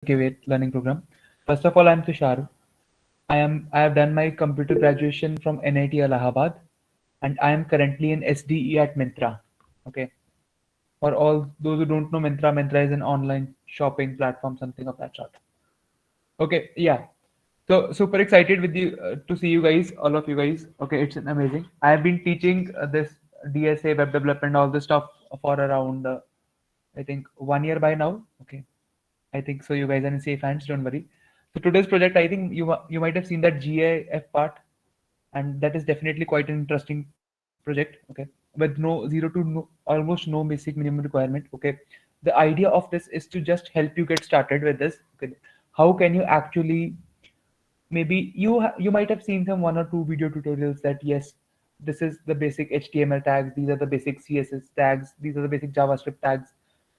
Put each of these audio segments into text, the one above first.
Cuvette learning program. First of all, I'm Tushar. I have done my computer graduation from NIT Allahabad, and I am currently in SDE at Myntra. Okay. For all those who don't know Myntra is an online shopping platform, something of that sort. Okay, yeah. So super excited with you to see you guys, all of you guys. Okay, it's amazing. I have been teaching this DSA, web development, all this stuff for around I think 1 year by now. Okay, I think so. You guys are in safe hands. Don't worry. So today's project, I think you might have seen that GIF part, and that is definitely quite an interesting project. Okay, with no zero to no almost no basic minimum requirement. Okay, the idea of this is to just help you get started with this. Okay, how can you actually maybe you might have seen some one or two video tutorials that yes, this is the basic HTML tags, these are the basic CSS tags, these are the basic JavaScript tags.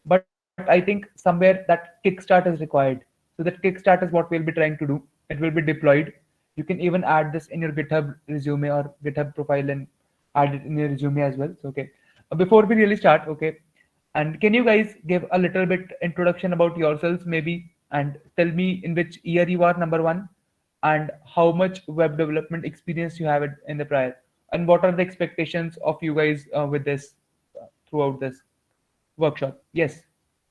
But I think somewhere that kickstart is required. So that kickstart is what we'll be trying to do. It will be deployed. You can even add this in your GitHub resume or GitHub profile and add it in your resume as well. So okay. Before we really start, okay, and can you guys give a little bit introduction about yourselves maybe and tell me in which year you are number one and how much web development experience you have in the prior and what are the expectations of you guys with this throughout this workshop. Yes.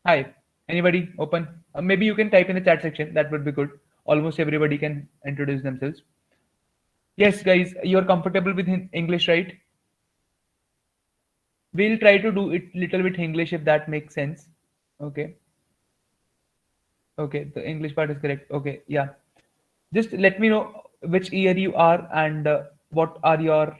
Hi. Anybody open? Maybe you can type in the chat section. That would be good. Almost everybody can introduce themselves. Yes, guys, you're comfortable with English, right? We'll try to do it little bit English if that makes sense. Okay. Okay. The English part is correct. Okay. Yeah. Just let me know which year you are and what are your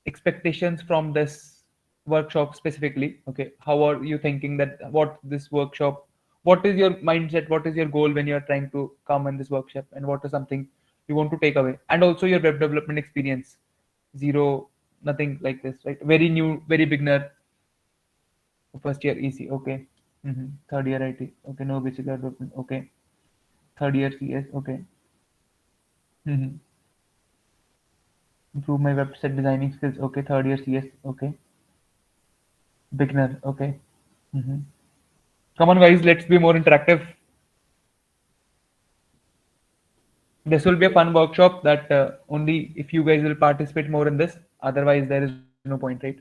expectations from this workshop specifically. Okay. How are you thinking that what this workshop, what is your mindset, what is your goal when you're trying to come in this workshop, and what is something you want to take away, and also your web development experience. Zero, nothing like this, right? Very new, very beginner. First year EC, okay. Third year IT, okay. No basic development, okay. Third year CS, okay. Mm-hmm. Improve my website designing skills, okay. Third year CS, okay. Beginner, okay. Mm-hmm. Come on, guys, let's be more interactive. This will be a fun workshop that only if you guys will participate more in this. Otherwise, there is no point, right?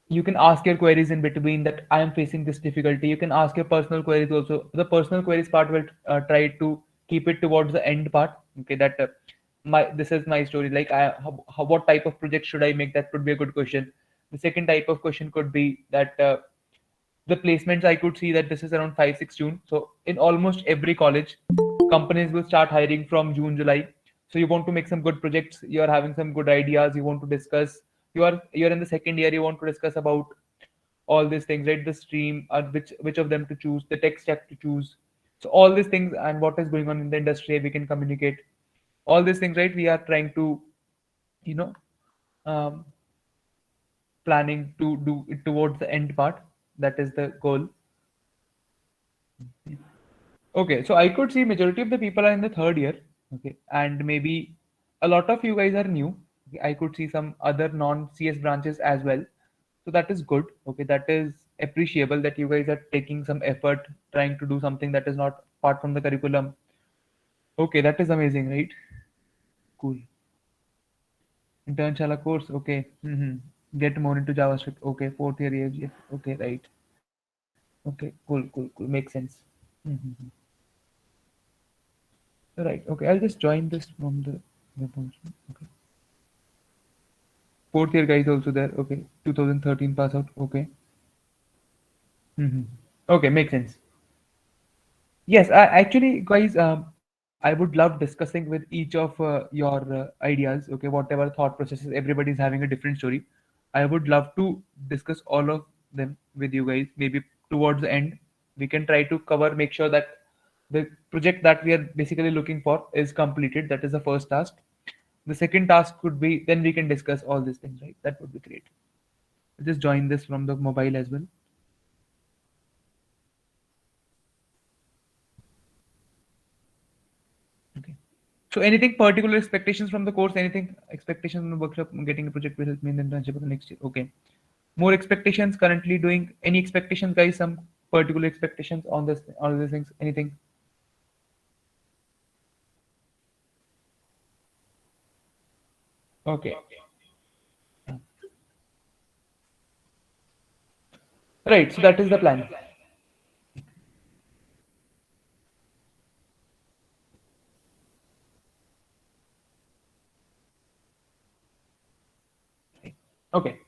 You can ask your queries in between that I am facing this difficulty. You can ask your personal queries also. The personal queries part will try to keep it towards the end part. Okay, that my this is my story. Like what type of project should I make? That could be a good question. The second type of question could be that the placements I could see that this is around 5 6 June. So in almost every college, companies will start hiring from June July. So you want to make some good projects. You are having some good ideas. You want to discuss. You're in the second year. You want to discuss about all these things, right? The stream, which of them to choose, the tech stack to choose. So all these things and what is going on in the industry, we can communicate. All these things, right? We are trying to, you know, um, planning to do it towards the end part. That is the goal. Okay, so I could see majority of the people are in the third year. Okay, and maybe a lot of you guys are new. Okay, I could see some other non-CS branches as well. So that is good. Okay, that is appreciable that you guys are taking some effort trying to do something that is not part from the curriculum. Okay, that is amazing, right? Cool. Internshala course. Okay. Get more into JavaScript. Okay, fourth year AFGF. Okay, right. Okay, cool. Makes sense. Mhm. Right. Okay, I'll just join this from the web also. Okay. Fourth year guys also there. Okay. 2013 pass out. Okay. hmm Okay, makes sense. Yes, actually, guys, I would love discussing with each of your ideas. Okay, whatever thought processes, everybody's having a different story. I would love to discuss all of them with you guys. Maybe towards the end, we can try to cover, make sure that the project that we are basically looking for is completed. That is the first task. The second task could be then we can discuss all these things, right? That would be great. Just join this from the mobile as well. Okay. So anything particular expectations from the course? Anything expectations from the workshop? Getting a project will help me in the internship for the next year. Okay. More expectations currently doing any expectations, guys? Some. particular expectations on this, on these things? Anything? Okay. Right. So that is the plan. Okay.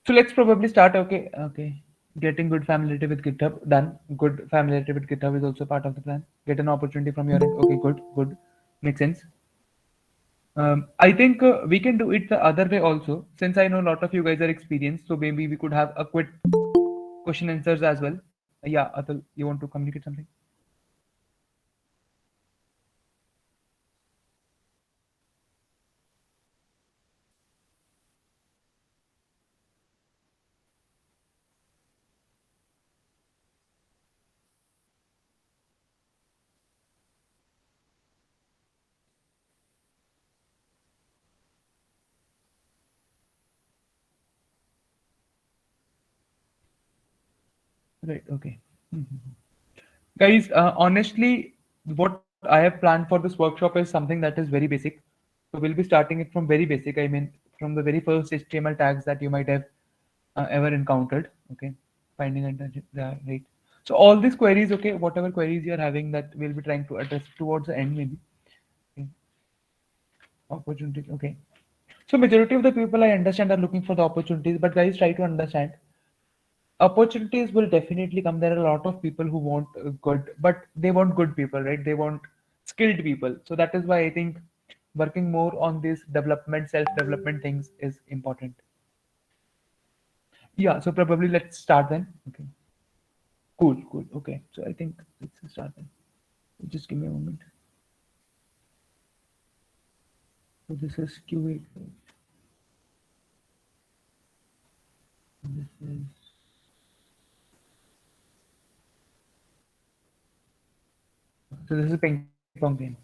So let's probably start. Okay. Okay. Getting good familiarity with GitHub done. Good familiarity with GitHub is also part of the plan. Get an opportunity from your end. Okay. Good. Good. Makes sense. I think we can do it the other way also. Since I know a lot of you guys are experienced, so maybe we could have a quick question answers as well. Yeah, Atul, you want to communicate something? Right. Okay. Mhm. Guys, honestly, what I have planned for this workshop is something that is very basic. So we'll be starting it from very basic. I mean, from the very first HTML tags that you might have ever encountered. Okay, finding and right. So all these queries, okay, whatever queries you're having, that we'll be trying to address towards the end, maybe. Okay. Opportunities. Okay. So majority of the people I understand are looking for the opportunities, but guys, try to understand opportunities will definitely come. There are a lot of people who want good, but they want good people, right? They want skilled people. So that is why I think working more on this development, self development things is important. Yeah, so probably let's start then. Okay, cool, cool. Okay, so I think let's start then. Just give me a moment. So this is Q8. This is, so this is ping pong game.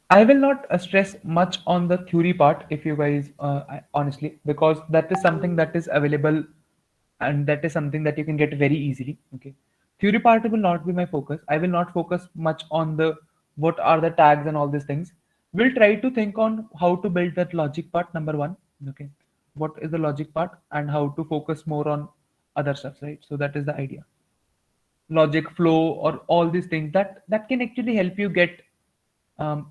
I will not stress much on the theory part, if you guys, honestly, because that is something that is available and that is something that you can get very easily. Okay. Theory part will not be my focus. I will not focus much on the what are the tags and all these things. We'll try to think on how to build that logic part, number one. Okay. What is the logic part and how to focus more on other stuff, right? So that is the idea. Logic flow or all these things that can actually help you get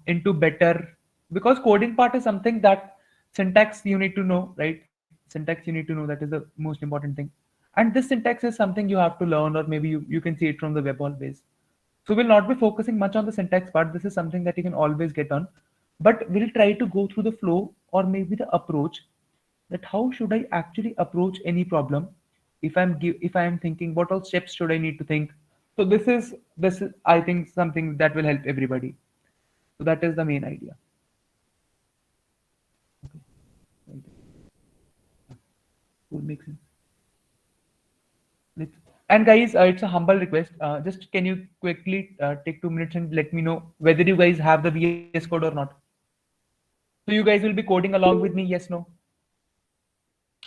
into better, because coding part is something that syntax you need to know, right? Syntax you need to know, that is the most important thing. And this syntax is something you have to learn, or maybe you can see it from the web always. So we'll not be focusing much on the syntax part. This is something that you can always get on, but we'll try to go through the flow or maybe the approach, that how should I actually approach any problem if I am thinking what all steps should I need to think. So this is I think something that will help everybody. So that is the main idea. Okay. Right. Cool, makes sense. Let's, and guys, it's a humble request. Just can you quickly take 2 minutes and let me know whether you guys have the VS Code or not? So you guys will be coding along with me? Yes, no?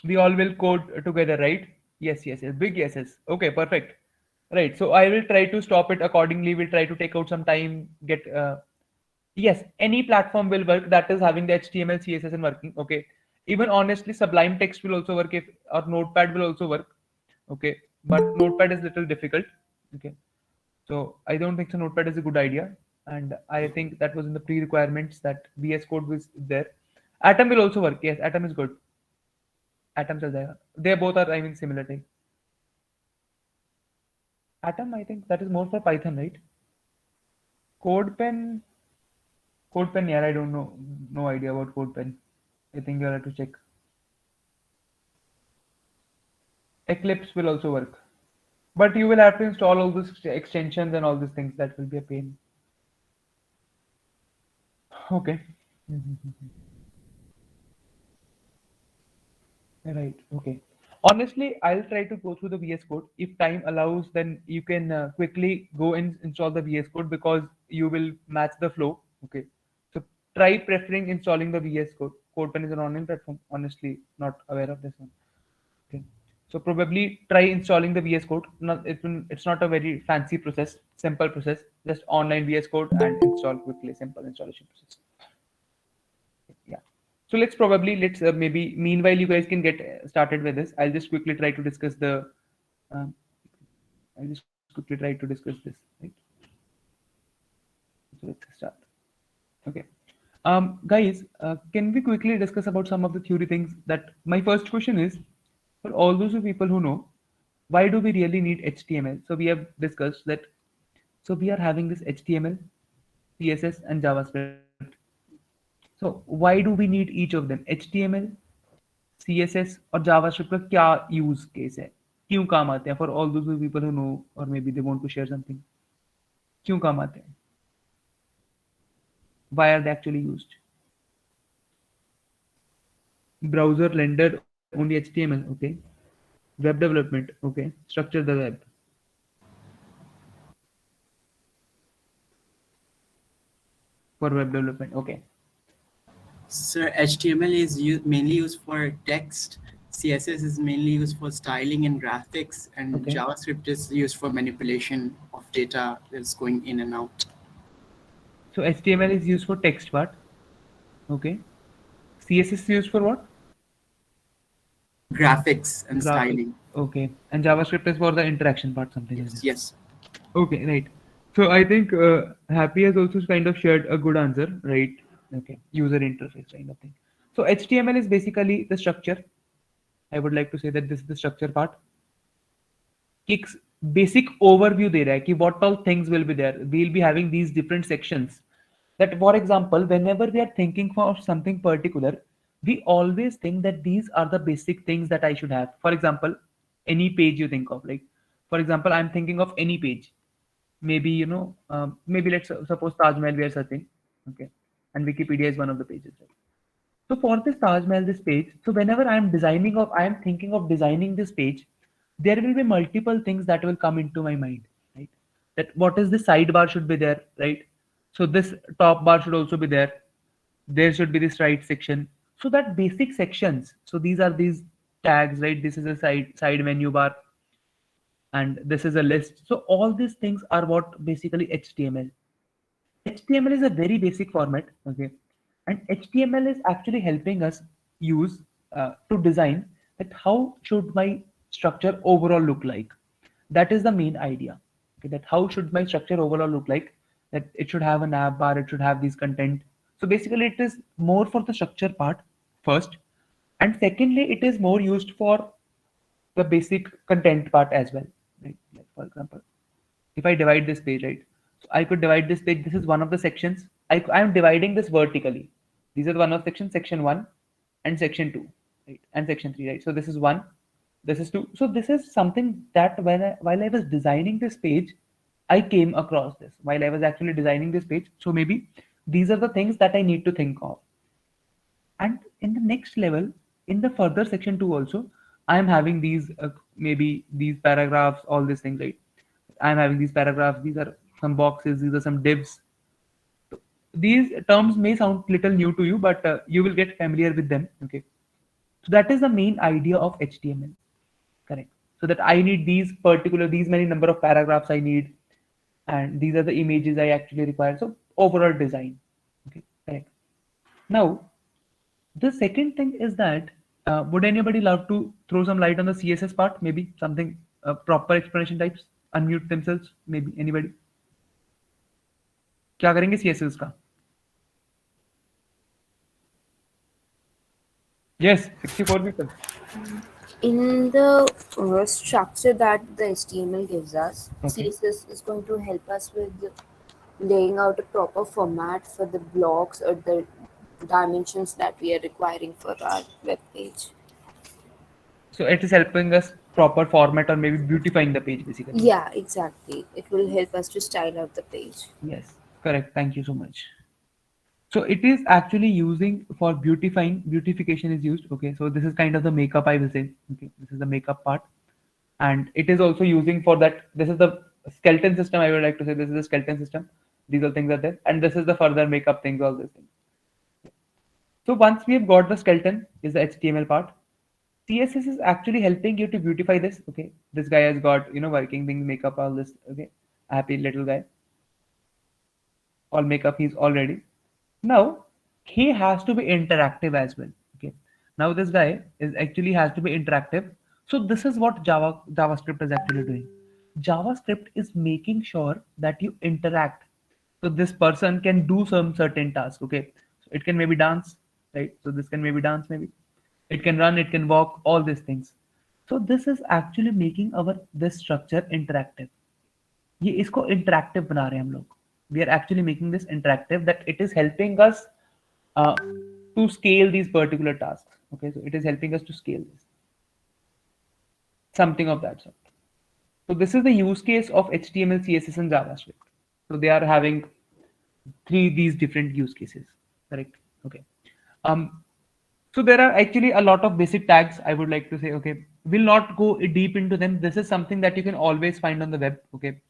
We all will code together, right? Yes, yes, yes. Big yeses. Okay, perfect. Right. So I will try to stop it accordingly. We'll try to take out some time, get yes, any platform will work that is having the HTML, CSS and working. Okay. Even honestly, Sublime Text will also work, if or Notepad will also work. Okay. But Notepad is little difficult. Okay. So I don't think so Notepad is a good idea. And I think that was in the pre-requirements that VS Code was there. Atom will also work. Yes, Atom is good. Atoms are there. They both are, I mean, similar type. Atom, I think that is more for Python, right? CodePen, CodePen, yeah, I don't know. No idea about CodePen. I think you'll have to check. Eclipse will also work. But you will have to install all those extensions and all these things. That will be a pain. Okay. Mhm. Right. Okay. Honestly, I'll try to go through the VS Code. If time allows, then you can quickly go and install the VS Code, because you will match the flow. Okay. So try preferring installing the VS Code. CodePen is an online platform. Honestly, not aware of this one. So probably try installing the VS Code. It's not a very fancy process, simple process. Just online VS Code and install quickly, simple installation process. Yeah. So let's maybe meanwhile you guys can get started with this. I'll just quickly try to discuss the. Um, I'll just quickly try to discuss this. Right. So let's start. Okay. Guys, can we quickly discuss about some of the theory things? That my first question is, for all those people who know, why do we really need HTML? So we have discussed that. So we are having this HTML, CSS, and JavaScript. So why do we need each of them? HTML, CSS और JavaScript का क्या use case है? क्यों काम आते हैं? For all those people who know or maybe they want to share something, क्यों काम आते हैं? Why are they actually used? Browser rendered only HTML, okay. Web development, okay. Structure the web for web development, okay. So HTML is mainly used for text. CSS is mainly used for styling and graphics, and Okay. JavaScript is used for manipulation of data that's going in and out. So HTML is used for text part, okay. CSS is used for what? Graphics and Graphics, styling. okay. And JavaScript is for the interaction part, something like Yes, that. yes. Okay, right. So I think Happy has also kind of shared a good answer, right? Okay, user interface kind of thing. So HTML is basically the structure. I would like to say that this is the structure part. एक basic overview दे रहा है कि what all things will be there. We'll be having these different sections. That, for example, whenever we are thinking for something particular, we always think that these are the basic things that I should have. For example, any page you think of, like, for example, I'm thinking of any page. Maybe maybe let's suppose Taj Mahal we are searching, okay, and Wikipedia is one of the pages. Right? So for this Taj Mahal, this page, so whenever I am thinking of designing this page, there will be multiple things that will come into my mind, right? That what is the sidebar should be there, right? So this top bar should also be there. There should be this right section. So that basic sections. So these are these tags, right? This is a side menu bar, and this is a list. So all these things are what basically HTML. HTML is a very basic format, okay, and HTML is actually helping us use to design that how should my structure overall look like. That is the main idea. Okay, that how should my structure overall look like? That it should have an app bar, it should have these content. So basically, it is more for the structure part first, and secondly, it is more used for the basic content part as well. Right? Like for example, if I divide this page, right? So I could divide this page. This is one of the sections. I am dividing this vertically. These are one of sections, section one and section two, right? And section three, right? So this is one, this is two. So this is something that while I was designing this page, I came across this while I was actually designing this page. So maybe these are the things that I need to think of. And in the next level, in the further section 2 also, I am having these maybe these paragraphs, all these things, right? I am having these paragraphs, these are some boxes, these are some divs. These terms may sound little new to you, but you will get familiar with them, okay? So that is the main idea of HTML, correct? So that I need these many number of paragraphs I need, and these are the images I actually require. So overall design, okay, correct. Now the second thing is that would anybody love to throw some light on the CSS part? Maybe something proper explanation types. Unmute themselves. Maybe anybody. क्या करेंगे CSS का? Yes, 64 people. In the structure that the HTML gives us, Okay. CSS is going to help us with laying out a proper format for the blocks or the dimensions that we are requiring for our web page. So it is helping us proper format or maybe beautifying the page basically. Yeah, exactly. It will help us to style out the page. Yes, correct. Thank you so much. So it is actually using for beautification is used. Okay, so this is kind of the makeup I will say. Okay, this is the makeup part, and it is also using for that. This is the skeleton system. I would like to say this is the skeleton system. These all things are there, and this is the further makeup things. All these things. So once we have got the skeleton, is the HTML part. CSS is actually helping you to beautify this. Okay, this guy has got working things, makeup, all this. Okay, happy little guy, all makeup. He's all ready. Now he has to be interactive as well. Okay, now this guy is actually has to be interactive. So this is what JavaScript is actually doing. JavaScript is making sure that you interact. So this person can do some certain task. Okay, so it can maybe dance, right? So this can maybe dance, maybe it can run, it can walk, all these things. So this is actually making our this structure interactive. ये इसको interactive बना रहे हैं हम लोग. We are actually making this interactive, that it is helping us uh, to scale these particular tasks. Okay, so it is helping us to scale this, something of that sort. So this is the use case of HTML, CSS, and JavaScript. So they are having three these different use cases, correct? Okay. Um, so there are actually a lot of basic tags, I would like to say. Okay, we'll not go deep into them. This is something that you can always find on the web. Okay,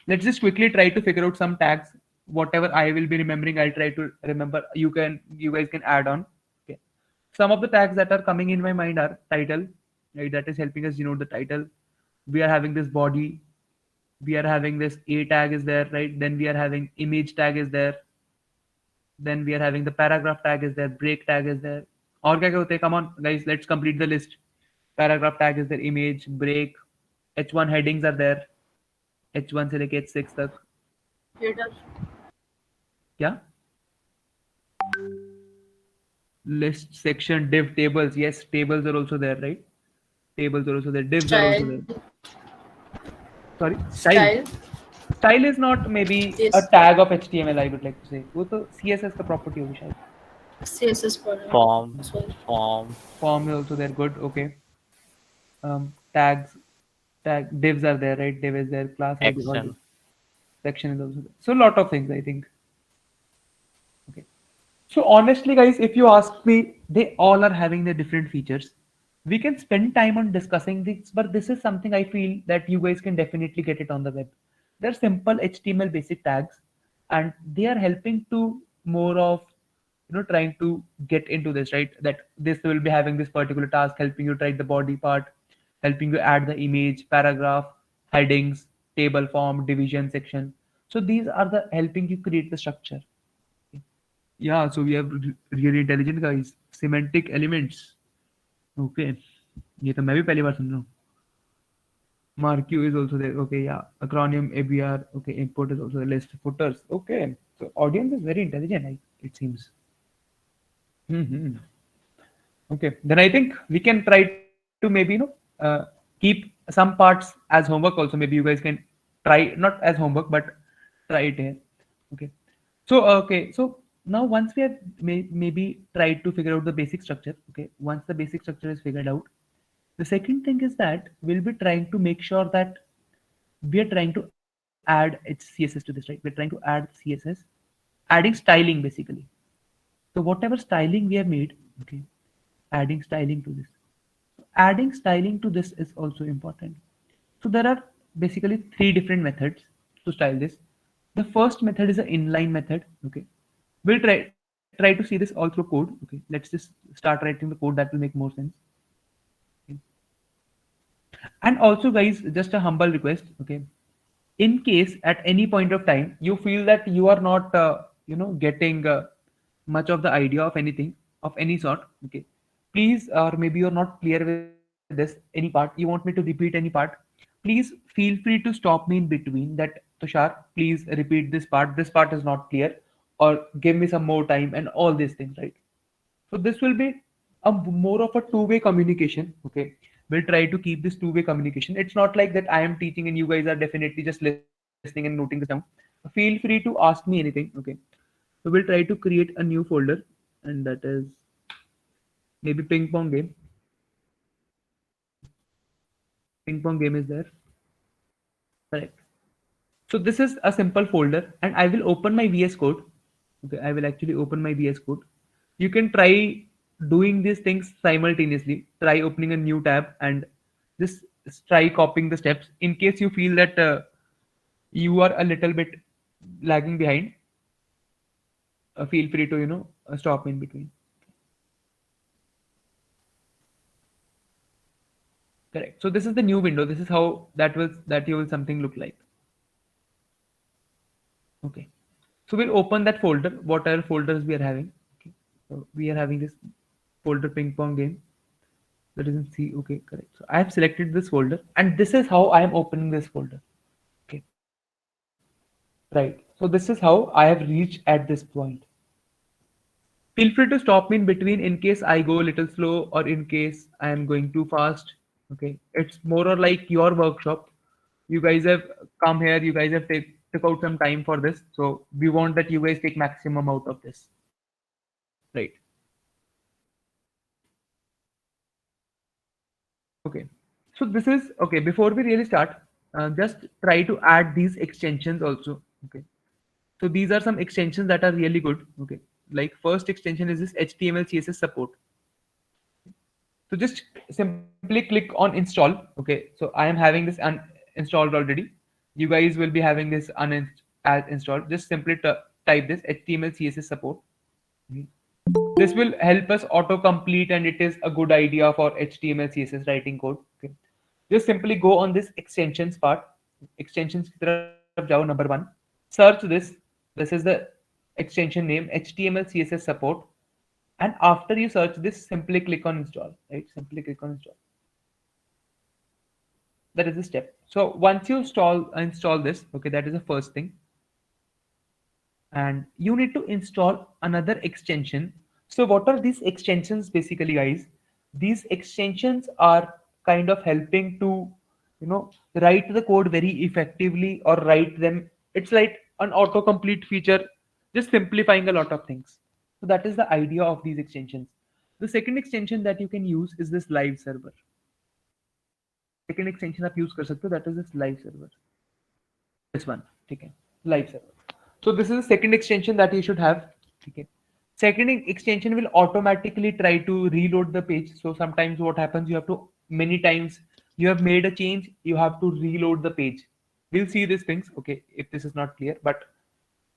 let's just quickly try to figure out some tags. Whatever I will be remembering, I'll try to remember. You guys can add on. Okay, some of the tags that are coming in my mind are title, right? That is helping us denote the title. We are having this body. We are having this a tag is there, right? Then we are having image tag is there. Then we are having the paragraph tag is there, break tag is there. और क्या क्या होते हैं? Come on, guys, let's complete the list. Paragraph tag is there, image, break, H1 headings are there, H1 से लेके H6 तक. Header. क्या? List, section, div, tables. Yes, tables are also there, right? Tables are also there. Divs are also Style. there. Sorry, style. Style. Style is not maybe a Yes. tag of HTML, I would like to say. वो तो CSS का property होगी शायद. CSS for Form, as well. form, Form is also there. Good. Okay. Tags, divs are there, right? Div is there, class ID, all this. action. Section is also there. So a lot of things, I think. Okay. So honestly, guys, if you ask me, they all are having their different features. We can spend time on discussing this, but this is something I feel that you guys can definitely get it on the web. They're simple HTML basic tags, and they are helping to more of trying to get into this, right? That this will be having this particular task, helping you write the body part, helping you add the image, paragraph, headings, table form, division, section. So these are the helping you create the structure. Yeah, so we have really intelligent guys. Semantic elements. Okay. ये तो मैं भी पहली बार सुन रहा हूँ. Marq is also there. Okay, yeah. Acronym ABR. Okay, import is also the list. Footers. Okay. So audience is very intelligent, it seems. Hmm. Okay. Then I think we can try to maybe keep some parts as homework also. Maybe you guys can try not as homework but try it here. Okay. So okay. So now once we have maybe tried to figure out the basic structure. Okay. Once the basic structure is figured out, the second thing is that we'll be trying to make sure that we are trying to add CSS to this, right? We're trying to add CSS, adding styling basically. So whatever styling we have made, okay, adding styling to this. Adding styling to this is also important. So there are basically three different methods to style this. The first method is an inline method. Okay, we'll try to see this all through code. Okay, let's just start writing the code that will make more sense. Okay. And also, guys, just a humble request. Okay, in case at any point of time you feel that you are not getting much of the idea of anything of any sort, okay, please, or maybe you're not clear with this any part, you want me to repeat any part, please feel free to stop me in between that, Tushar, please repeat this part is not clear, or give me some more time and all these things, right? So this will be a more of a two-way communication. Okay, we'll try to keep this two-way communication. It's not like that I am teaching and you guys are definitely just listening and noting this down. Feel free to ask me anything. Okay, so we'll try to create a new folder, and that is maybe ping pong game. Ping pong game is there. Correct. So this is a simple folder, and I will open my VS Code. Okay, I will actually open my VS Code. You can try doing these things simultaneously. Try opening a new tab and just try copying the steps. In case you feel that you are a little bit lagging behind, feel free to stop in between. Correct. So this is the new window. This is how that you will something look like. Okay. So we'll open that folder, whatever folders we are having. Okay. So we are having this folder ping pong game. That is in C. Okay, correct. So I have selected this folder, and this is how I am opening this folder. Okay. Right. So this is how I have reached at this point. Feel free to stop me in between in case I go a little slow or in case I am going too fast. Okay. It's more or like your workshop. You guys have come here, you guys have took out some time for this. So we want that you guys take maximum out of this. Right. Okay. So this is okay. Before we really start, just try to add these extensions also. Okay. So these are some extensions that are really good. Okay. Like first extension is this HTML CSS support. So just simply click on install. Okay. So I am having this installed already. You guys will be having this as installed. Just simply type this HTML CSS support. Mhm. This will help us autocomplete and it is a good idea for HTML CSS writing code. Okay. Just simply go on this extensions part. Extensions की तरफ जाओ number 1. Search this. This is the extension name HTML CSS support. And after you search this, simply click on install. Right? Simply click on install. That is the step. So once you install this, okay, that is the first thing. And you need to install another extension. So what are these extensions basically, guys? These extensions are kind of helping to, write the code very effectively or write them. It's like an autocomplete feature, just simplifying a lot of things. So that is the idea of these extensions. The second extension that you can use is this live server. Second extension आप use कर सकते हो, that is this live server. This one, okay, live server. So this is the second extension that you should have. Okay. Second extension will automatically try to reload the page. So sometimes what happens, you have to many times you have made a change, you have to reload the page. We'll see these things. Okay, if this is not clear, but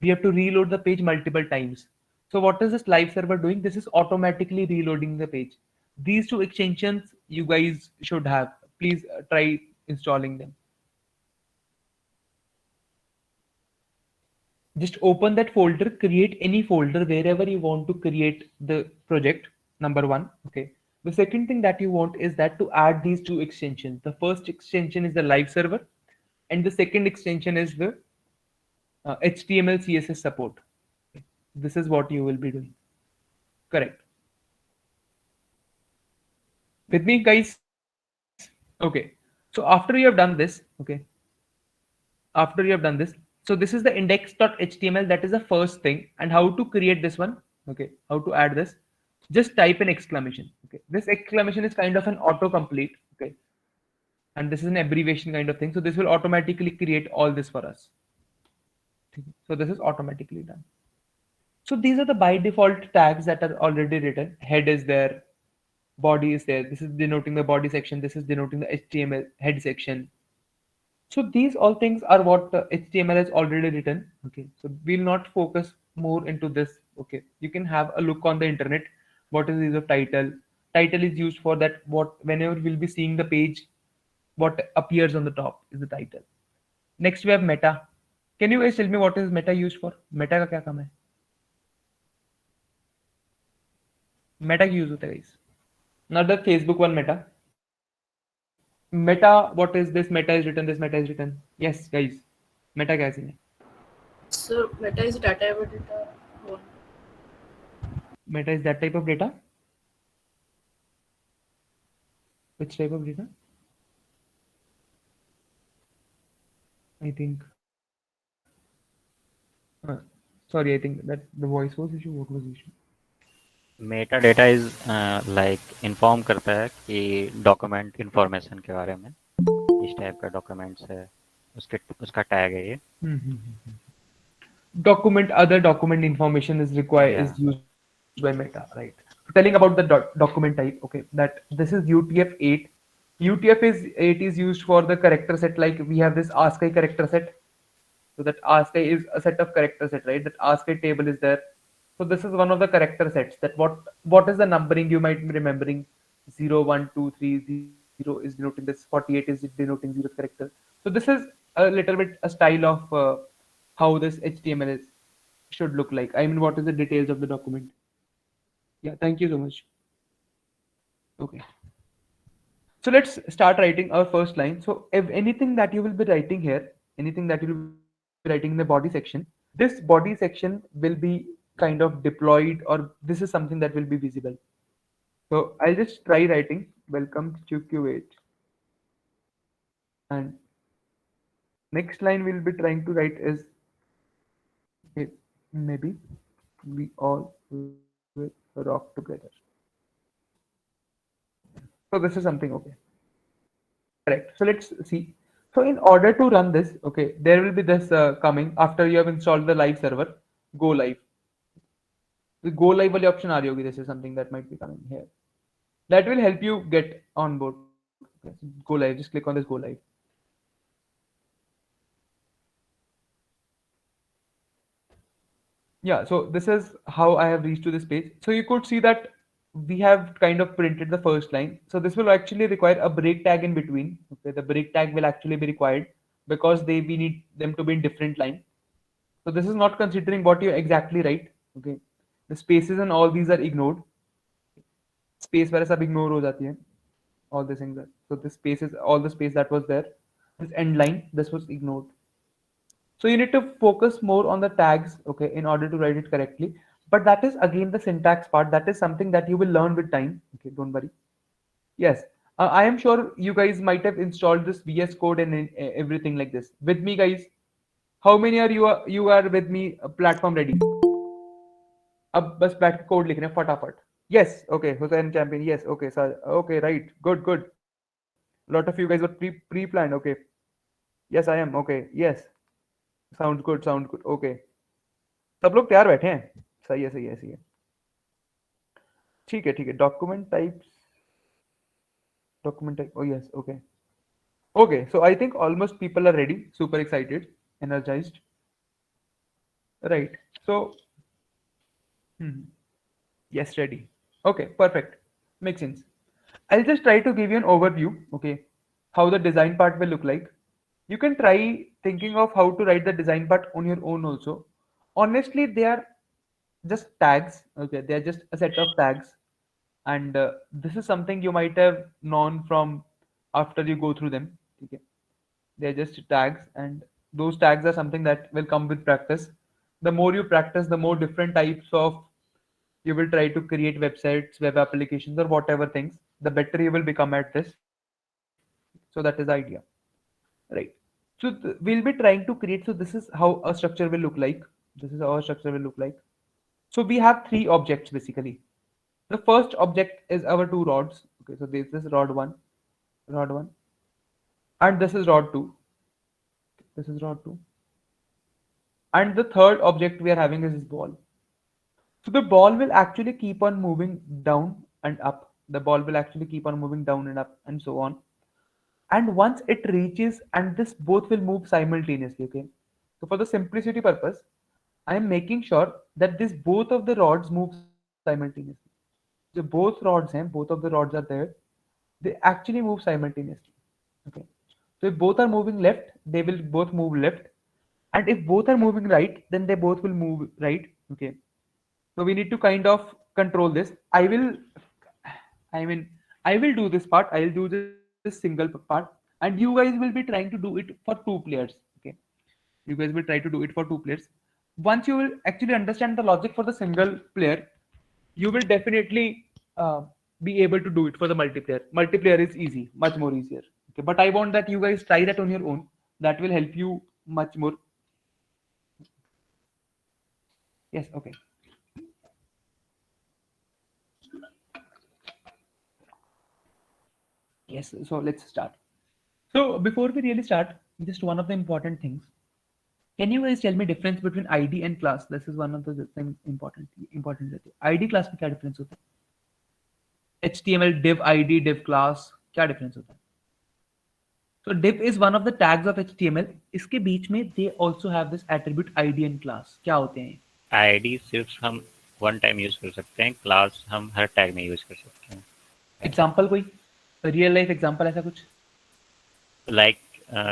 we have to reload the page multiple times. So what is this live server doing? This is automatically reloading the page. These two extensions you guys should have. Please try installing them. Just open that folder, create any folder wherever you want to create the project. Number 1. Okay. The second thing that you want is that to add these two extensions. The first extension is the live server and the second extension is the HTML CSS support. This is what you will be doing. Correct. With me, guys? Okay. So after you have done this, okay, after you have done this, so this is the index.html, that is the first thing. And how to create this one, okay, how to add this, just type an exclamation. Okay, this exclamation is kind of an autocomplete. Okay, and this is an abbreviation kind of thing, so this will automatically create all this for us. So this is automatically done. So these are the by default tags that are already written. Head is there, body is there, this is denoting the body section, this is denoting the HTML head section. So these all things are what HTML has already written. Okay, so we'll not focus more into this. Okay, you can have a look on the internet. What is the use of title? Title is used for that. What whenever we'll be seeing the page, what appears on the top is the title. Next we have meta. Can you guys tell me what is meta used for? Meta का क्या काम है? Meta की use होता है guys. Not the Facebook one meta. Meta, what is this? Meta is written. This meta is written. Yes, guys. Meta क्या है? So meta is data about data one. Meta is that type of data. Which type of data? I think. Sorry, I think that the voice was issue. What was the issue? Meta data is like inform करता है कि document information के बारे में, इस type का documents है, उसका टैग है ये. Document, other document information is required, Yeah. is used by Meta, right? Telling about the document type, okay, that this is UTF-8. UTF-8 is used for the character set, like we have this ASCII character set. So that ASCII is a set of character set, right? That ASCII table is there. So this is one of the character sets. That what is the numbering, you might be remembering 0, 1, 2, 3, 0, 1, is denoting this, 48 is denoting 0th character. So this is a little bit a style of how this HTML is should look like. I mean, what is the details of the document? Yeah, thank you so much. Okay. So let's start writing our first line. So if anything that you will be writing here, anything that you will be writing in the body section, this body section will be kind of deployed, or this is something that will be visible. So I'll just try writing welcome to Cuvette, and next line we'll be trying to write is okay, maybe we all will rock together. So this is something okay. Correct. So let's see. So in order to run this, okay, there will be this coming after you have installed the live server. Go live. The go live wali option aa rahi hogi. This is something that might be coming here. That will help you get on board. Okay, so go live. Just click on this go live. Yeah, so this is how I have reached to this page. So you could see that we have kind of printed the first line. So this will actually require a break tag in between. Okay, the break tag will actually be required because we need them to be in different line. So this is not considering what you exactly write. Okay, the spaces and all these are ignored. Space वगैरह सब ignore हो जाती है. All these things are. So this space is all the space that was there. This end line, this was ignored. So you need to focus more on the tags, okay, in order to write it correctly. But that is again the syntax part. That is something that you will learn with time. Okay, don't worry. Yes, I am sure you guys might have installed this VS Code and everything like this. With me, guys. How many are you are with me? Platform ready. अब बस बैठ के code लिख रहे हैं फटाफट. Yes, okay, Hussein champion. Yes, okay, sir. Okay, right. Good, good. A lot of you guys were pre-planned. Okay. Yes, I am. Okay. Yes. Sounds good. Sounds good. Okay. सब लोग तैयार बैठे हैं. सही है, सही है, सही है. ठीक है, ठीक है. Document type. Oh yes. Okay. Okay. So I think almost people are ready. Super excited, energized. Right. So. Yes, ready. Okay, perfect. Makes sense. I'll just try to give you an overview, okay, how the design part will look like. You can try thinking of how to write the design part on your own also. Honestly, they are just tags, okay, they are just a set of tags. And this is something you might have known from after you go through them. Okay. They're just tags, and those tags are something that will come with practice. The more you practice, the more different types of you will try to create websites, web applications, or whatever things, the better you will become at this. So that is the idea, right? So we'll be trying to create. So this is how a structure will look like. This is how a structure will look like. So we have three objects basically. The first object is our two rods. Okay, so this is rod one, and this is rod two. This is rod two, and the third object we are having is this ball. So the ball will actually keep on moving down and up. The ball will actually keep on moving down and up and so on. And once it reaches, and this both will move simultaneously. Okay. So for the simplicity purpose, I am making sure that this both of the rods move simultaneously. So both rods हैं, both of the rods are there. They actually move simultaneously. Okay. So if both are moving left, they will both move left. And if both are moving right, then they both will move right. Okay. So we need to kind of control this. I mean, I will do this part. I'll do this single part, and you guys will be trying to do it for two players. Okay, you guys will try to do it for two players. Once you will actually understand the logic for the single player, you will definitely be able to do it for the multiplayer. Multiplayer is easy, much more easier. Okay, but I want that you guys try that on your own. That will help you much more. Yes, okay. Yes, so let's start. So before we really start, just one of the important things. Can you guys tell me difference between ID and class? This is one of the things important रहती है. ID class में क्या difference होता है? HTML div ID div class क्या difference होता है? So div is one of the tags of HTML. इसके बीच में they also have this attribute ID and class. क्या होते हैं? ID सिर्फ हम वन टाइम यूज कर सकते हैं, क्लास हम हर टैग में यूज कर सकते हैं. Example कोई? रियल लाइफ एग्जांपल ऐसा कुछ? लाइक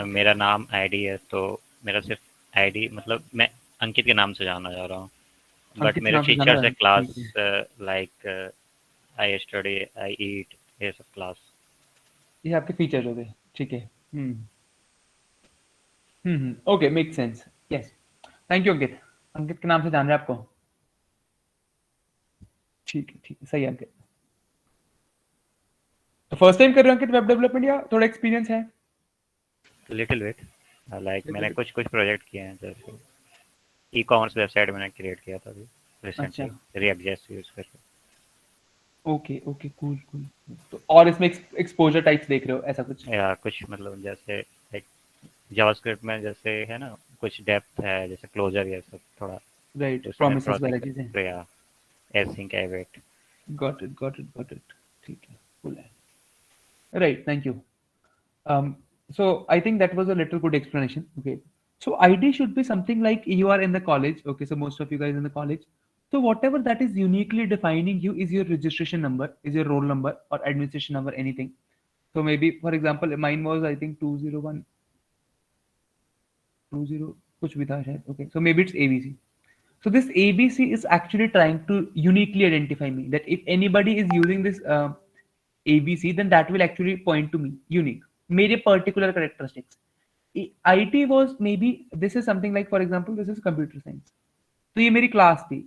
मेरा नाम आईडी है, तो मेरा सिर्फ आईडी मतलब मैं अंकित के नाम से जाना जा रहा हूँ, बट अंकित के मेरे नाम से जाना फीचर्स है है, क्लास, ठीक है। लाइक आई स्टडी, आई ईट, ये सब क्लास। ये आपके फीचर्स हो गए, ठीक है। Okay, make sense. Yes, thank you Ankit. Ankit के नाम से जान रहे हैं आपको, ठीक है, सही है अंकित। तो फर्स्ट टाइम कर रहे हो अंकित वेब डेवलपमेंट, या थोड़ा एक्सपीरियंस है? लिटिल बिट, लाइक मैंने कुछ कुछ प्रोजेक्ट किए हैं, जैसे ई कॉमर्स वेबसाइट मैंने क्रिएट किया था अभी अच्छा, रिसेंटली रिएक्ट जेएस यूज करके। Okay okay, cool cool. तो और इसमें एक्सपोजर टाइप्स देख रहे हो ऐसा कुछ? या कुछ मतलब जैसे लाइक जावास्क्रिप्ट में जैसे है ना, कुछ डेप्थ है, जैसे क्लोजर, ये सब थोड़ा राइट, उसमें प्रोमिसेस वाला चीजें। प्रोसेस या async await. Got it got it got it, ठीक है, कूल है। Right, thank you. So I think that was a little good explanation. Okay. So ID should be something like you are in the college. Okay. So most of you guys in the college. So whatever that is uniquely defining you is your registration number, is your roll number or administration number, anything. So maybe, for example, mine was I think 201 20 कुछ भी था शायद. Okay. So maybe it's ABC. So this ABC is actually trying to uniquely identify me. That if anybody is using this ABC, then that will actually point to me, unique. मेरे particular characteristics. IT was maybe this is something like, for example, this is computer science. तो ये मेरी class थी.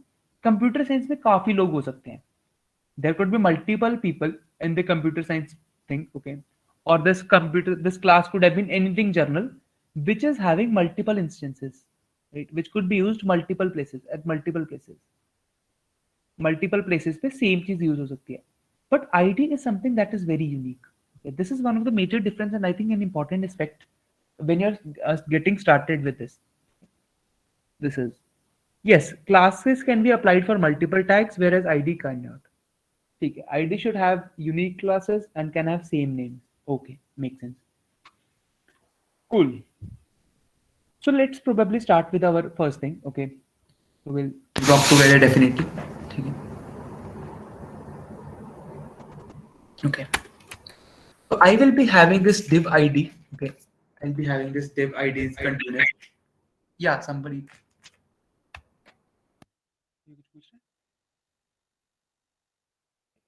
Computer science में काफी लोग हो सकते हैं. There could be multiple people in the computer science thing, okay? Or this class could have been anything journal, which is having multiple instances, right? Which could be used multiple places at multiple places. Multiple places पे same चीज use हो सकती है. But ID is something that is very unique. Okay? This is one of the major difference and I think an important aspect when you're getting started with this. This is, yes, classes can be applied for multiple tags, whereas ID cannot. ठीक है, ID should have unique classes and can have same names. Okay, makes sense. Cool. So let's probably start with our first thing. Okay, so we'll rock together definitely. ठीक है. Okay. So I will be having this div ID. Okay, I'll be having this div ID's container. Yeah, somebody.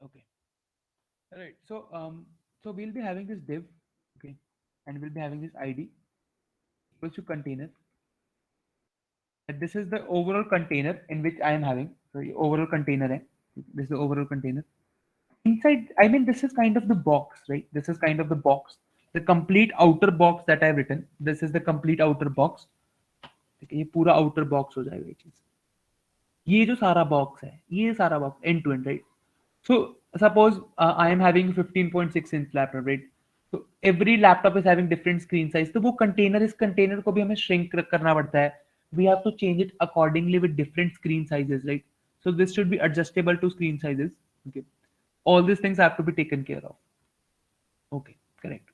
Okay. All right. So we'll be having this div. Okay, and we'll be having this ID equals to container. And this is the overall container in which I am having. So ये overall container है. This is the overall container. Inside, I mean, this is kind of the box, right? This is kind of the box. The complete outer box that I've written. This is the complete outer box. ठीक है, ये पूरा outer box हो जाएगा ये चीज. ये जो सारा बॉक्स है, ये सारा box end to end, right? So suppose I am having 15.6 inch laptop, right? तो every laptop is having different screen size. तो वो कंटेनर, इस कंटेनर को भी हमें श्रिंक करना पड़ता है. We have to change it accordingly with different screen sizes, right? So this should be adjustable to screen sizes. Okay, all these things have to be taken care of. Okay, correct.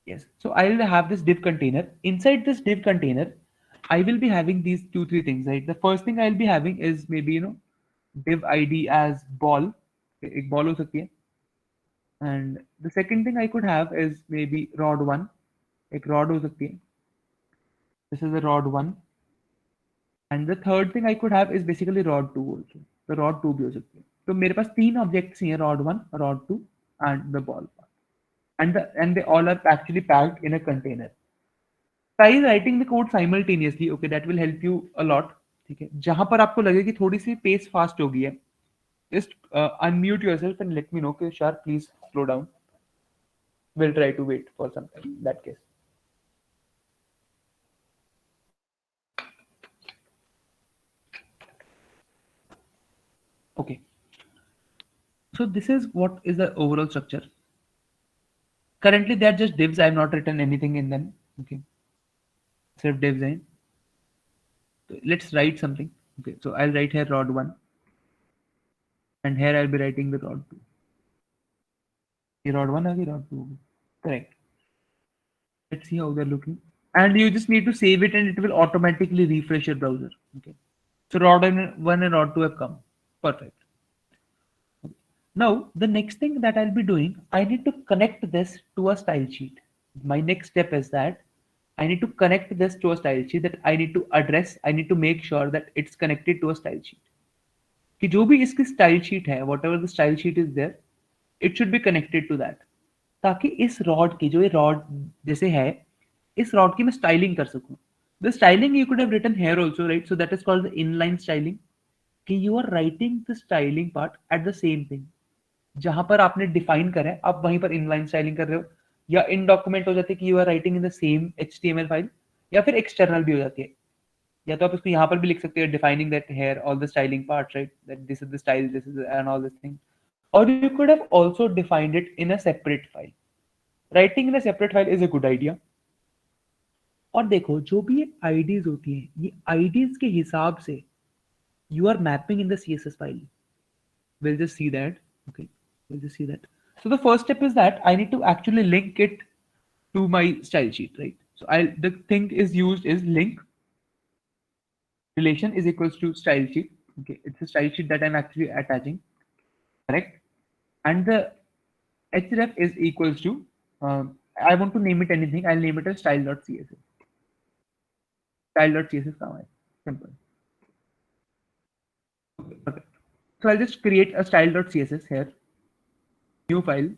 Yes, so I will have this div container. Inside this div container, I will be having these 2 3 things, right? The first thing I'll be having is maybe, div ID as ball. एक ball हो सकती है. And the second thing I could have is maybe rod 1. एक rod हो सकती है. This is a rod 1. And the third thing I could have is basically rod 2 also. The rod 2 भी हो सकती है. तो मेरे पास 3 objects हैं, rod 1, rod 2 and the ball part. And they all are actually packed in a container. Try writing the code simultaneously. Okay, that will help you a lot. ठीक है, जहां पर आपको लगे कि थोड़ी सी पेस फास्ट हो गई है, just unmute yourself and let me know. Okay, Shar, please slow down. We'll try to wait for some time. In that case. Okay. So this is what is the overall structure. Currently, they are just divs. I have not written anything in them. Okay. Save divs in. So let's write something. Okay. So I'll write here rod 1. And here I'll be writing the rod 2. ये rod 1 होगी, rod 2 होगी. Correct. Let's see how they're looking. And you just need to save it and it will automatically refresh your browser. Okay. So rod 1 and rod 2 have come. Perfect. Okay. Now, the next thing that I'll be doing, I need to connect this to a style sheet. My next step is that I need to connect this to a style sheet that I need to address. I need to make sure that it's connected to a style sheet. कि जो भी इसकी style sheet है, whatever the style sheet is there, it should be connected to that. ताकि इस rod की जो ये रॉड जैसे है, इस रॉड की मैं स्टाइलिंग कर सकूं. The styling you could have written here also, right? So that is called the inline styling. कि you are writing the styling part at the same thing. जहां पर आपने डिफाइन करा है आप वहीं पर इनलाइन स्टाइलिंग कर रहे हो, या इन डॉक्यूमेंट हो जाती है कि you are writing in the same HTML file, या फिर एक्सटर्नल भी हो जाती है. या तो आप इसको यहाँ पर भी लिख सकते हो defining that here all the styling parts, right, that this is the style, this is and all this thing. और you could have also defined it in a separate file. Writing in a separate file is a good idea. और देखो जो भी ये IDs होती हैं, ये IDs के हिसाब से you are mapping in the CSS file. We'll just see that. Okay, we'll just see that. So the first step is that I need to actually link it to my style sheet, right? So the thing is used is link relation is equals to style sheet. Okay, it's a style sheet that I'm actually attaching, correct? And the href is equals to I want to name it anything. I'll name it as style.css. Style.css now. Simple. Okay. So I'll just create a style.css here, new file.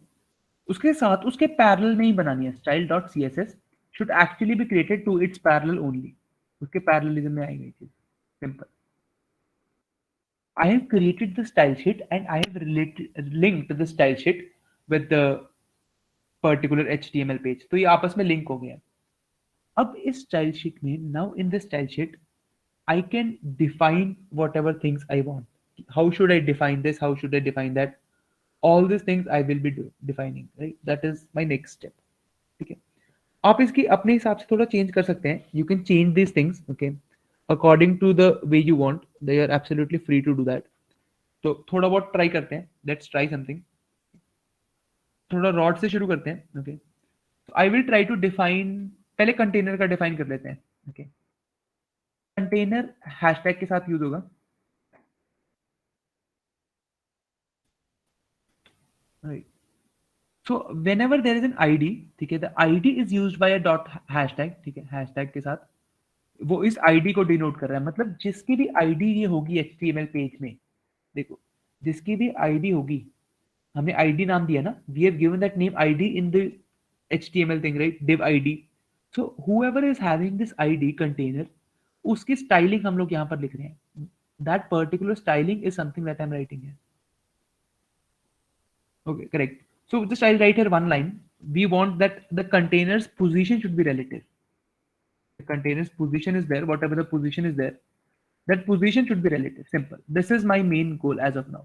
उसके साथ उसके parallel नहीं बनानी है. style.css should actually be created to its parallel only. उसके parallelism में आएगी चीज. Simple. I have created the style sheet and I have linked the style sheet with the particular HTML page. तो ये आपस में लिंक हो गया. अब इस स्टाइल शीट में, now in this style sheet I can define whatever things I want. How should I define this? How should I define that? All these things I will be defining, right? That is my next step. ठीक है. आप इसकी अपने हिसाब से थोड़ा change कर सकते हैं. You can change these things, okay, according to the way you want. They are absolutely free to do that. तो थोड़ा बहुत ट्राई करते हैं. Let's try something. थोड़ा रॉड से शुरू करते हैं. Okay. So I will try to define. पहले कंटेनर का डिफाइन कर लेते हैं. Okay. कंटेनर हैशटैग के साथ यूज होगा. Right. So whenever there is an ID, ठीक है, the ID is used by a dot hashtag. ठीक है, हैशटैग के साथ वो इस ID को डिनोट कर रहा है. मतलब जिसकी भी ID ये होगी HTML पेज में, देखो जिसकी भी ID होगी, हमने ID नाम दिया ना, we have given that name ID in the HTML thing, right, div ID. So whoever is having this ID container, उसकी स्टाइलिंग हम लोग यहाँ पर लिख रहे हैं. That particular styling is something that I'm writing here. Okay, correct. So just I'll write here one line. We want that the container's position should be relative. The container's position is there, whatever the position is there, that position should be relative. Simple. This is my main goal as of now.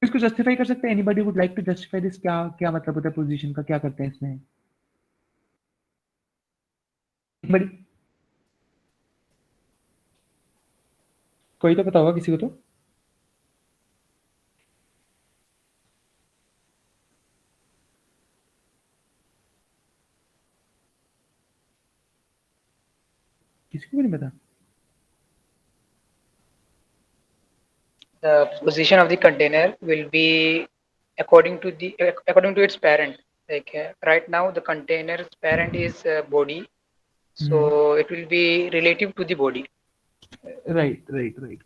इसको justify कर सकते हैं. Anybody would like to justify this? क्या क्या मतलब होता है position का? क्या करते हैं इसमें? Anybody? कोई तो पता होगा किसी को तो. किसी को भी नहीं पता. The position of the container will be according to its parent. Like right now the container's parent is body, so it will be relative to the body. Right,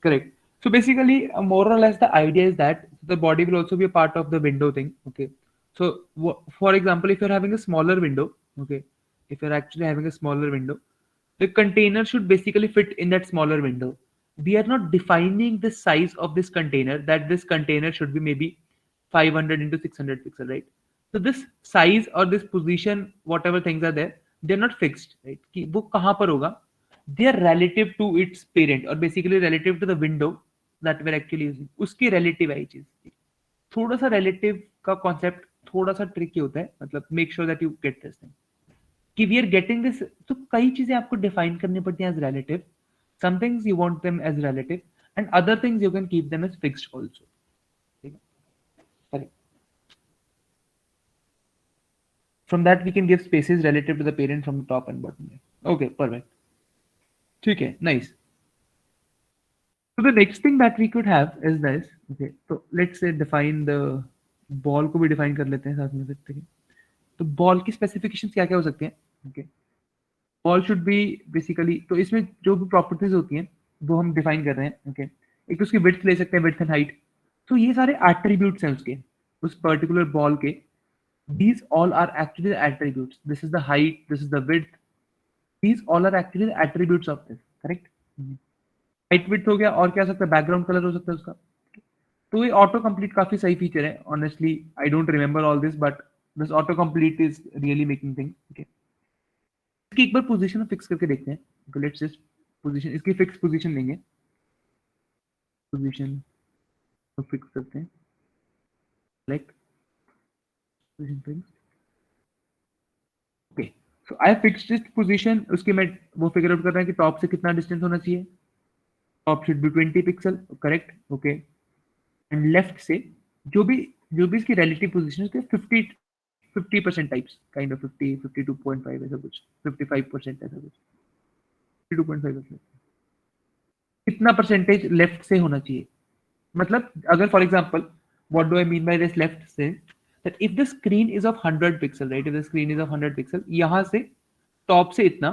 correct. So basically, more or less, the idea is that the body will also be a part of the window thing. Okay. So, for example, if you're having a smaller window, okay, if you're actually having a smaller window, the container should basically fit in that smaller window. We are not defining the size of this container, that this container should be maybe 500 into 600 pixel, right? So this size or this position, whatever things are there, they're not fixed, right? कि वो कहाँ पर होगा? They are relative to its parent, or basically relative to the window that we're actually using. उसकी relative है ये चीज. थोड़ा सा relative का concept थोड़ा सा tricky होता है. मतलब make sure that you get this thing. कि we are getting this. तो कई चीजें आपको define करनी पड़ती हैं as relative. Some things you want them as relative, and other things you can keep them as fixed also. ठीक है? Correct. From that we can give spaces relative to the parent from the top and bottom. Okay, perfect. ठीक है, nice. So the next thing that we could have is this. Okay, तो let's say define the ball को भी define कर लेते हैं साथ में, सकते हैं। तो बॉल की स्पेसिफिकेशंस क्या क्या हो सकते हैं? Okay, ball should be basically, तो इसमें जो भी प्रॉपर्टीज होती हैं वो हम डिफाइन कर रहे हैं। ओके, एक तो उसकी विड्थ ले सकते हैं, विड्थ एंड हाइट। तो ये सारे एट्रीब्यूट्स हैं उसके, उस पर्टिकुलर बॉल के। these all are actually the attributes. This is the height, this is the width. These all are actually the attributes of this, correct? Height width हो गया, और क्या हो सकता है? बैकग्राउंड कलर हो सकता है उसका। तो ये ऑटो कंप्लीट काफी सही फीचर है। Honestly I don't remember all this, but this auto complete is really making thing. Okay, इसकी एक बार पोजीशन फिक्स करके देखते हैं। लेट्स जस्ट पोजीशन, इसकी फिक्स पोजीशन लेंगे, पोजीशन तो फिक्स करते हैं। Select position fix. Okay, so I fixed this position. उसके मैं वो फिगर आउट कर रहा है कि टॉप से कितना डिस्टेंस होना चाहिए। Top should be 20 pixel, correct? Okay, and left से जो भी इसकी रिलेटिव पोजीशन है, 50% टाइप्स, काइंड ऑफ 50, 52.5 ऐसा कुछ, 55% ऐसा कुछ, 52.5%। कितना परसेंटेज लेफ्ट से होना चाहिए? मतलब अगर for example, what do I mean by this left से, that if the screen is of 100 pixel, right, if the screen is of 100 pixel, यहां से टॉप से इतना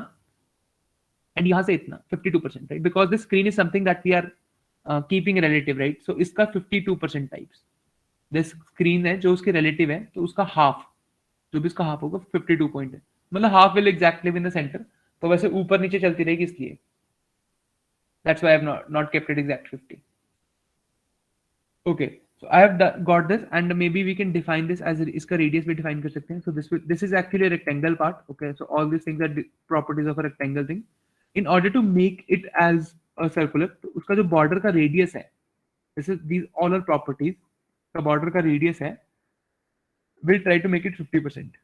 एंड यहां से इतना 52%, right, because the screen is something that we are keeping relative, right. So इसका 52% types this screen है जो उसके रिलेटिव है, तो उसका हाफ, जो भी इसका हाफ होगा 52 पॉइंट है, मतलब half will exactly in the centre. तो वैसे ऊपर नीचे चलती रहेगी, इसलिए that's why I have not kept it exact 50। Okay, so I have got this, and maybe we can define this as इसका radius भी define कर सकते हैं. So this is actually a rectangle part. Okay, so all these things are properties of a rectangle thing. In order to make it as a circular, तो उसका जो border का radius है, these all are properties. का border का radius है, we'll try to make it 50%.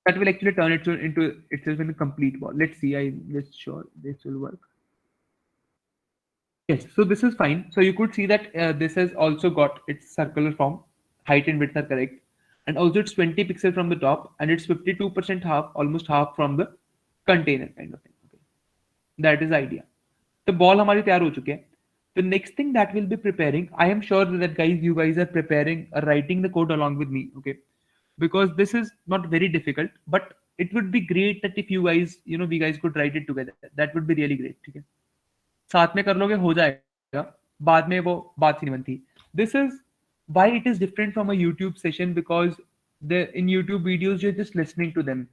That will actually turn it into itself in a complete ball. Let's see. I'm just sure this will work. Yes, so this is fine. So you could see that this has also got its circular form. Height and width are correct. And also it's 20 pixel from the top, and it's 52% half, almost half from the container kind of thing. Okay. That is the idea. The ball हमारी तैयार हो चुके हैं. The next thing that we'll be preparing, I am sure that you guys are preparing, writing the code along with me. Okay. Because this is not very difficult, but it would be great that if you guys, we guys could write it together. That would be really great. Okay. साथ में कर लोगे हो जाएगा, बाद में वो बात ही नहीं बनती. This is why it is different from a YouTube session, because in YouTube videos you're just listening to them,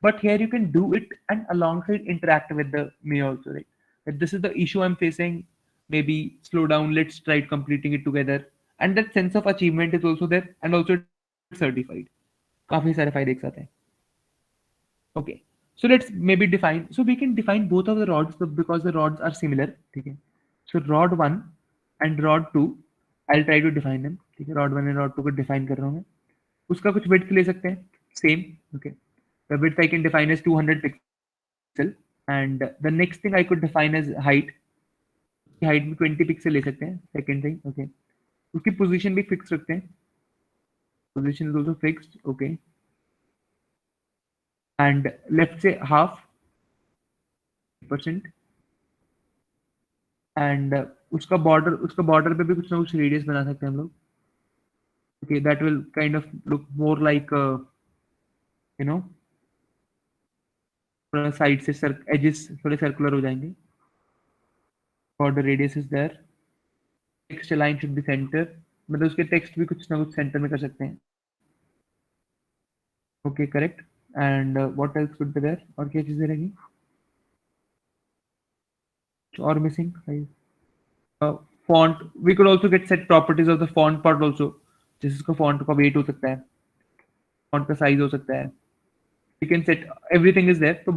but here you can do it and alongside interact with the me also, right? That this is the issue I'm facing, maybe slow down, let's try completing it together, and that sense of achievement is also there, and also it's certified. काफी सारे फायदे एक साथ हैं. Okay, so let's maybe define. So we can define both of the rods, because the rods are similar. Okay, so rod 1 and rod 2, I'll try to define them. ठीक है, rod 1 and rod 2 को define कर रहा हूँ मैं. उसका कुछ width ले सकते हैं, same. Okay, the width I can define as 200 pixel, and the next thing I could define as height. height में 20 pixel ले सकते हैं, second thing. Okay, उसकी position भी fix रखते हैं. Position is also fixed. Okay, and left से half %, and उसका बॉर्डर पे भी कुछ ना कुछ रेडियस बना सकते हैं हम लोग. Okay, that will kind of look more like थोड़ा साइड से एजेस थोड़े सर्कुलर हो जाएंगे. Border radius is there. Text line should be centre, मतलब उसके टेक्स्ट भी कुछ ना कुछ सेंटर में कर सकते हैं. Okay, correct. And what else could be there, और क्या चीजें रहेंगी और missing? Font, we could also get set properties of the font part also. जैसे इसका फॉन्ट का वेट हो सकता है, फॉन्ट का साइज हो सकता है. You can set everything is there. तो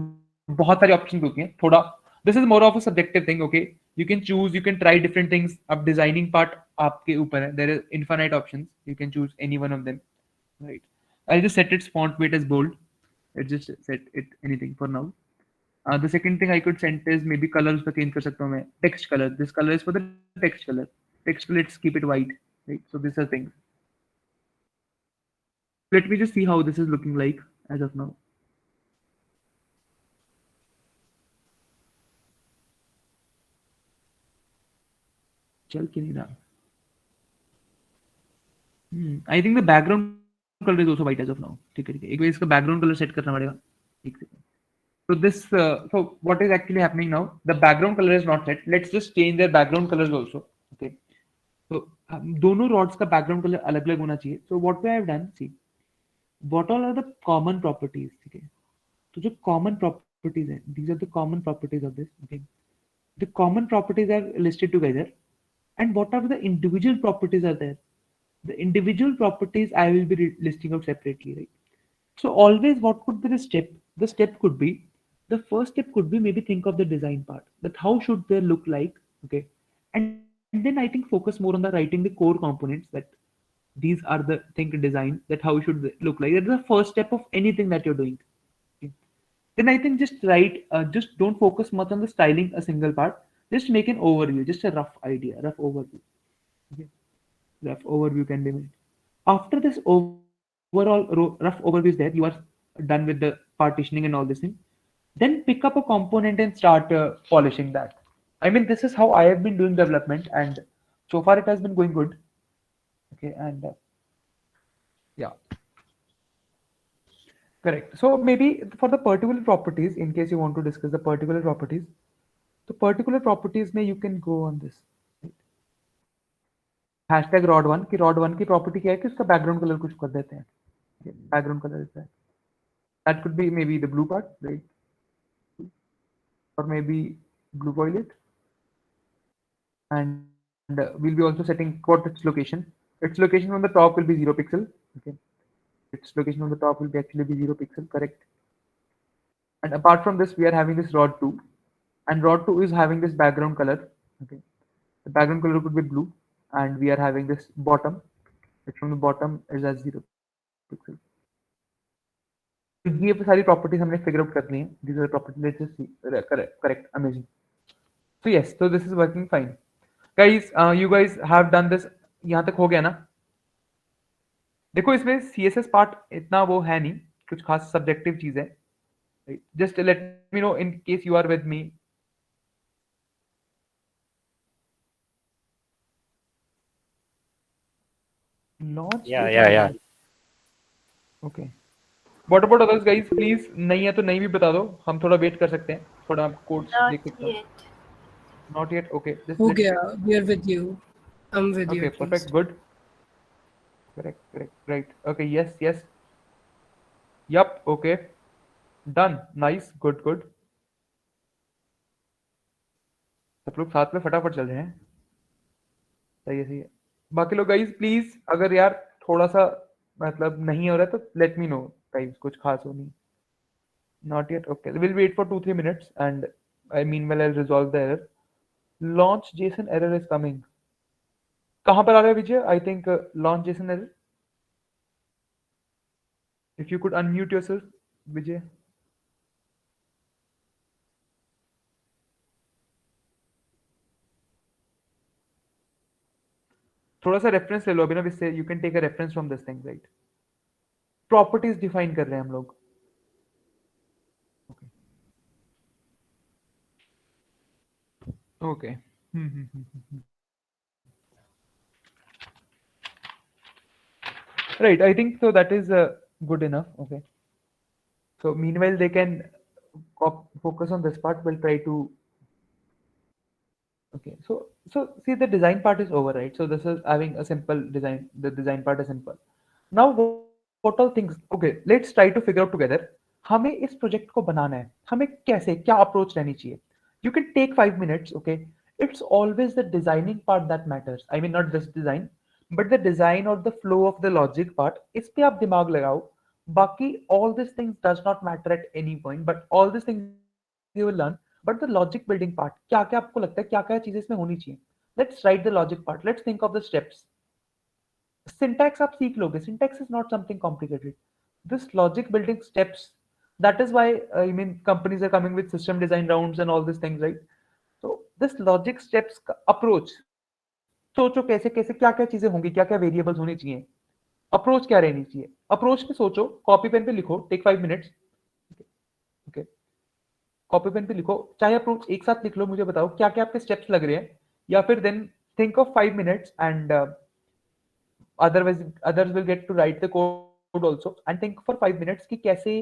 बहुत सारी ऑप्शंस होती हैं. थोड़ा this is more of a subjective thing. Okay, you can choose, you can try different things. अब डिजाइनिंग पार्ट आपके ऊपर है. There is infinite options, you can choose any one of them, right? I just set its font weight as bold. Let's just set it anything for now. The second thing I could set is maybe colors का change कर सकता हूँ मैं. Text color. This color is for the text color. Text, let's keep it white, right? So these are things. Let me just see how this is looking like as of now. चल क्यों नहीं रहा? I think the background colour is also white as of now. ठीक है, एक बार इसका background colour set करना पड़ेगा. एक second. So this, so what is actually happening now? The background color is not set. Let's just change their background colors also. Okay. So दोनों rods का background color अलग-अलग होना चाहिए. So what we have done, see, what all are the common properties? ठीक है. तो जो common properties हैं, these are the common properties of this. Okay. The common properties are listed together, and what are the individual properties are there? The individual properties I will be listing out separately, right? So always what could be the step? The step could be, the first step could be maybe think of the design part, that how should they look like, okay? And then I think focus more on the writing the core components, that these are the think design, that how should they look like. That is the first step of anything that you're doing. Okay? Then I think just write, just don't focus much on the styling a single part. Just make an overview, just a rough idea, rough overview. Okay? Rough overview can be made. After this overall rough overview is there, you are done with the partitioning and all this thing. Then pick up a component and start polishing that. I mean, this is how I have been doing development, and so far it has been going good. Okay, and yeah, correct. So maybe for the particular properties, in case you want to discuss the particular properties, the particular properties may you can go on this. Hashtag rod1 की rod1 की property क्या है कि उसका background color कुछ कर देते हैं. Background color is that. That could be maybe the blue part, right? Or maybe blue violet. And we'll be also setting what its location. Its location on the top will be 0 pixel. Okay. Its location on the top will be actually be 0 pixel, correct? And apart from this, we are having this rod 2, and rod 2 is having this background color. Okay. The background color could be blue, and we are having this bottom, which from the bottom is as 0 pixel. तो ये सारी properties हमने figure out करनी है. These are properties. Let's just see. Correct. Amazing. So yes, so this is working fine. Guys, you guys have done this. यहाँ तक हो गया ना? देखो इसमें CSS पार्ट इतना वो है नहीं, कुछ खास सब्जेक्टिव चीज है. Just let me know in case you are with me. Launch. Yeah. Okay. What about others guys? Please नहीं है तो नहीं भी बता दो. हम थोड़ा वेट कर सकते हैं. थोड़ा कोड्स देख सकते हैं. yet. Not yet. Okay. Just हो let's गया, we are with you. I'm with you. Okay, at perfect. least. Good. Correct. Right. Okay. Yes. Yup. Okay. Done. Nice. Good. सब लोग साथ में फटाफट चल रहे हैं. सही है. बाकी लोग गाइस प्लीज अगर यार थोड़ा सा मतलब नहीं हो रहा है तो लेट मी नो गाइस, कुछ खास हो नहीं. Not yet. Okay. We'll wait for 2-3 minutes, and I meanwhile I'll resolve the error. Launch JSON error is coming. कहाँ पर आ रहा है विजय? I think launch JSON error. If you could unmute yourself, Vijay. थोड़ा सा रेफरेंस ले लो अभिनव इससे. You can take a reference from this thing, right? Properties define कर रहे हैं हम लोग. Okay. Right, I think so that is good enough. Okay, so meanwhile they can focus on this part. We'll try to. Okay, so see the design part is over, right? So this is having a simple design. The design part is simple. Now what all things? Okay, let's try to figure out together. हमें इस project को बनाना है. हमें कैसे क्या approach रहनी चाहिए? You can take 5 minutes. Okay, it's always the designing part that matters. I mean not this design, but the design or the flow of the logic part. इस पे आप दिमाग लगाओ. बाकी all these things does not matter at any point, but all these things you will learn. But the logic building part क्या क्या आपको लगता है क्या क्या चीजें इसमें होनी चाहिए. Let's write the logic part. Let's think of the steps. Syntax आप सीख लोगे. Syntax is not something complicated. This logic building steps, that is why I mean companies are coming with system design rounds and all these things, right? So this logic steps approach, सोचो कैसे कैसे क्या क्या चीजें होंगी, क्या क्या variables होनी चाहिए, अप्रोच क्या रहनी चाहिए. अप्रोच पे सोचो, कॉपी पेन पे लिखो, take 5 minutes. Okay, copy pen पे लिखो, चाहे अप्रोच एक साथ लिख लो, मुझे बताओ क्या क्या आपके स्टेप्स लग रहे हैं, या फिर then think of 5 minutes, and otherwise others will get to write the code also, and think for 5 minutes कि कैसे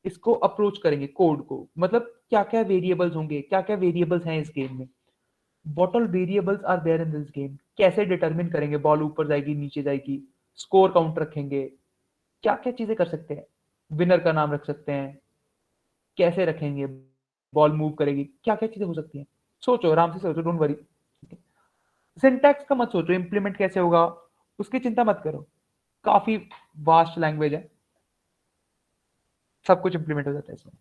इसको अप्रोच करेंगे कोड को, मतलब क्या क्या वेरिएबल्स होंगे, क्या क्या वेरिएबल्स हैं इस गेम में, what all variables are there in this game, कैसे डिटरमिन करेंगे बॉल ऊपर जाएगी नीचे जाएगी, स्कोर काउंट रखेंगे, क्या क्या चीजें कर सकते हैं, विनर का नाम रख सकते हैं, कैसे रखेंगे, बॉल मूव करेगी, क्या क्या चीजें हो सकती हैं, सोचो आराम से सोचो, डोंट वरी। सिंटैक्स का मत सोचो इम्प्लीमेंट कैसे होगा, उसकी चिंता मत करो, काफी वास्ट लैंग्वेज है, सब कुछ इम्प्लीमेंट हो जाता है इसमें।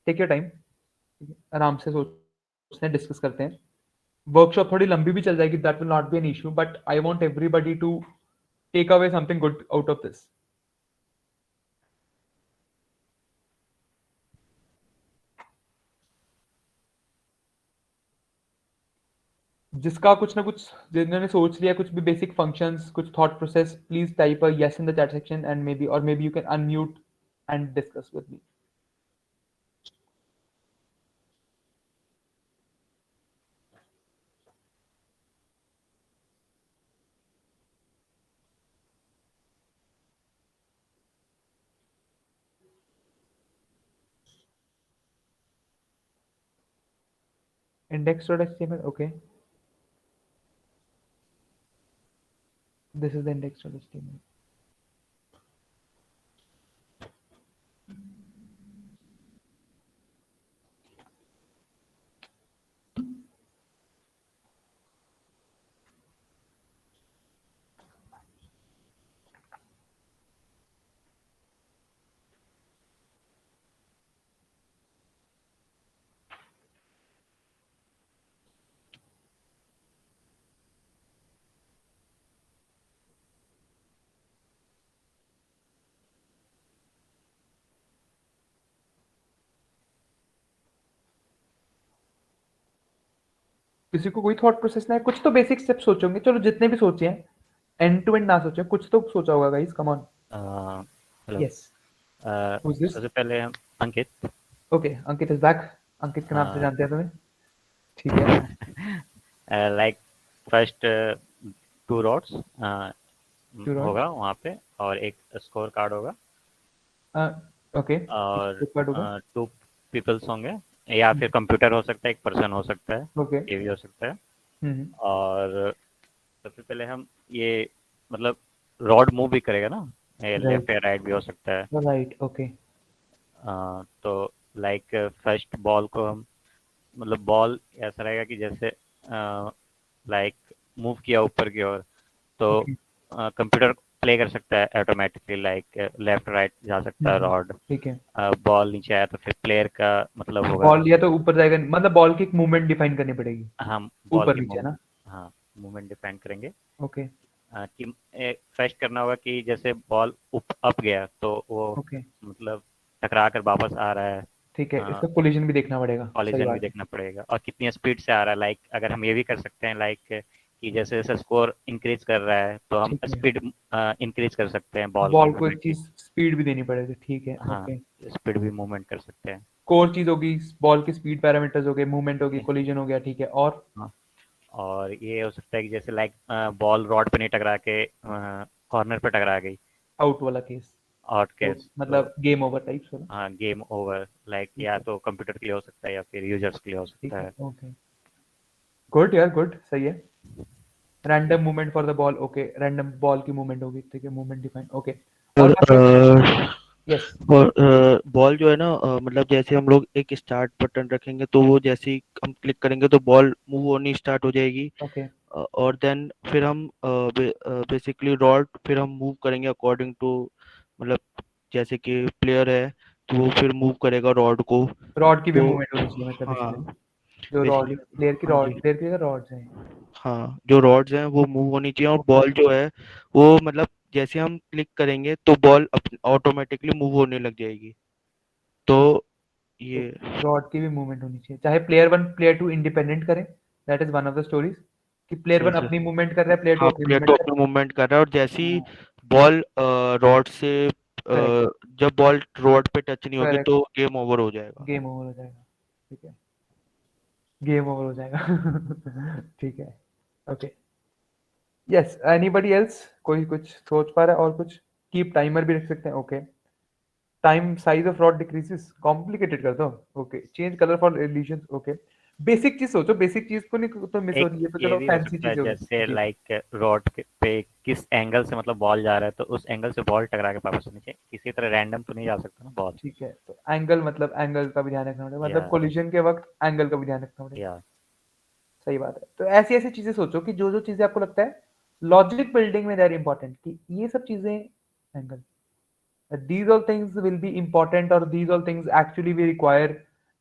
टेक योर टाइम, आराम से सोचते हैं, डिस्कस करते हैं। वर्कशॉप थोड़ी लंबी भी चल जाएगी, that will not be an issue, but I want everybody to take away something good out of this. जिसका कुछ ना कुछ, जिन्होंने सोच लिया कुछ भी बेसिक फंक्शंस, कुछ thought process, please type a yes in the chat section, and maybe you can unmute and discuss with me. index.html, okay, this is the index.html. किसी को कोई थॉट प्रोसेस ना है, कुछ तो बेसिक स्टेप सोचे होंगे, चलो जितने भी सोचे हैं, एंड टू एंड ना सोचे, कुछ तो सोचा होगा guys, come on. Hello. Yes, who is this? सबसे पहले हम Ankit. Okay, Ankit is back. Ankit के नाम से जानते हैं तुम्हें, ठीक है। Like first 2 rods Two rods. होगा वहाँ पे, और एक स्कोर कार्ड होगा, ओके, और कार्ड होगा, 2 पीपल्स होंगे, या फिर कंप्यूटर हो सकता है, एक पर्सन हो सकता है, ओके, ये भी हो सकता है। और सबसे पहले हम ये, मतलब रॉड मूव भी करेगा ना, लेफ्ट या राइट भी हो सकता है। राइट, ओके, तो लाइक फर्स्ट बॉल को हम, मतलब बॉल ऐसा रहेगा कि जैसे लाइक मूव किया ऊपर की ओर, तो ओके, कंप्यूटर प्ले कर सकता है ऑटोमेटिकली, लाइक लेफ्ट राइट जा सकता है रॉड। ठीक है। बॉल नीचे आया तो फिर प्लेयर का मतलब होगा, बॉल या तो ऊपर जाएगा, मतलब बॉल की एक मूवमेंट डिफाइन करनी पड़ेगी, हम बॉल ऊपर की नीचे ना, हाँ मूवमेंट डिफाइन करेंगे। ओके, कि फर्स्ट करना होगा कि जैसे बॉल अप गया तो वो ओके, मतलब टकरा कर वापस आ रहा है, ठीक है, इसका कोलिजन भी देखना पड़ेगा, सही कॉलिजन भी बात है। देखना पड़ेगा, और कितनी स्पीड से आ रहा है। लाइक अगर हम ये भी कर सकते हैं, लाइक कि जैसे जैसे स्कोर इंक्रीज कर रहा है तो हम ठीक है, स्पीड इंक्रीज कर सकते हैं बॉल की बॉल को एक मूवमेंट की। चीज स्पीड भी देनी पड़ेगी, ठीक है, हाँ, ओके। स्पीड भी मूवमेंट कर सकते हैं। कोर चीज होगी, बॉल की स्पीड पैरामीटर्स हो गए, मूवमेंट होगी, कोलिजन हो गया, ठीक है, और हाँ, और ये हो सकता है कि जैसे लाइक बॉल रॉड पे नहीं टकरा के कॉर्नर पे टकरा गई, आउट वाला केस, आउट तो केस, तो मतलब गेम ओवर टाइप वाला, हाँ गेम ओवर, लाइक ठीक या है, तो कंप्यूटर के लिए हो सकता है या फिर यूजर्स के लिए हो ठीक सकता है, है। ओके, गुड यार, गुड, सही है। Random movement for the ball, okay, random ball की मूवमेंट होगी, ठीक है, मूवमेंट डिफाइन, ओके। और और बाकी, यस, बॉल जो है ना, मतलब जैसे हम लोग एक स्टार्ट बटन रखेंगे तो वो जैसे ही हम क्लिक करेंगे तो बॉल मूव होनी स्टार्ट हो जाएगी। ओके, और देन फिर हम बेसिकली रॉड फिर हम मूव करेंगे अकॉर्डिंग टू, मतलब जैसे कि प्लेयर है तो वो फिर मूव करेगा रॉड को। रॉड की भी तो मूवमेंट होनी चाहिए, मतलब हाँ, बेसिकली जो रॉड, बेसिकली प्लेयर की हाँ रॉड, जी, प्लेयर की रॉड्स हैं, हाँ जो रॉड्स हैं वो मूव होनी चाहिए, और ओके, बॉल जो है वो मतलब जैसे हम क्लिक करेंगे तो बॉल ऑटोमेटिकली मूव होने लग जाएगी। तो तो ये रॉड की भी मूवमेंट होनी चाहिए, चाहे player one player two independent करें, that is one of the stories, कि प्लेयर वन जैसे अपनी मूवमेंट कर रहा है, प्लेयर टू हाँ अपनी प्लेयर तो मूवमेंट कर अपना मूवमेंट कर रहा है, और जैसे ही रहा है, बॉल रॉड से करेक्ट, जब बॉल रॉड पे टच नहीं होगी करेक्ट, तो गेम ओवर हो जाएगा। गेम ओवर हो जाएगा, ठीक है, गेम ओवर हो जाएगा ठीक है ओके यस एनीबडी एल्स कोई कुछ सोच पा रहा है और कुछ कीप टाइमर भी रख सकते हैं okay time size of rod decreases complicated कर दो okay change colour for illusions okay basic चीज सोचो बेसिक चीज को नहीं तो मिस हो एक रही है तो ये चलो भी हो फैंसी सकता है चीजें होगी जैसे जी लाइक रॉड पे किस एंगल से मतलब बॉल जा रहा है तो उस एंगल से बॉल टकरा के वापस नीचे किसी तरह रैंडम तो नहीं जा सकता ना बॉल ठीक है तो एंगल मतलब एंगल का भी ध्यान रखना पड़ेगा या मतलब कोलिजन के वक्त एंगल का भी ध्यान रखना पड़ेगा या सही बात है तो ऐसी ऐसी चीजें सोचो कि जो जो चीजें आपको लगता है लॉजिक बिल्डिंग में वेरी इंपॉर्टेंट कि ये सब चीजें angle these all things will be important or these all things actually we require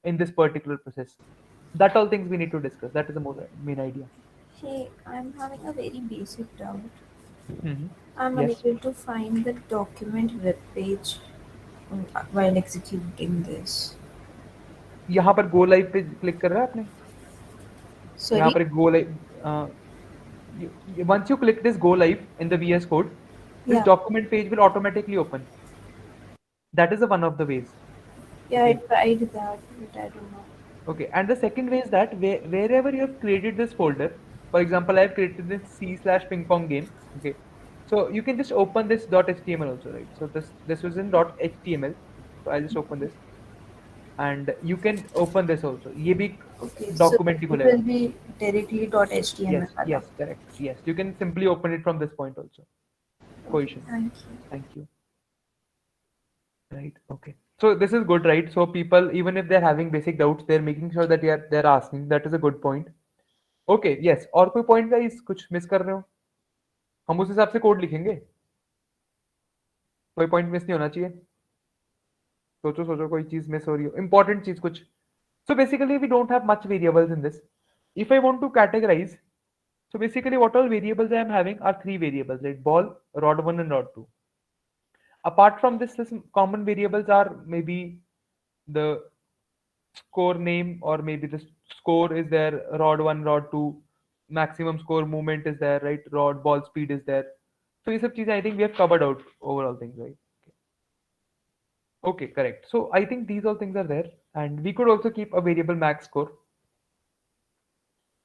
in this particular process that all things we need to discuss that is the more main idea Hey, I'm having a very basic doubt. hmm I'm yes unable to find the document webpage while executing this. यहाँ पर go live पे click कर रहा है आपने यहाँ Sorry? पर go live once you click this go live in the vs code this Yeah, document page will automatically open that is the one of the ways yeah, I okay tried that, but I don't know. okay and the second way is that wherever you have created this folder for example I have created this c/ping pong game okay so you can just open this .html also right so this was in .html so I'll just open this and you can open this also ये भी Okay, so document he it खुलेगा will be directly .html. yes वाला. yes correct yes you can simply open it from this point also कोई Okay, issue नहीं thank you. thank you right okay so this is good right so people even if they're having basic doubts they're making sure that they're asking that is a good point okay yes और कोई point guys कुछ miss कर रहे हो हम उस हिसाब से कोड लिखेंगे कोई पॉइंट मिस नहीं होना चाहिए सोचो सोचो कोई चीज मिस हो रही हो इंपॉर्टेंट चीज कुछ so basically we don't have much variables in this if I want to categorise so basically what all variables I am having are three variables right ball rod 1 and rod 2 apart from this common variables are maybe the score name or maybe the score is there rod 1 rod 2 maximum score movement is there right rod ball speed is there so these सब I think we have covered out overall things right okay correct so I think these all things are there and we could also keep a variable max score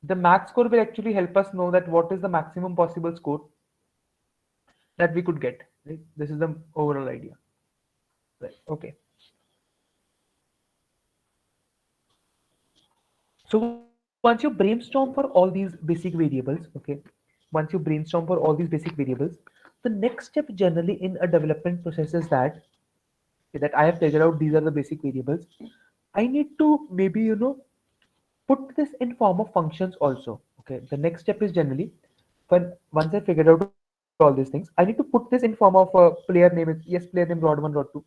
the max score will actually help us know that what is the maximum possible score that we could get right this is the overall idea right okay so once you brainstorm for all these basic variables okay once you brainstorm for all these basic variables the next step generally in a development process is that okay, that I have figured out these are the basic variables I need to maybe put this in form of functions also okay the next step is generally when once I figured out all these things I need to put this in form of a player name yes player name rod 1 rod 2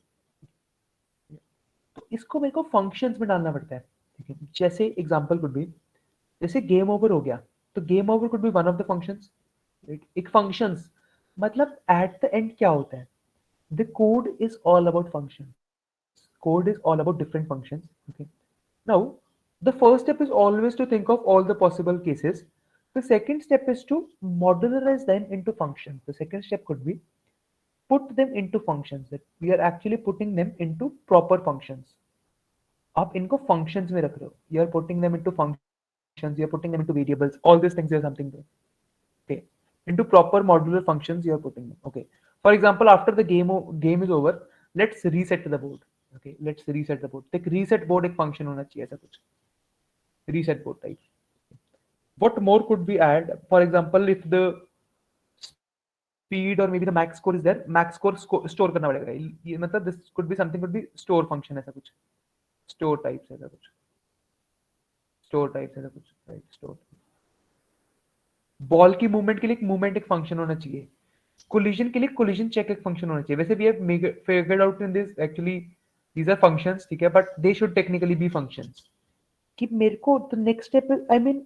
तो इसको मेरे को functions में डालना पड़ता है ठीक है जैसे एग्जांपल कुड बी जैसे गेम ओवर हो गया तो game over could be one of the functions right एक फंक्शंस मतलब एट द एंड क्या होता है the code is all about functions code is all about different functions okay now the first step is always to think of all the possible cases the second step is to modularize them into functions the second step could be put them into functions that we are actually putting them into proper functions आप इनको functions में रख रहे हो you are putting them into functions you are putting them into variables all these things are something there okay into proper modular functions you are putting them okay for example after the game is over let's reset the board okay let's reset the board एक reset board एक function होना चाहिए ऐसा कुछ reset board type what more could we add for example if the speed or maybe the max score is there max score store करना पड़ेगा ये मतलब this could be something could be store function ऐसा कुछ store types ऐसा कुछ store types ऐसा कुछ right store बॉल की मूवमेंट के लिए मूवमेंट एक फंक्शन होना चाहिए कोलिजन के लिए कोलिजन चेक एक फंक्शन होना चाहिए वैसे we have figured out in this actually these are functions ठीक है but they should technically be functions कि मेरे को the next step I mean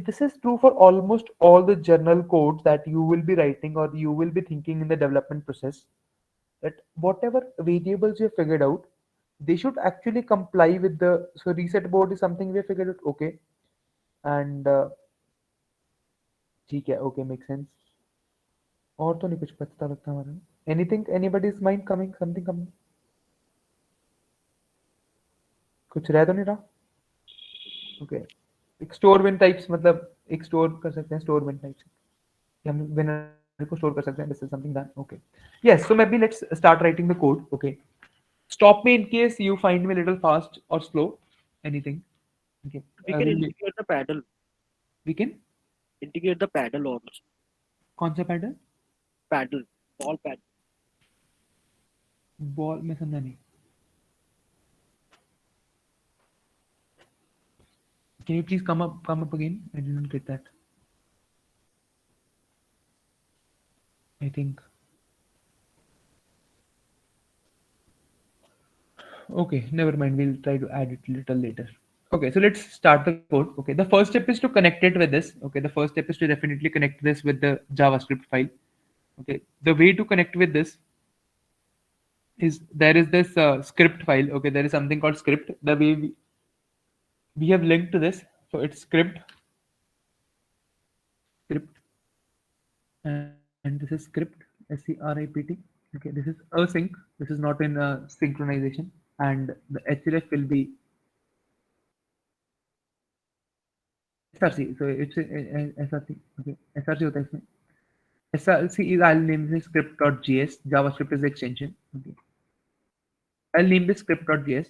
this is true for almost all the journal codes that you will be writing or you will be thinking in the development process that whatever variables you have figured out they should actually comply with the so reset board is something we have figured out okay and ठीक है okay make sense और तो नहीं कुछ बचता लगता हमारा anything anybody's mind coming something coming कुछ रह तो नहीं रहा ओके, एक स्टोर विन टाइप्स, मतलब एक स्टोर कर सकते हैं स्टोर विन टाइप्स, कि हम विनर को स्टोर कर सकते हैं, this is something that. Okay, yes, so maybe let's start writing the code. Okay, stop me in case you find me a little fast or slow, anything. Okay, We can we'll integrate the paddle. we can Integrate the paddle also. कौन सा paddle? Paddle. Ball paddle. Ball में समझा नहीं, can you please come up again? I didn't get that. I think. Okay, never mind. We'll try to add it a little later. Okay, so let's start the code. Okay, the first step is to connect it with this. Okay, the first step is to definitely connect this with the JavaScript file. Okay, the way to connect with this is there is this script file. Okay, there is something called script. The way we have linked to this, so it's script, and this is script, script. Okay, this is async. This is not in synchronization, and the href will be src. So it's src. Okay, src होता है इसमें. src is, I'll name this script.js. JavaScript is the extension. Okay, I'll name this script.js.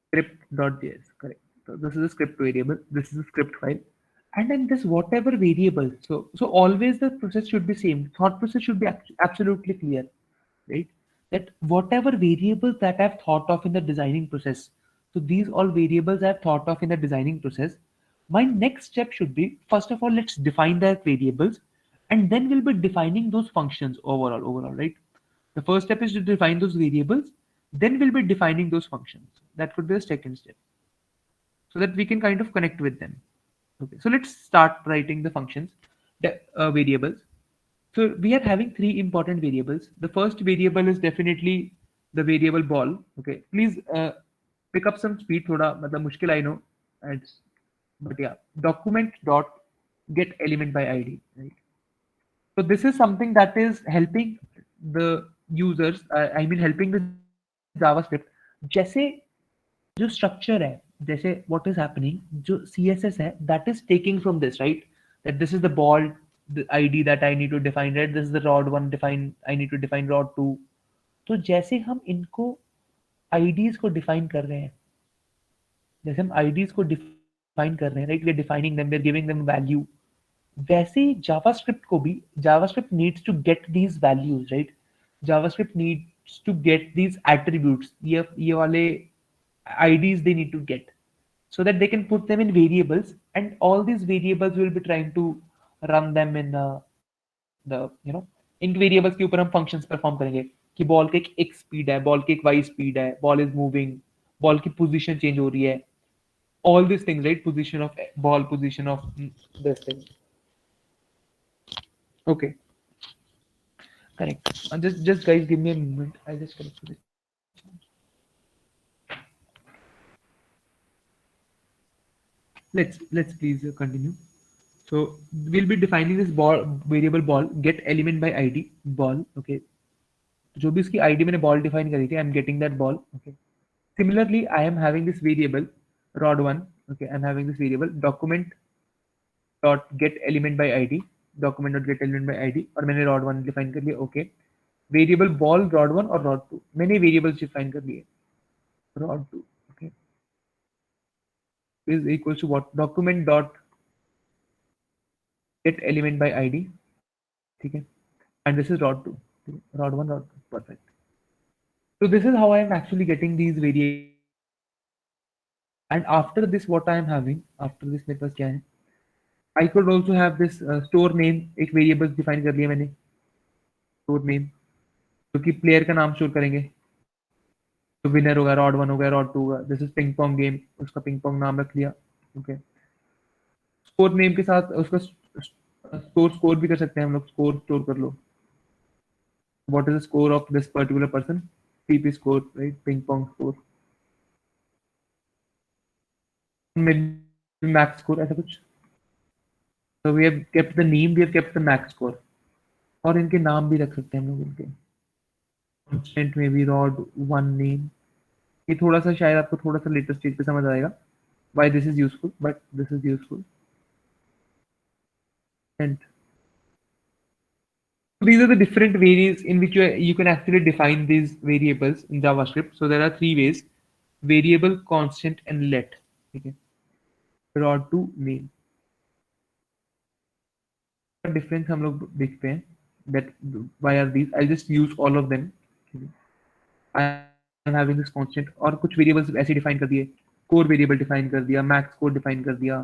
Script.js, correct. So this is a script variable. This is a script file, and then this whatever variable. So always the process should be same. Thought process should be absolutely clear, right? That whatever variables that I've thought of in the designing process. So these all variables I've thought of in the designing process. My next step should be, first of all, let's define that variables, and then we'll be defining those functions overall, right? The first step is to define those variables, then we'll be defining those functions. That would be the second step, so that we can kind of connect with them. Okay, so let's start writing the functions, the variables. So we are having three important variables. The first variable is definitely the variable ball. Okay, please pick up some speed. थोड़ा मतलब मुश्किल, I know. It's, but yeah, document dot get element by ID. Right. So this is something that is helping the users. I mean, helping the JavaScript. जैसे जो structure है, जैसे what is happening, जो CSS है, that is taking from this, right? That this is the ball, the ID that I need to define, right? This is the rod one define, I need to define rod two. तो जैसे हम इनको IDs को define कर रहे हैं, जैसे हम IDs को define कर रहे हैं, right? We are defining them, we are giving them value. वैसे ही JavaScript को भी, JavaScript needs to get these values, right? JavaScript needs to get these attributes. ये वाले IDs they need to get, so that they can put them in variables, and all these variables will be trying to run them in the in variables के ऊपर हम functions perform करेंगे कि ball के एक x speed है, ball की एक y speed है, ball is moving, बॉल की position change हो रही है, all these things, right? Position of ball, position of this thing. Okay, correct. Just guys, give me a moment. I just connect to it. Let's please continue. So we'll be defining this ball variable ball get element by ID ball. Okay, जो भी इसकी ID मैंने ball define करी थी, I'm getting that ball. Okay. Similarly, I am having this variable rod one. Okay, I'm having this variable document dot get element by ID, document dot get element by ID, और मैंने rod one define कर लिया. Okay, variable ball rod one और rod two, मैंने variables define कर लिए. Rod two, okay, is equals to what? Document dot get element by ID, ठीक है, and this is rod 2, rod 1, rod 2, perfect. So this is how I am actually getting these variables, and after this what I am having, after this मेरे पास क्या है, I could also have this store name, एक variables define कर लिया मैंने, store name, जो कि player का नाम store करेंगे, तो winner होगा rod 1 हो गया, rod 2 होगा, this is ping pong game, उसका ping pong नाम रख लिया. Okay, score name के साथ उसका score भी कर सकते हैं हम लोग, score store कर लो. What is the score of this particular person? PP score, right? Ping pong score. Maybe max score ऐसा कुछ. So we have kept the name, we have kept the max score. और इनके नाम भी रख सकते हैं हम लोग इनके. Constant में भी rod one name. ये थोड़ा सा शायद आपको थोड़ा सा later stage पे समझ आएगा. why this is useful, but this is useful. And these are the different ways in which you can actually define these variables in JavaScript. So there are three ways: variable, constant, and let. Okay. Rod to main. Difference हम लोग देखते हैं. That why are these? I'll just use all of them. I am having this constant और कुछ variables ऐसे define कर दिए. Core variable define कर दिया, मैक्स कोड डिफाइन कर दिया,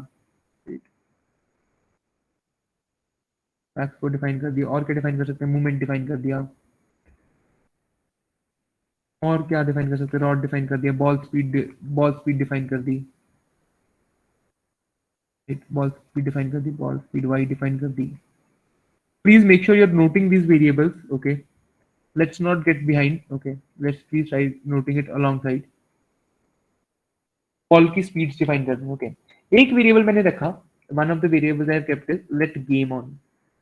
मैक्स कोड डिफाइन कर दिया, और क्या डिफाइन कर सकते हैं, मूवमेंट डिफाइन कर दिया, और क्या डिफाइन कर सकते हैं, रॉड डिफाइन कर दिया, बॉल स्पीड डिफाइन कर दी, बॉल स्पीड डिफाइन कर दी, बॉल स्पीड वाई डिफाइन कर दी. Please make sure you're noting these variables. Okay, let's not get behind. Okay, let's please try noting it alongside. Ball की speeds define कर दूं. Okay, एक variable मैंने रखा. One of the variables I have kept is let game on.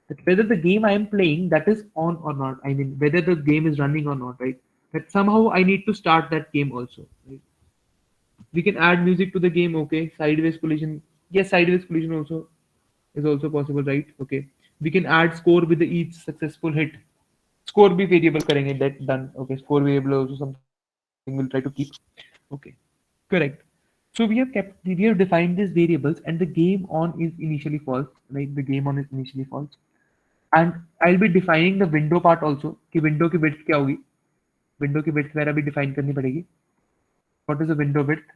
That whether the game I am playing that is on or not. I mean whether the game is running or not. Right. That somehow I need to start that game also. Right. We can add music to the game. Okay, sideways collision. Yes, sideways collision also is also possible, right? Okay, we can add score with the each successful hit. Score भी variable करेंगे, that done. Okay, score variable also something we'll try to keep. Okay, correct. So we have defined these variables and the game on is initially false, right? The game on is initially false, and I'll be defining the window part also कि window की width क्या होगी, window की width वगैरह भी define करनी पड़ेगी. What is the window width?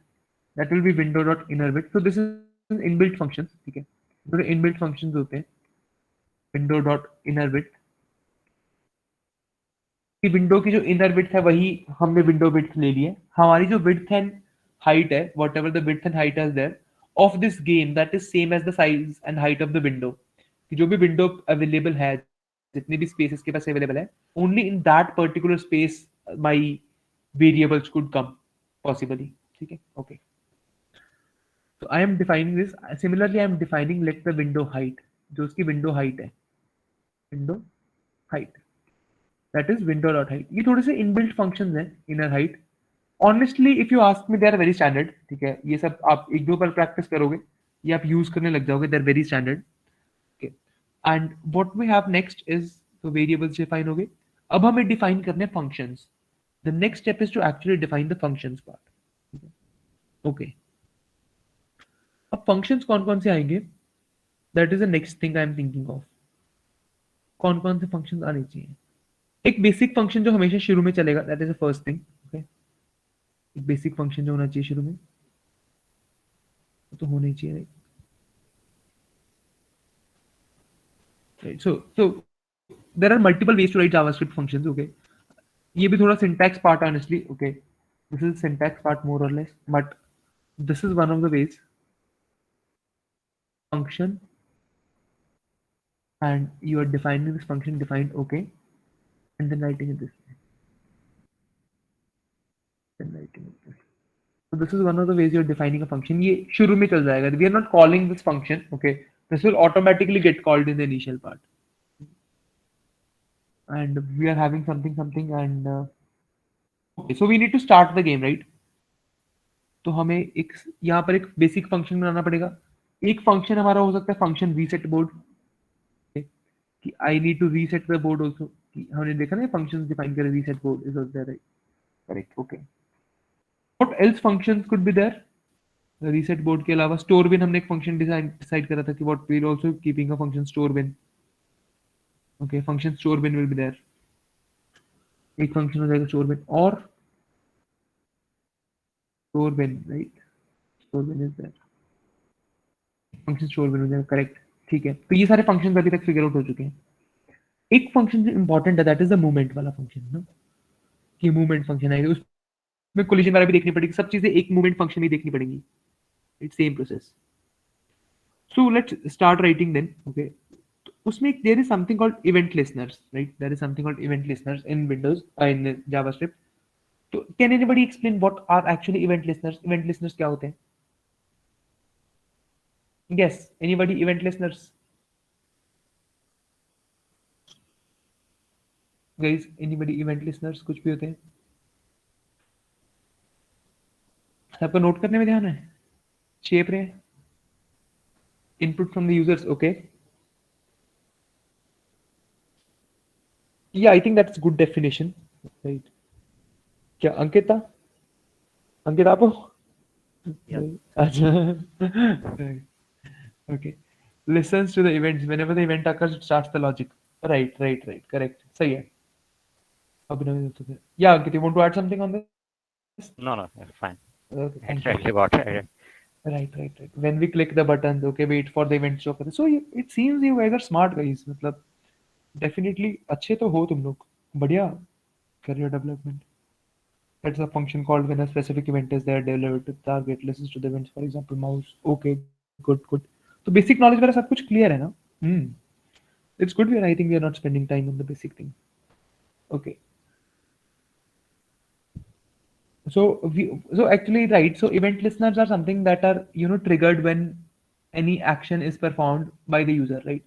That will be window dot inner width. So this is inbuilt functions, ठीक है. तो inbuilt functions होते हैं. Window dot inner width कि विंडो की जो इनर विड्थ है वही हमने विंडो विड्थ ले ली है. हमारी जो विड्थ एंड हाइट है, whatever the width and height is there of this game, that is same as the size and height of the window. कि जो भी विंडो अवेलेबल है, जितने भी स्पेसेस के पास अवेलेबल है, only in that particular space my variables could come possibly. ठीक है. ओके, तो I am defining this. Similarly I am defining let the window height, जो उसकी विंडो हाइट है, window height that is window dot height. ये थोड़े से inbuilt functions हैं. Inner height honestly if you ask me they are very standard. ठीक है, ये सब आप एक दो बार प्रैक्टिस करोगे, ये आप यूज करने लग जाओगे. They are very standard. Okay, and what we have next is तो वेरिएबल्स डिफाइन हो गए. अब हमें डिफाइन करने functions. The next step is to actually define the functions part. Okay, अब फंक्शंस कौन कौन से आएंगे, that is the next thing I am thinking of. कौन कौन से फंक्शंस आने चाहिए. एक बेसिक फंक्शन जो हमेशा शुरू में चलेगा, that is the first thing. Okay, एक बेसिक फंक्शन जो होना चाहिए शुरू में, तो होना ही चाहिए. Right. So there are multiple ways to write JavaScript functions. Okay, ये भी थोड़ा syntax part honestly. Okay, this is syntax part more or less, but this is one of the ways. Function and you are defining this function defined. Okay, and then writing it this way, then writing it this way. So this is one of the ways you're defining a function. ये शुरू में चल जाएगा. We are not calling this function. Okay, this will automatically get called in the initial part. And we are having something and okay, so we need to start the game, right? तो हमें एक यहाँ पर एक basic function बनाना पड़ेगा. एक function हमारा हो सकता है फंक्शन रीसेट बोर्ड, कि I need to reset the board also. हमने देखा ना फंक्शन डिफाइन करें, reset board is also there. Correct. Okay, what else functions could be there. Reset board के अलावा स्टोर बिन हमने एक फंक्शन डिसाइड करा था कि what we will also keeping a function store bin. Okay, function store bin will be there. एक function हो जाएगा स्टोर बिन और store bin. Right, store bin is there. Function store bin हो जाएगा. Correct. ठीक है, तो ये सारे फंक्शन अभी तक फिगर आउट हो चुके हैं. एक फंक्शन जो इंपॉर्टेंट है दैट इज द मूवमेंट वाला फंक्शन ना, कि मूवमेंट फंक्शन है उसमें कोलिजन वगैरह भी देखनी पड़ेगी. सब चीजें एक मूवमेंट फंक्शन में देखनी पड़ेंगी. It's same process. So let's start writing then. Okay, उसमें there is something called event listeners. Right, there is something called event listeners in windows in JavaScript. तो can anybody explain what are actually event listeners. Event listeners क्या होते हैं. Yes, anybody. Event listeners guys, anybody. Event listeners कुछ भी होते हैं. सबको note करने में ध्यान है. shape रहे हैं input from the users. Okay, yeah, I think that's good definition, right? क्या अंकित था? अंकित आप हो? Yes. अच्छा. Right. Okay, listens to the events whenever the event occurs, it starts the logic. Right, correct, सही है. अभिनव ने तो फिर- yeah, Ankit, you want to add something on this? No, it's fine. Okay, thank you. Exactly what I did. Right. When we click the buttons, okay, wait for the event to occur. So it seems you guys are smart guys. मतलब definitely अच्छे तो हो तुम लोग. बढ़िया career development. That's a function called when a specific event is there, delivered to target, listens to the events, for example, mouse. Okay, good. तो basic knowledge वगैरह सब कुछ clear है ना? It's good. I think we are not spending time on the basic thing. Okay. So actually, right. So event listeners are something that are triggered when any action is performed by the user, right?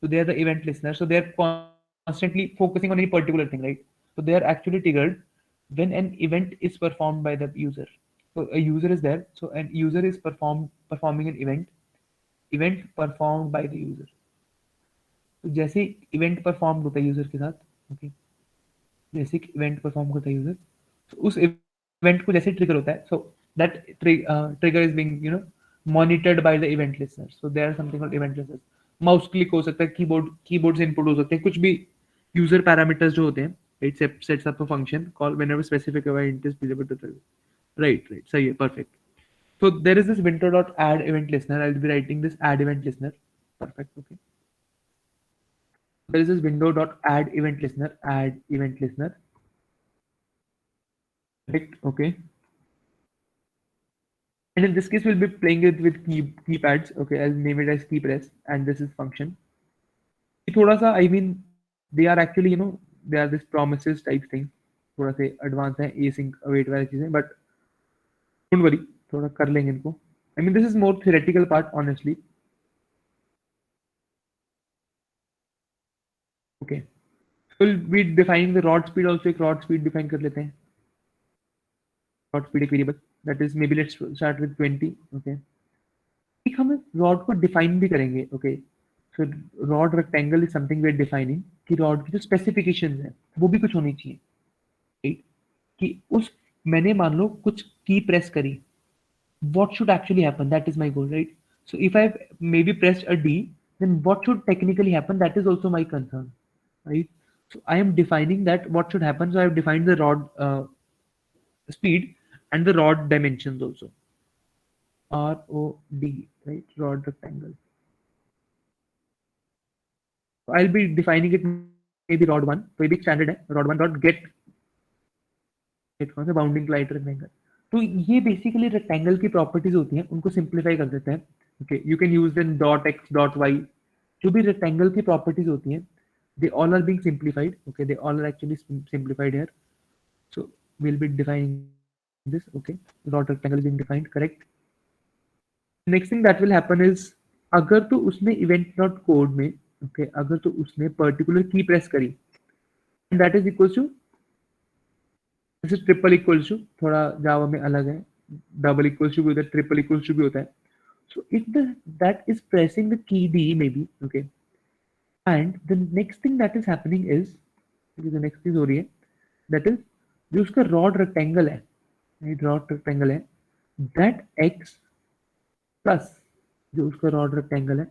So they are the event listeners. So they are constantly focusing on any particular thing, right? So they are actually triggered when an event is performed by the user. So a user is there. So an user is performing an event performed by the user. तो जैसे event perform होता है user के साथ, okay, जैसे event perform करता है user, तो उस इवेंट को जैसे ट्रिगर होता है, so that trigger is being monitored by the event listener. So there are something called event listeners. Mouse click हो सकता है, कीबोर्ड से इनपुट हो सकते हैं, कुछ भी यूजर पैरामीटर्स जो होते हैं. It sets up a function call whenever specific event is delivered to the right. सही है, perfect. So there is this window dot add event listener. I'll be writing this add event listener. Perfect. Okay. There is this window dot add event listener. Perfect. Okay. And in this case, we'll be playing it with keypads. Okay, I'll name it as key press, and this is function. ये थोड़ा सा, I mean, they are actually, they are this promises type thing. थोड़ा से advanced है, async await वाली चीजें, but don't worry, थोड़ा कर लेंगे इनको. I mean, this is more theoretical part, honestly. Okay. So we'll be defining the rod speed also. एक rod speed define कर लेते हैं. Rod speed एक variable. That is, maybe let's start with 20. Okay. एक हम रॉड को define भी करेंगे. Okay, so rod rectangle is something we are defining कि रॉड की जो स्पेसिफिकेशंस है वो भी कुछ होनी चाहिए, राइट? कि उस मैंने मान लो कुछ की प्रेस करी, what should actually happen, that is my goal, right? So if I maybe pressed a D, then what should technically happen, that is also my concern, right? So I am defining that what should happen. So I have defined the rod speed and the rod dimensions also. ROD, right? Rod rectangle. So I'll be defining it maybe rod 1. तो ये भी standard है, rod 1 dot get कौन सा bounding light rectangle. तो ये basically rectangle की properties होती हैं, उनको सिंप्लीफाई कर देते हैं. Okay, you can use then dot x dot y. जो भी रेक्टेंगल की प्रॉपर्टीज होती हैं, they all are being simplified. Okay, they all are actually simplified here. So we'll be defining this. Okay, dot rectangle is being defined, correct. Next thing that will happen is, अगर तो उसने event dot code में, okay, अगर तो उसने particular key press करी, that is equal to, this is triple equal to, थोड़ा Java में अलग है, डबल इक्वल टू भी होता है, ट्रिपल इक्वल टू भी होता है. So if that is pressing the key D may be, okay, and the next thing that is happening is, the next चीज हो रही है, दैट इज जो उसका रॉड रेक्टेंगल है, रॉड रेक्टेंगल है, दैट एक्स प्लस जो उसका रॉड रेक्टेंगल है,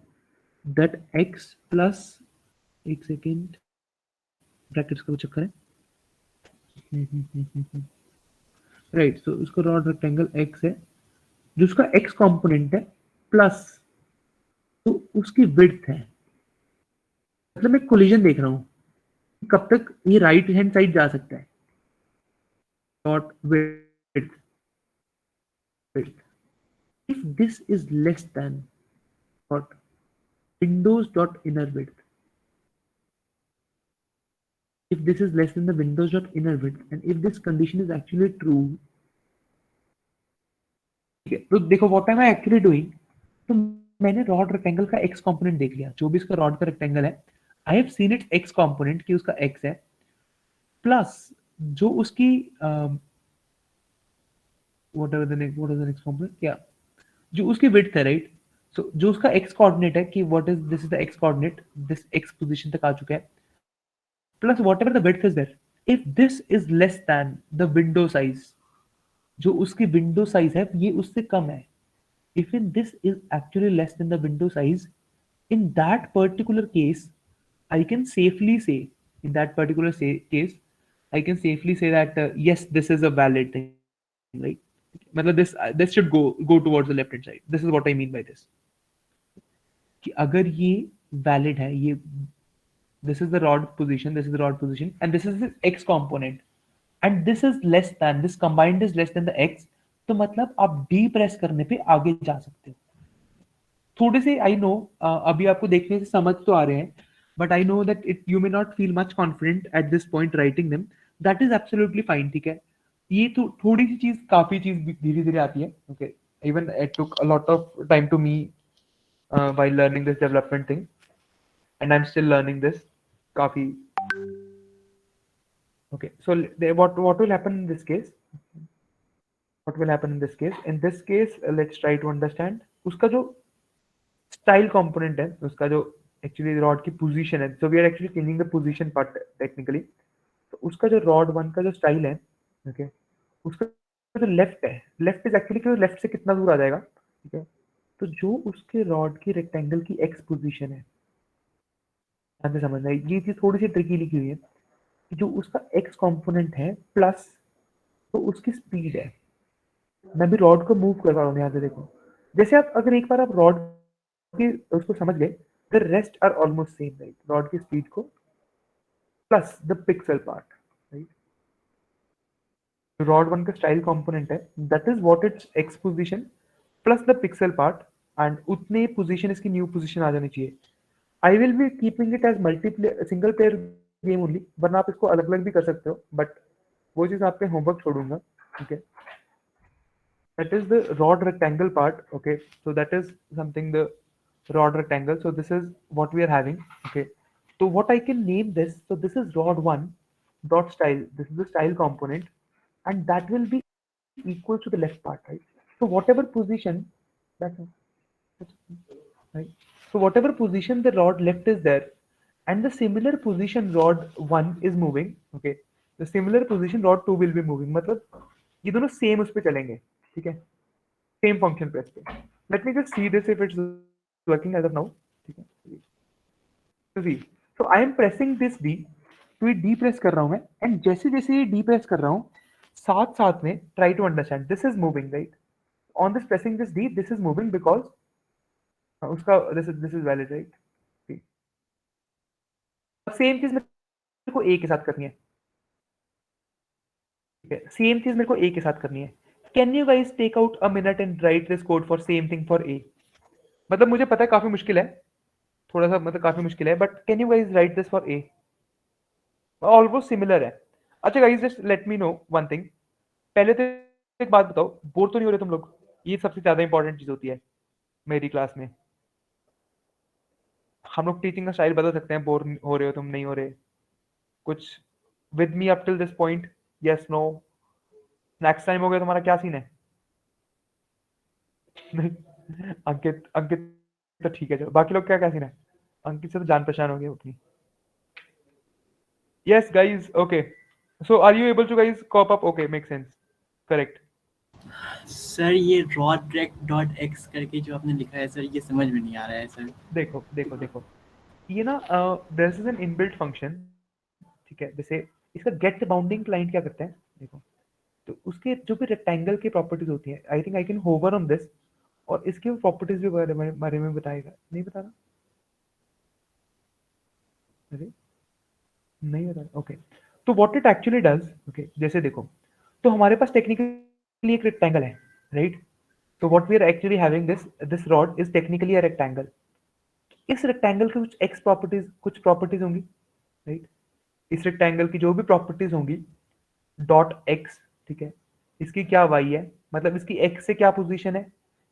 दैट एक्स प्लस, एक सेकेंड, ब्रैकेट्स का चक्कर है, राइट. सो उसका रॉड रेक्टेंगल एक्स है, जो उसका एक्स कंपोनेंट है, प्लस तो उसकी विड्थ है. मतलब मैं कोलिजन देख रहा हूं, कब तक ये राइट हैंड साइड जा सकता है. Dot width, if this is less than what windows dot inner width, if this is less than the windows dot inner width, and if this condition is actually true, ठीक है, तो देखो what am I actually doing. तो मैंने rod rectangle का x component देख लिया, जो भी इसका रॉड का रेक्टेंगल है, I have seen it's x component कि उसका एक्स है, प्लस जो उसकी what is the next component, क्या जो उसकी विड्थ है, राइट? सो जो उसका एक्स कोऑर्डिनेट है कि what is this is the x coordinate, this x position तक आ चुका है, plus whatever the width is there, if this is less than the window size, जो उसकी विंडो साइज है ये उससे कम है, if in this is actually less than the window size, in that particular case I can safely say, in that particular case I can safely say that yes, this is a valid thing, right? मतलब this should go towards the left hand side. This is what I mean by this, कि अगर ये valid है, ये this is the rod position, this is the rod position, and this is the x component, and this is less than, this combined is less than the x, तो मतलब आप D press करने पे आगे जा सकते हो। थोड़े से आई नो अभी आपको देखने से समझ तो आ रहे हैं, but I know that it you may not feel much confident at this point writing them, that is absolutely fine, ठीक है। ये तो थोड़ी सी चीज, काफी चीज धीरे धीरे आती है, okay. Even it took a lot of time to me while learning this development thing, and I'm still learning this काफी। okay, so what will happen in this case, what will happen in this case, let's try to understand उसका जो style component है, उसका जो actually rod की position है, so we are actually changing the position part technically. तो उसका जो रॉड वन का जो स्टाइल है, ओके, उसका जो लेफ्ट है, लेफ्ट इज एक्चुअली लेफ्ट से कितना दूर आ जाएगा, ठीक है। तो जो उसके रॉड की रेक्टेंगल की एक्स पोजीशन है, ध्यान से समझना है, ये चीज थोड़ी सी ट्रिकी लिखी हुई है, कि जो उसका एक्स कंपोनेंट है प्लस तो उसकी स्पीड है। मैं भी रॉड को मूव कर रहा हूँ, यहाँ से देखो, जैसे आप अगर एक बार आप रॉड की उसको समझ गए, the rest are almost same, right? Rod की स्पीड को plus the pixel part, right? Rod one का स्टाइल कंपोनेंट है, that is what it's x position plus the pixel part, and उतने पोजीशन इसकी न्यू पोजीशन आ जानी चाहिए। I will be keeping it as multiplayer single player game only, वरना आप इसको अलग अलग भी कर सकते हो, बट वो चीज आपके होमवर्क छोड़ूंगा, ठीक है। That is the rod rectangle part, okay, so that is something, the rod rectangle, so this is what we are having, okay. So what I can name this, so this is rod 1 dot style, this is the style component, and that will be equal to the left part, right? So whatever position, right, so whatever position the rod left is there, and the similar position rod 1 is moving, okay, the similar position rod 2 will be moving, मतलब ये दोनों same उस पे चलेंगे, ठीक है, same function press पे। Let me just see this if it's working as of now, ठीक है। तो see, so I am pressing this D, तो ये डी प्रेस कर रहा हूं मैं, एंड जैसे जैसे ये डी प्रेस कर रहा हूं, साथ साथ में try to understand this is moving, right? On this pressing this D, this is moving because उसका this is valid, right? Same चीज मेरे को ए के साथ करनी है, ठीक है, सेम चीज मेरे को ए के साथ करनी है। Can you guys take out a minute and write this code for same thing for a? मतलब मुझे पता है काफी मुश्किल है, थोड़ा सा मतलब काफी मुश्किल है, but can you guys right this for a? Almost similar है। अच्छा guys, just let me know one thing, पहले तो एक बात बताओ, बोर तो नहीं हो रहे तुम लोग? ये सबसे ज्यादा इंपॉर्टेंट चीज होती है मेरी क्लास में। हम लोग टीचिंग का स्टाइल बदल सकते हैं, बोर हो रहे हो तुम, नहीं हो रहे कुछ, with me up till this point, yes no? Next time हो गया तुम्हारा, क्या सीन है? नहीं, अंकित अंकित तो ठीक है, चलो बाकी लोग क्या क्या सीन है? अंकित से तो जान पहचान हो गई अपनी। Yes, guys. Okay. So, are you able to guys cop up? Okay, makes sense. Correct. Sir ये rod.x करके जो आपने लिखा है सर, ये समझ में नहीं आ रहा है सर। देखो देखो देखो, ये ना this is an inbuilt function, ठीक है। जैसे इसका गेट बाउंडिंग क्लाइंट क्या करता है, देखो, तो उसके जो भी रेक्टेंगल की प्रॉपर्टीज होती है, I think I can hover on this, और इसके प्रॉपर्टीज के बारे में बताएगा, नहीं बता रहा? अरे नहीं बता रहा, ओके। तो what it actually does, okay, जैसे देखो, तो हमारे पास टेक्निकली एक रेक्टेंगल है, राइट? तो what we are actually having, this rod is technically a rectangle. इस रेक्टेंगल के कुछ प्रॉपर्टीज होंगी, राइट? इस रेक्टेंगल की जो भी प्रॉपर्टीज होंगी, डॉट एक्स, ठीक है, इसकी क्या वाई है, मतलब इसकी एक्स से क्या पोजीशन है,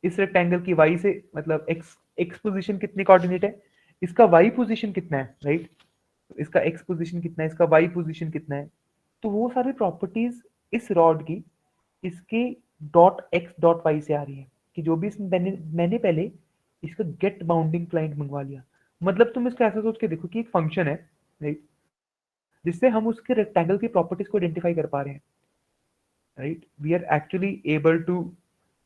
इस रेक्टेंगल की वाई से, मतलब एक्स एक्स पोजीशन कितनी कोऑर्डिनेट है, इसका वाई पोजीशन कितना है, राइट? इसका एक्स पोजीशन कितना है, इसका वाई पोजीशन कितना है, तो वो सारी प्रॉपर्टीज इस रॉड की इसके डॉट एक्स डॉट वाई से आ रही है, कि जो भी मैंने पहले इसका गेट बाउंडिंग क्लाइंट मंगवा लिया। मतलब तुम इसको ऐसा सोच के देखो कि एक फंक्शन है, राइट, जिससे हम उसके रेक्टेंगल की प्रॉपर्टीज को आइडेंटिफाई कर पा रहे हैं, right. We are actually able to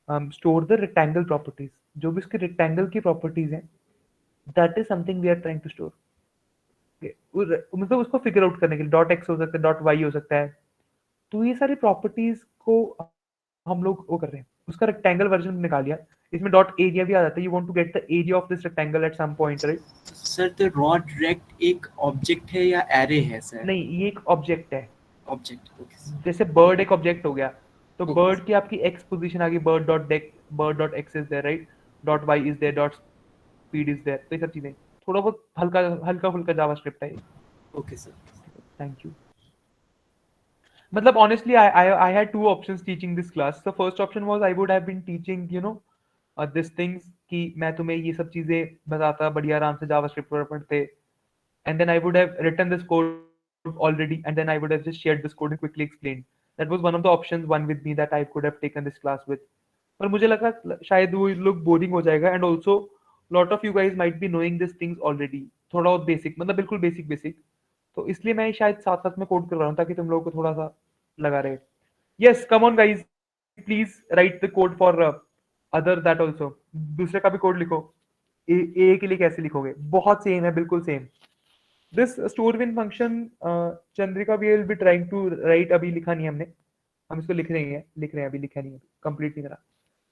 store the rectangle properties, जो भी उसके रेक्टेंगल की प्रॉपर्टीज हैं, that is something we are trying to store. मतलब उसको फिगर आउट करने के लिए डॉट एक्स हो सकता है, डॉट वाई हो सकता है। तो ये सारी प्रॉपर्टीज को हम लोग वो कर रहे हैं, उसका रेक्टेंगल वर्जन निकाल लिया। इसमें डॉट एरिया भी आ जाता है, you want to get the area of this rectangle at some point, right. Sir तो रॉड रेक्ट एक ऑब्जेक्ट है या एरे है सर? नहीं, ये एक ऑब्जेक्ट है। ऑब्जेक्ट, ओके जैसे बर्ड एक ऑब्जेक्ट हो गया, तो ओके बर्ड की आपकी एक्स पोजीशन आ गई, bird dot x is there, right, dot y is there, dot speed is there. तो ये सब चीजें थोड़ा बहुत हल्का हल्का फुल्का जावास्क्रिप्ट है ये। Okay sir. Thank you. मतलब honestly, I had two options teaching this class. The first option was I would have been teaching, this things कि मैं तुम्हें ये सब चीजें बताता बढ़िया आराम से जावास्क्रिप्ट पर पढ़ते, and then I would have written this code already, and then I would have just shared this code and quickly explained. That was one of the options, one with me, that I could have taken this class with. पर मुझे लगा शायद वो लोग boring हो जाएगा, and also lot of you guys might be knowing these things already. थोड़ा बहुत बेसिक, मतलब बिल्कुल बेसिक बेसिक। तो इसलिए मैं शायद साथ साथ में कोड कर रहा हूँ ताकि तुम लोगों को थोड़ा सा लगा रहे। Yes, come on guys, please right the code for other that also. दूसरे का भी कोड लिखो। ए के लिए कैसे लिखोगे? बहुत सेम है, बिल्कुल same. This store win function, Chandrika, we will be trying to write. अभी लिखा नहीं है हमने, हम इसको लिख रहे हैं अभी, लिखा नहीं है, कंप्लीट नहीं करा।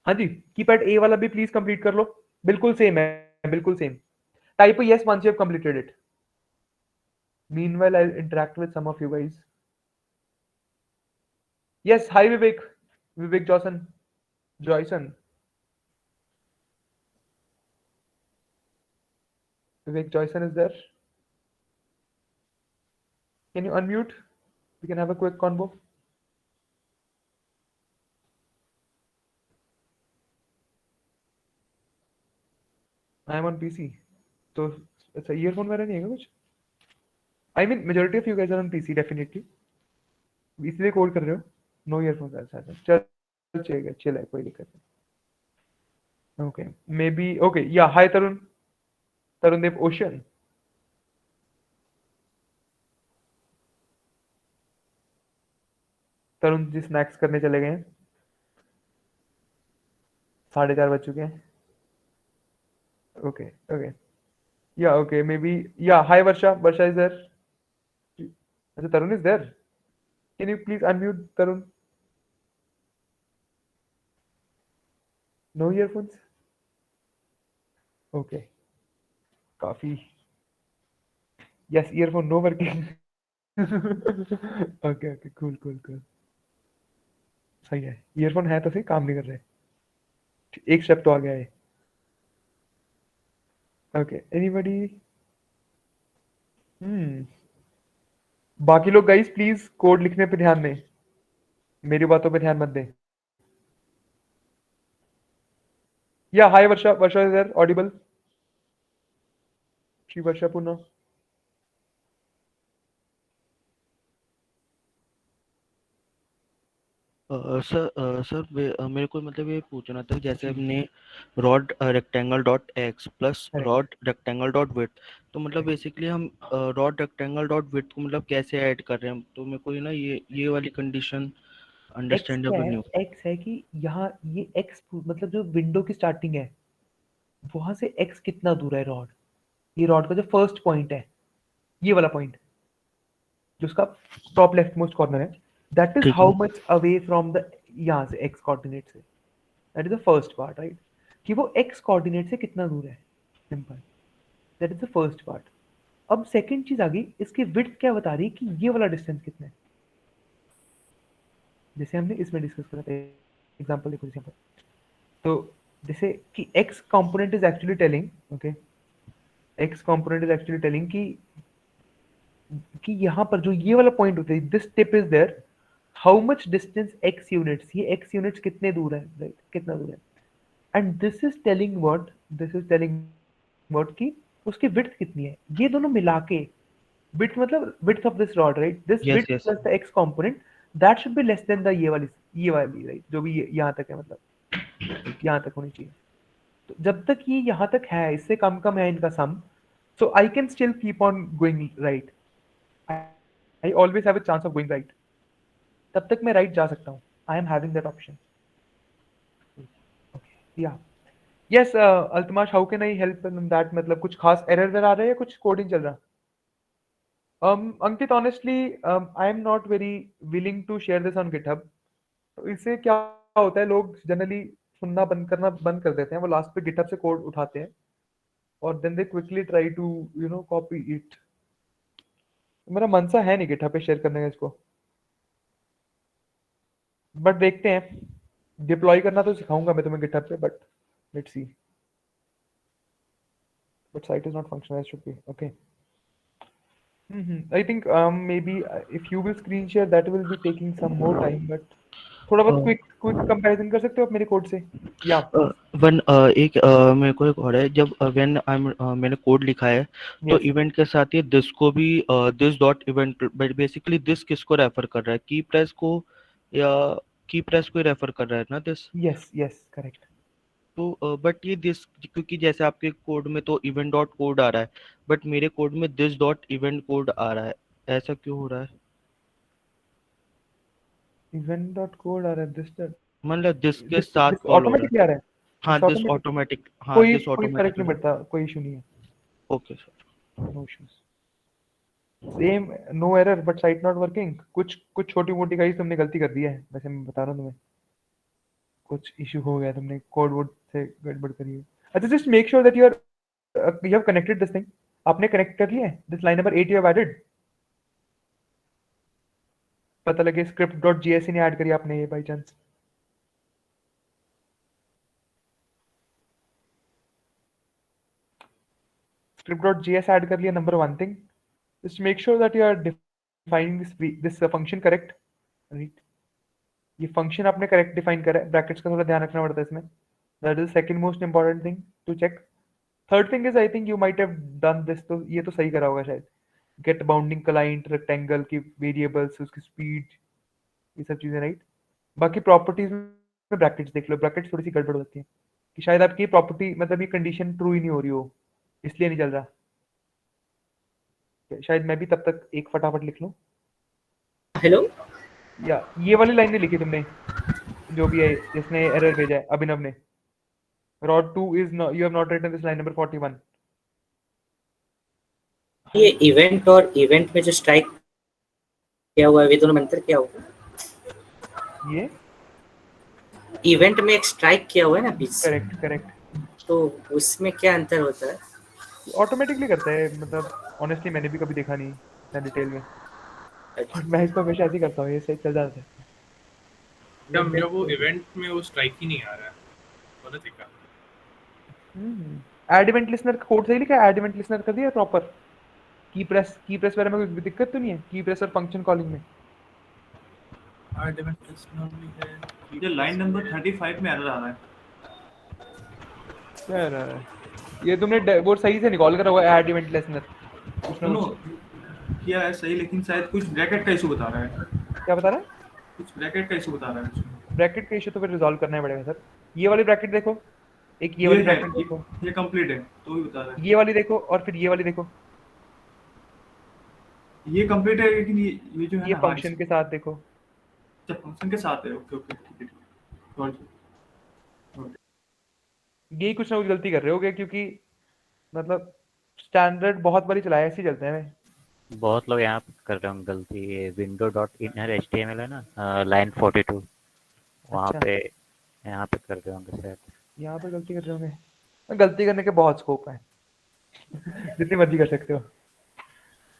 हाँ जी, कीपैड ए वाला भी प्लीज कंप्लीट कर लो, बिल्कुल सेम है, बिल्कुल same. Type yes once you have completed it. Meanwhile, I'll interact with some of you guys. Yes, hi Vivek. Vivek Joyson. Vivek Joyson is there. Can you unmute? We can have a quick convo. I am on PC. तो अच्छा, earphone वगैरह नहीं है क्या कुछ? I mean, majority of you guys are on PC definitely. इसलिए code कर रहे हो? No earphones. अच्छा अच्छा, चल चलेगा, चिल है, कोई दिक्कत नहीं। Okay, maybe okay. Yeah, hi Tarun. Tarun Dev Ocean. Tarun ji snacks करने चले गए हैं, 4:30 बज चुके हैं। ओके ओके, या ओके, मे बी, या hi Varsha, Varsha is there. अच्छा, Tarun is there. Can you please unmute Tarun? No earphones, okay, काफी। Yes, earphone no working. Okay okay, cool cool cool, सही है। ईयरफोन है तो सही, काम नहीं कर रहे। एक स्टेप तो आ गया है। Okay, anybody? बाकी लोग गाइस प्लीज कोड लिखने पे ध्यान दें, मेरी बातों पे ध्यान मत दें। या hi Varsha, Varsha is there, Audible? Shri वर्षा पुनः। सर मेरे को मतलब ये पूछना था, जैसे हमने rod rectangle dot x plus rod rectangle dot width, तो मतलब बेसिकली हम रॉड रेक्टेंगल डॉट विड्थ को मतलब कैसे ऐड कर रहे हैं? तो मेरे को ना ये वाली कंडीशन एक्स क्या अंडरस्टैंडेबल है? नहीं हो। एक्स है कि यहाँ ये एक्स, मतलब जो विंडो की स्टार्टिंग है वहां से एक्स कितना दूर है रॉड, ये रॉड का जो फर्स्ट पॉइंट है, ये वाला पॉइंट जो उसका टॉप लेफ्ट मोस्ट कॉर्नर है, दैट इज ठीक हाउ है। मच अवे फ्रॉम द, यहाँ से एक्स कोऑर्डिनेट से, that is the first part, right, कि वो एक्स कोऑर्डिनेट से कितना दूर है, simple, that is the first part. अब सेकंड चीज आ गई, इसकी विड्थ क्या बता रही है कि ये वाला डिस्टेंस कितना है, जैसे हमने इसमें डिस्कस करा था। एग्जांपल देखो, एग्जांपल तो जैसे कि x component is actually telling, okay, x component is actually telling कि यहाँ पर जो ये वाला पॉइंट होता है, this tip is there, how much distance x units, ये x यूनिट्स कितने दूर है, राइट, कितना दूर है। And this is telling what, this is telling what कि उसकी विड्थ कितनी है, ये दोनों मिला के। विड्थ मतलब width of this rod, right, this yes width yes. Plus the x component, that should be less than the ये वाली, राइट, जो भी यहाँ तक है मतलब। यहाँ तक होनी चाहिए। तो जब तक ये यहाँ तक है, इससे कम कम है इनका सम, so I can still keep on going right. I always have a chance of going right. तब तक मैं right जा सकता हूँ. I am having that option. Okay. Yeah. Yes, Altamash, how can I help in that? मतलब कुछ खास error वेरर आ रहा है या कुछ coding चल रहा? Ankit, honestly, I am not very willing to share this on GitHub. तो इससे क्या होता है, लोग जनरली सुनना बंद कर देते हैं, वो लास्ट पे GitHub से कोड उठाते हैं और then they quickly try to copy it. मेरा मन सा है नहीं GitHub पे शेयर करने का इसको, बट देखते हैं। डिप्लॉय करना तो सिखाऊंगा मैं तुम्हें GitHub पे, but let's see. But site is not functional as should be. Okay. I think maybe if you will screen share that will be taking some more time, but थोड़ा बहुत quick comparison कर सकते हो आप मेरे code से? या one एक मेरे को एक और है, जब व्हेन आई मैंने कोड लिखा है तो यस इवेंट के साथ ये दिस को भी this dot event, basically this किसको रेफर कर रहा है, की प्रेस को या की प्रेस को रेफर कर रहा है ना दिस? Yes yes correct. तो बट ये दिस, क्योंकि जैसे आपके कोड में तो इवेंट डॉट कोड आ रहा है, बट मेरे कोड में दिस डॉट इवेंट कोड आ रहा है, ऐसा क्यों हो रहा है? इवेंट डॉट कोड आ रहा है, मतलब दिस के दिस साथ दिस कॉल हो रहा है। ऑटोमेटिकली आ रहा है? हाँ दिस दिस ऑटोमेटिक, ऑटोमेटिक, हाँ कोई दिस कोई फर्क नहीं ऑटोमेटिकली। पड़ता, कोई इशू नहीं है। Okay sir. No issues. Same, no error but site not working. कुछ कुछ छोटी मोटी गाइस तुमने गलती कर दी है, वैसे मैं बता रहा हूँ तुम्हें, कुछ इशू हो गया, तुमने कोड वोड से गड़बड़ करी है। अच्छा, just make sure that you have connected this thing. आपने कनेक्ट कर लिया है? This line number 8 you have added? पता लगे स्क्रिप्ट डॉट जीएससी ने ऐड करी आपने ये by chance? Script dot GS add कर लिया, number 1 thing. Just make sure that you are defining this function correct, right? ये फंक्शन आपने करेक्ट डिफाइन करा है, ब्रैकेट्स का थोड़ा ध्यान रखना पड़ता है इसमें। That is second most important thing to check. Third thing is I think you might have done this, तो ये तो सही करा होगा शायद। गेट बाउंडिंग क्लाइंट रेक्टेंगल की वेरिएबल्स, उसकी स्पीड, ये सब चीजें, राइट? बाकी प्रॉपर्टीज में ब्रैकेट्स देख लो, ब्रैकेट्स थोड़ी सी गड़बड़ होती है कि शायद आपकी प्रॉपर्टी मतलब ये कंडीशन ट्रू ही नहीं हो रही हो, इसलिए नहीं चल रहा। शायद मैं भी तब तक एक फटाफट लिख लूं। हेलो। या ये वाली लाइन नहीं लिखी तुमने, जो भी है जिसने एरर भेजा है अभिनव ने? rod 2 is not, you have not written this line number 41। ये इवेंट और इवेंट में जो स्ट्राइक किया हुआ है, ये दोनों में अंतर क्या होगा? ये इवेंट में एक स्ट्राइक किया हुआ है ना बीच से, करेक्ट करेक्ट, तो उसमें क्या अंतर होता है? ऑटोमेटिकली करता है, मतलब ऑनेस्टली मैंने भी कभी देखा नहीं इतना डिटेल में, और मैं इसको हमेशा ऐसे ही करता हूँ, ये सही चल जाता है। जब वो इवेंट में वो स्ट्राइक ही नहीं आ रहा है, गलत है क्या? ऐड इवेंट लिसनर का कोड सही लिखा है? ऐड इवेंट लिसनर कर दिया प्रॉपर? की प्रेस वगैरह में कोई दिक्कत तो नहीं है? की प्रेस और फंक्शन कॉलिंग में? ऐड इवेंट लिसनर भी है। ये लाइन नंबर 35 में एरर आ रहा है। क्या error है? ये तुमने वो सही से निकाल कर होगा ऐड इवेंट लिसनर, कुछ ना कुछ किया है सही, लेकिन शायद कुछ ब्रैकेट का इशू बता रहा है। क्या बता रहा है? कुछ ब्रैकेट का इशू बता रहा है। ब्रैकेट का इशू तो फिर रिजॉल्व करना ही पड़ेगा सर। ये वाली ब्रैकेट देखो, एक ये वाली ब्रैकेट देखो, ये कंप्लीट है तो भी बता रहा है। ये वाली देखो, और फिर ये वाली देखो, ये कंप्लीट है, लेकिन ये जो है ये ना, फंक्शन के साथ देखो। अच्छा फंक्शन के साथ है। ओके ओके ठीक है। यही कुछ ना कुछ गलती कर रहे होगे, क्योंकि मतलब स्टैंडर्ड बहुत बारी चलाया, ऐसे ही चलते हैं। बहुत लोग यहाँ पे कर रहे होंगे गलती, ये विंडो डॉट इनर HTML है ना, लाइन 42, वहाँ अच्छा, पे यहाँ पे कर रहे होंगे शायद। यहाँ पे गलती कर रहे होंगे। गलती करने के बहुत स्कोप है जितनी मर्जी कर सकते हो।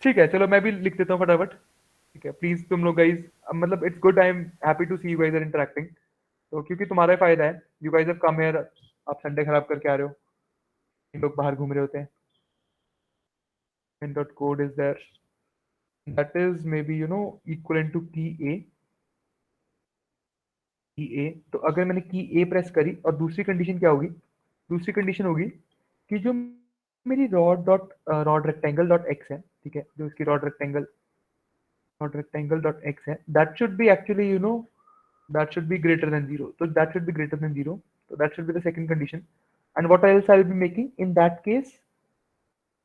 ठीक है, चलो मैं भी लिख देता हूँ फटाफट। ठीक है, प्लीज तुम लोग गाइज, मतलब it's good, I am happy to see you guys are interacting. तो क्योंकि तुम्हारा ही फायदा है, you guys have come here, आप संडे खराब करके आ रहे हो, इन लोग बाहर घूम रहे होते हैं। In dot code is there, that is maybe equal to key A. तो अगर मैंने की ए प्रेस करी, और दूसरी कंडीशन क्या होगी? दूसरी कंडीशन होगी कि जो मेरी रॉड रेक्टेंगल डॉट एक्स है, ठीक है, जो इसकी रॉड रेक्टेंगल डॉट एक्स है, that should B actually that should be greater then 0। तो that should be greater then 0। So that should be the second condition. And what else I will be making in that case,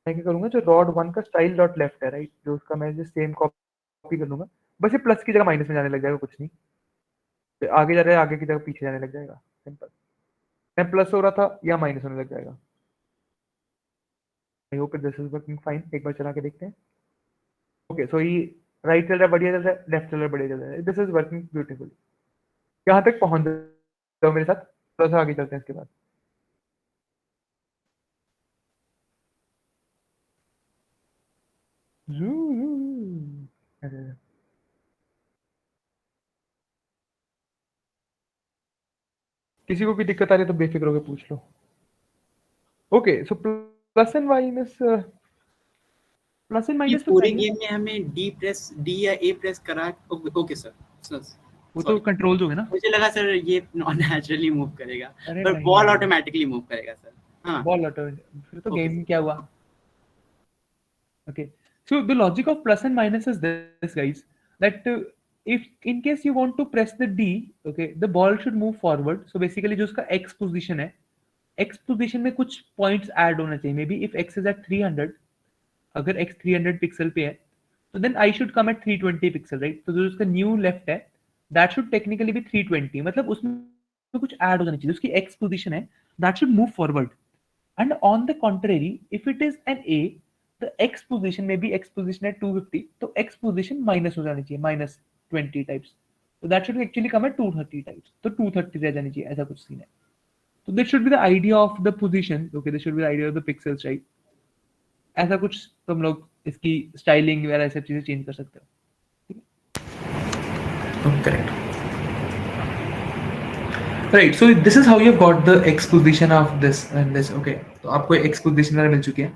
मैं क्या करूंगा, जो rod 1 का style dot left है, right, जो उसका मैं जो सेम कॉपी कर लूंगा, बस ये प्लस की जगह माइनस में जाने लग जाएगा, कुछ नहीं, तो आगे जा रहा है, आगे की जगह पीछे जाने लग जाएगा, सिंपल। मैं प्लस हो रहा था या माइनस होने लग जाएगा। I hope this is working fine. एक बार चला के देखते हैं। ओके, सो ये राइट चल रहा है, बढ़िया चल रहा है, लेफ्ट चल रहा है, बढ़िया चल रहा है, दिस इज वर्किंग ब्यूटीफुली। यहाँ तक पहुंच जाओ मेरे साथ, थोड़ा सा आगे चलते हैं इसके बाद। अरे, किसी को भी दिक्कत आ रही है तो बेफिक्र होकर पूछ लो। Okay, so plus and minus, plus and ये माइनस तो पूरे सही है। गेम में हमें डी या ए प्रेस करा। ओके सर, वो तो कंट्रोल्स हो गए ना। मुझे लगा सर ये नॉन नेचुरली मूव करेगा, अरे पर नहीं, बॉल ऑटोमेटिकली मूव करेगा सर। हाँ, बॉल ऑटो, फिर तो ओके गेम सर। क्या हुआ। Okay, so the logic of plus and minus is this, guys, that if in case you want to press the D, okay, the ball should move forward. So basically जो उसका x position है, x position में कुछ points add होना चाहिए। Maybe if x is at 300, अगर x 300 pixel पे है, तो then I should come at 320 pixel, right? तो जो उसका new left है, that should technically be 320, मतलब उसमें कुछ add हो जाना चाहिए। उसकी x position है, that should move forward. And on the contrary, if it is an A, the x position may be x position at 250, तो x position minus हो जानी चाहिए, minus 20 types. So that should actually come at 230 types. तो 230 रह जानी चाहिए, ऐसा कुछ सीन है। So this should be the idea of the position. Okay, this should be the idea of the pixels, right? ऐसा कुछ तुम लोग इसकी स्टाइलिंग वगैरह सब चीजें चेंज कर सकते हो। Correct. Right, so this is how you've got the x position of this and this. Okay, तो आपको x position मिल चुकी है,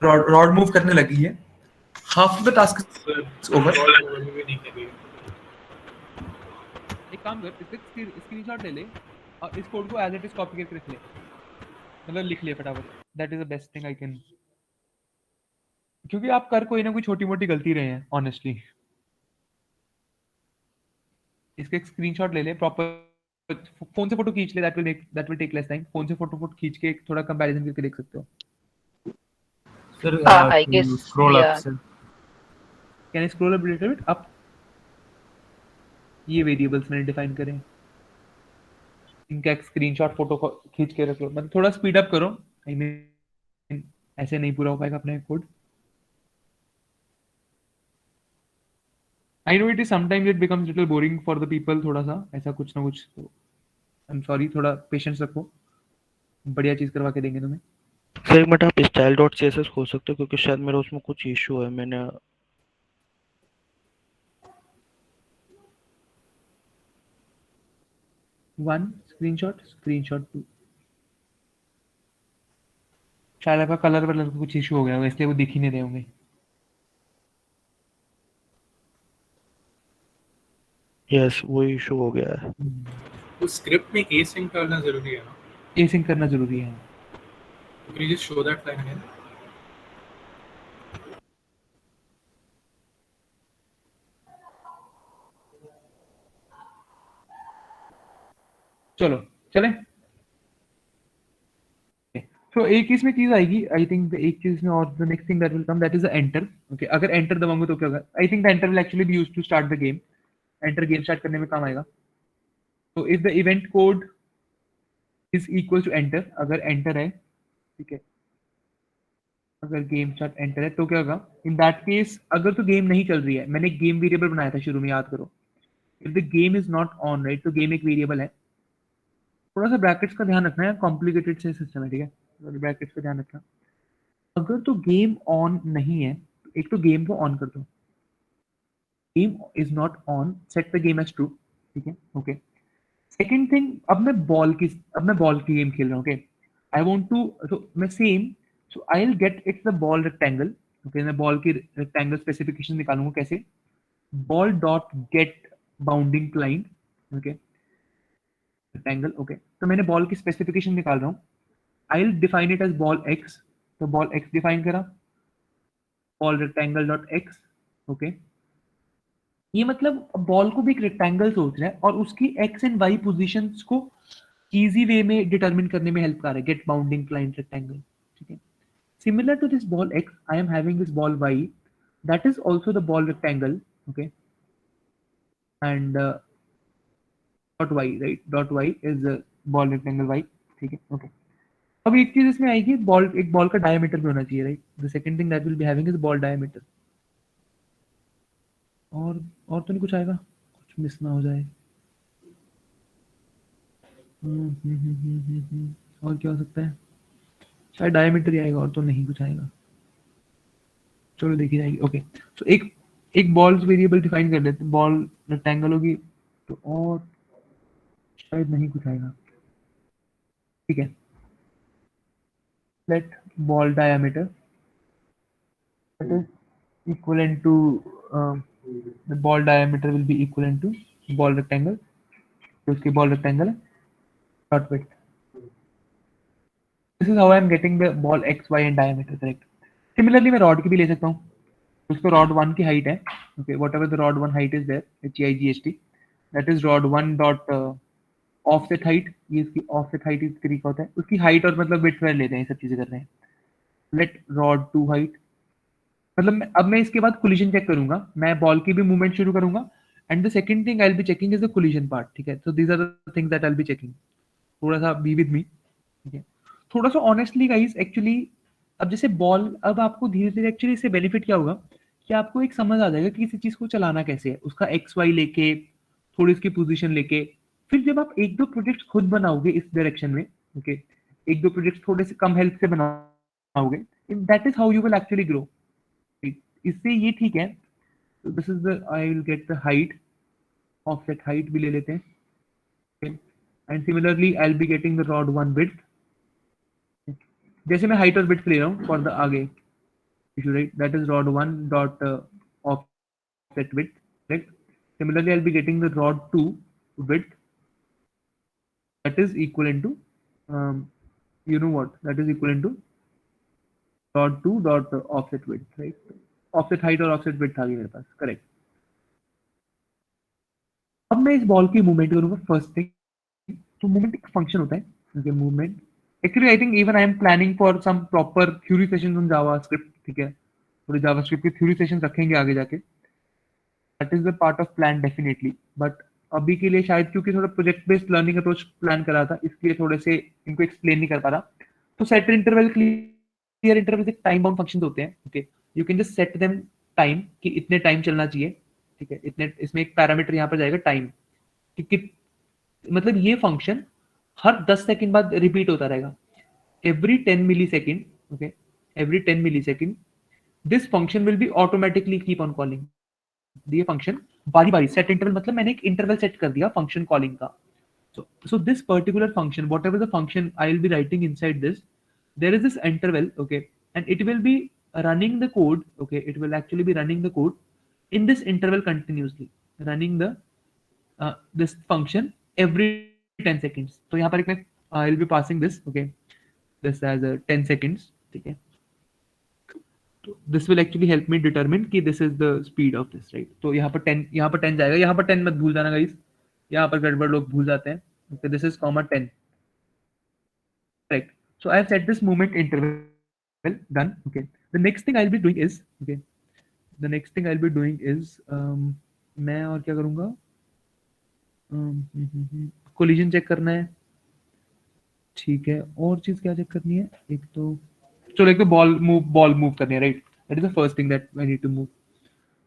रॉड मूव करने लगी है, half of the task is over. एक काम कर, इसका स्क्रीनशॉट ले ले और इस कोड को एज इट इज कॉपी करके रख ले, मतलब लिख ले फटाफट। That is the best thing I can, क्योंकि आप कर कोई ना कोई छोटी मोटी गलती रहे हैं ऑनेस्टली। इसका एक स्क्रीनशॉट ले ले, प्रॉपर फोन से फोटो खींच ले, that will take less time. Phone से फोटो खींच के थोड़ा कंपैरिजन करके देख सकते हो। Sir, I to guess, scroll up, yeah. sir. Can I scroll up little bit up? ये वेरिएबल्स मैंने डिफाइन करें, इनका एक स्क्रीनशॉट फोटो खींच के रख लो, मतलब थोड़ा स्पीड अप करो। आई मीन ऐसे नहीं पूरा हो पाएगा अपना code. I know it is sometimes it becomes little boring for the people, थोड़ा सा ऐसा कुछ ना कुछ, तो आई एम सॉरी, थोड़ा पेशेंस रखो, बढ़िया चीज करवा के देंगे तुम्हें। सर एक मिनट, आप style dot C S S खोल सकते हो, क्योंकि शायद मेरा उसमें कुछ इशू है। मैंने वन स्क्रीनशॉट टू, शायद आपका कलर वलर का कुछ इशू हो गया होगा, इसलिए वो दिख ही नहीं रहे होंगे। यस, वो इशू हो गया है। तो स्क्रिप्ट में एसिंक करना जरूरी है ना? एसिंक करना जरूरी है। Can you just show that line again? चलो चले। तो एक इसमें चीज आएगी, आई थिंक एक चीज में, और the next thing that will come, that is the enter. Okay, अगर एंटर दबाऊंगा तो क्या होगा? I think the enter will actually be used to start the game. Enter game start करने में काम आएगा। तो if the event code is equal to enter, अगर एंटर है, ठीक है, अगर गेम स्टार्ट एंटर है तो क्या होगा? इन दैट केस, अगर तो गेम नहीं चल रही है, मैंने गेम वेरिएबल बनाया था शुरू में, याद करो। If the game is not on, right, तो गेम एक वेरिएबल है। थोड़ा सा ब्रैकेट्स का ध्यान रखना है, कॉम्प्लिकेटेड से सिस्टम है, ठीक है, ब्रैकेट्स का ध्यान रखना। अगर तो गेम ऑन नहीं है, तो एक तो गेम को ऑन कर दो, game is not on, set the game as true, ठीक है, ओके। सेकंड थिंग, अब मैं बॉल की गेम खेल रहा हूँ, ओके। आई वांट टू, तो मैं same, so I will get its the ball rectangle, okay. मैं बॉल की रेक्टेंगल स्पेसिफिकेशन निकालूंगा कैसे? Ball dot get bounding line, okay, rectangle, okay. तो मैंने बॉल की स्पेसिफिकेशन निकाल रहा हूँ, I will define it as ball x, तो बॉल एक्स डिफाइन करा, ball rectangle dot x, okay. ये मतलब बॉल को भी एक रेक्टेंगल सोच रहा है और उसकी एक्स एंड वाई पोजीशंस को इजी वे में डिटरमिन करने में हेल्प कर रहा है, गेट बाउंडिंग क्लाइंट रेक्टेंगल, ठीक है। Similar to this ball X, I am having this ball Y, that is also the ball rectangle, okay, and dot Y, right? Dot Y is the ball rectangle Y, ठीक है, okay. अब एक चीज इसमें आएगी, एक बॉल का diameter भी होना चाहिए, right? The second thing that will be having is ball diameter. और तो नहीं कुछ आएगा, कुछ मिस ना हो जाए। और क्या हो सकता है? शायद डायमीटर ही आएगा, और तो नहीं कुछ आएगा। चलो देखी जाएगी, ओके। सो एक बॉल्स वेरिएबल डिफाइन कर लेते हैं, बॉल रेक्टेंगल होगी तो, और शायद नहीं कुछ आएगा, ठीक है। Let ball diameter that is equivalent to the ball diameter will be equivalent to ball rectangle, तो उसकी ball rectangle है dot width. This is how I am getting the ball x, y and diameter, correct. Similarly मैं rod की भी ले सकता हूँ, उसको rod 1 की height है, okay, whatever the rod 1 height is there, HEIGHT, that is rod 1 dot offset height, ये इसकी offset height इस तरीका होता है, उसकी height और मतलब width वगैरह लेते हैं, ये सब चीजें कर रहे हैं। Let rod 2 height, मतलब अब मैं इसके बाद कोलिजन चेक करूंगा, मैं बॉल की भी मूवमेंट शुरू करूंगा, and the second thing I will be checking is the collision part, ठीक है। So these are the things that I will be checking. थोड़ा सा बी विद मी, ठीक है। थोड़ा सा ऑनेस्टली गाइस, एक्चुअली अब जैसे बॉल, अब आपको धीरे धीरे एक्चुअली इससे बेनिफिट क्या होगा कि आपको एक समझ आ जाएगा कि किसी चीज को चलाना कैसे है, उसका एक्स वाई लेके, थोड़ी उसकी पोजीशन लेके, फिर जब आप एक दो प्रोजेक्ट खुद बनाओगे इस डायरेक्शन में, ओके, एक दो प्रोजेक्ट थोड़े से कम हेल्प से बनाओगे, that is how you will actually grow. इससे ये ठीक है, this is the, I will get the height, offset height भी ले लेते हैं, and similarly I will be getting the rod 1 width, जैसे मैं हाइट और विड्थ ले रहा हूँ फॉर द आगे, right, that is rod 1 dot offset width, right. Similarly I will be getting the rod 2 width, that is equivalent to you know what, that is equivalent to rod 2 dot offset width, right? Offset height और offset width आ गई मेरे पास, correct. अब मैं इस ball की movement करूंगा first thing, तो movement एक फंक्शन होता है, okay, movement. Actually I think even I am planning for some proper theory sessions on JavaScript, ठीक है, थोड़ी जावास्क्रिप्ट की थ्योरी सेशन रखेंगे आगे जाके, that is the part of plan definitely, but अभी के लिए शायद क्योंकि थोड़ा project based learning approach plan करा था, इसलिए थोड़े से इनको एक्सप्लेन नहीं कर पा रहा। तो सेट इंटरवल, क्लियर इंटरवल एक टाइम बाउंड फंक्शन होते हैं, okay, you can just set them time कि इतने टाइम चलना चाहिए, ठीक है, इतने, इसमें एक पैरामीटर यहाँ पर जाएगा टाइम, कि मतलब ये फंक्शन हर 10 सेकंड बाद रिपीट होता रहेगा, every 10 millisecond, okay, every 10 millisecond this function will be automatically keep on calling. ये फंक्शन बारी बारी, सेट इंटरवल मतलब मैंने एक इंटरवल सेट कर दिया फंक्शन कॉलिंग का। So this particular function, whatever the function I will be writing inside this, there is this interval, okay, and it will be running the code, okay, it will actually be running the code in this interval continuously, running the this function every 10 seconds. तो यहाँ पर एक मैं I will be passing this, okay, this as a 10 seconds, ठीक है। तो this will actually help me determine कि this is the speed of this, right? तो यहाँ पर 10 जाएगा, यहाँ पर 10 मत भूल जाना गाइस, यहाँ पर गड़बड़ लोग भूल जाते हैं, okay, this is comma 10, correct. So I have set this movement interval, done, okay. The next thing I'll be doing is, okay, the next thing I'll be doing is मैं और क्या करूँगा, कोलिजन चेक करना है, ठीक है, और चीज क्या चेक करनी है, एक तो चलो एक तो बॉल मूव करनी है, right, that is the first thing that I need to move,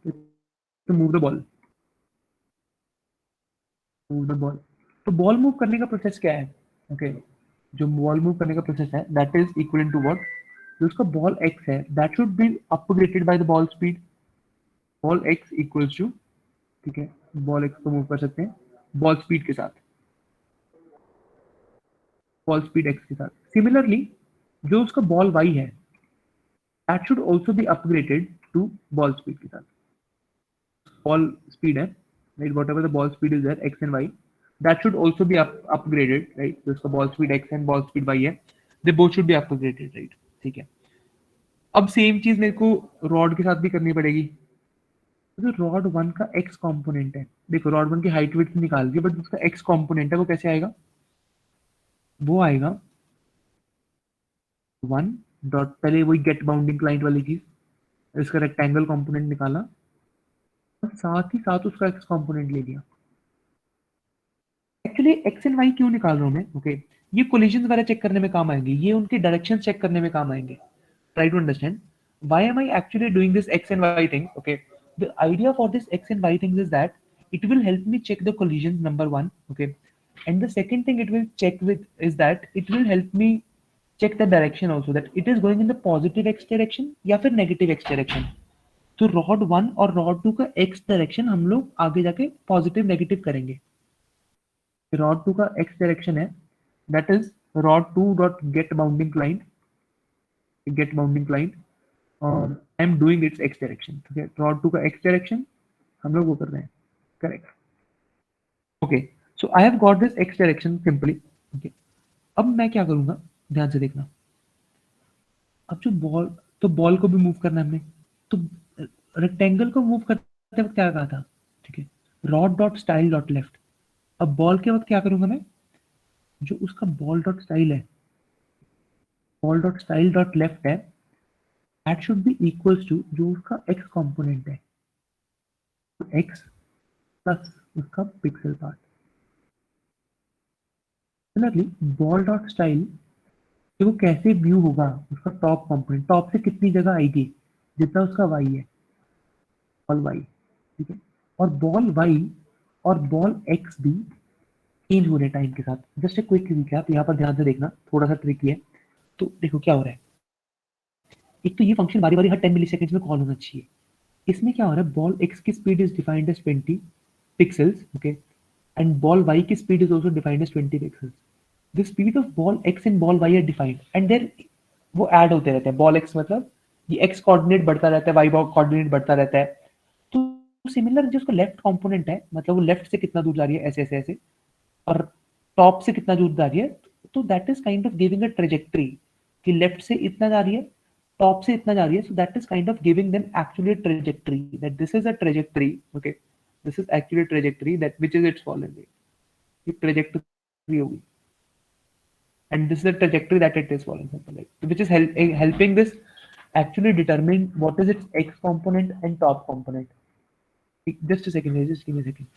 तो मूव द बॉल, तो बॉल मूव करने का प्रोसेस क्या है, ओके, जो बॉल मूव करने का प्रोसेस है that is equal to what, जो उसका बॉल एक्स है that should be upgraded by the ball speed, ball x equals to, ठीक है, बॉल एक्स को मूव कर सकते हैं बॉल स्पीड के साथ, बॉल स्पीड एक्स के साथ। सिमिलरली जो उसका बॉल वाई है that should also be upgraded to ball speed के साथ, बॉल स्पीड है, right, whatever the ball speed is there, x and y, that should also be upgraded, right, तो इसका ball speed x and ball speed y है, they both should be upgraded, right, ठीक है। अब same चीज मेरे को रॉड के साथ भी करनी पड़ेगी, तो रॉड 1 का x कंपोनेंट है, देखो रॉड 1 की हाइट विड्थ निकाल दी, बट उसका x कंपोनेंट है वो कैसे आएगा, वो आएगा 1 डॉट, पहले वही गेट बाउंडिंग क्लाइंट वाली चीज, इसका रेक्टेंगल कंपोनेंट निकाला और साथ ही साथ उसका एक्स कंपोनेंट ले लिया। एक्चुअली एक्स एंड वाई क्यों निकाल रहा हूं मैं? ओके, ये कोलिजन वगैरह चेक करने में काम आएंगे, ये उनके डायरेक्शन चेक करने में काम आएंगे। Try to understand why am I actually doing this x and y thing? Okay, the idea for this x and y things is that it will help me check the collisions, number one. Okay, and the second thing it will check with is that it will help me check the direction also, that it is going in the positive x direction या फिर negative x direction. तो rod 1 और rod 2 का x direction हम लोग आगे जाके positive negative करेंगे। रॉड 2 का x डायरेक्शन है, that is rod 2 dot get bounding client और I am doing its X direction. ठीक है, रॉड 2 का एक्स डायरेक्शन हम लोग वो कर रहे हैं, correct. Okay, so I have got this x direction simply. Okay, अब मैं क्या करूंगा, ध्यान से देखना। अब जो बॉल, तो बॉल को भी मूव करना है हमने, तो रेक्टेंगल को मूव करते वक्त क्या कहा था? ठीक है, rod dot style dot left. अब बॉल के वक्त क्या करूंगा मैं? जो उसका बॉल डॉट स्टाइल है, ball dot style dot left है, that should be equals to जो उसका एक्स कंपोनेंट है, एक्स प्लस उसका pixel part. Similarly ball dot style, वो कैसे व्यू होगा उसका टॉप कंपोनेंट, टॉप से कितनी जगह आएगी, जितना उसका वाई है, बॉल वाई। ठीक है, और बॉल वाई और बॉल एक्स भी चेंज हो रहे हैं टाइम के साथ। जस्ट ए क्विक रिकैप, यहाँ पर ध्यान से देखना, थोड़ा सा ट्रिकी है। तो देखो क्या हो रहा है, एक तो ये फंक्शन बारी बारी हर 10 मिली सेकेंड में कॉल होना चाहिए। इसमें क्या हो रहा है, बॉल एक्स की speed is defined as 20 pixels, okay, and ball Y की speed is also defined as 20 pixels. The speed of ball X and ball Y are defined and there वो ऐड होते रहते हैं। बॉल एक्स मतलब ये x coordinate बढ़ता रहता है, वाई कोऑर्डिनेट बढ़ता रहता है। तो सिमिलर जो उसका लेफ्ट कंपोनेंट है, मतलब वो लेफ्ट से कितना दूर जा रही है, ऐसे ऐसे ऐसे, और टॉप से कितना दूर जा रही है, तो that is kind of giving a trajectory कि लेफ्ट से इतना जा रही है, टॉप से इतना जा रही है। So that is kind of giving them actually a trajectory, that this is a trajectory. Okay, this is actually a trajectory that which is its fallen rate, ये trajectory होगी, and this is the trajectory that it is following, something like, which is helping this actually determine what is its x component and top component. Just a second here, just give me a second.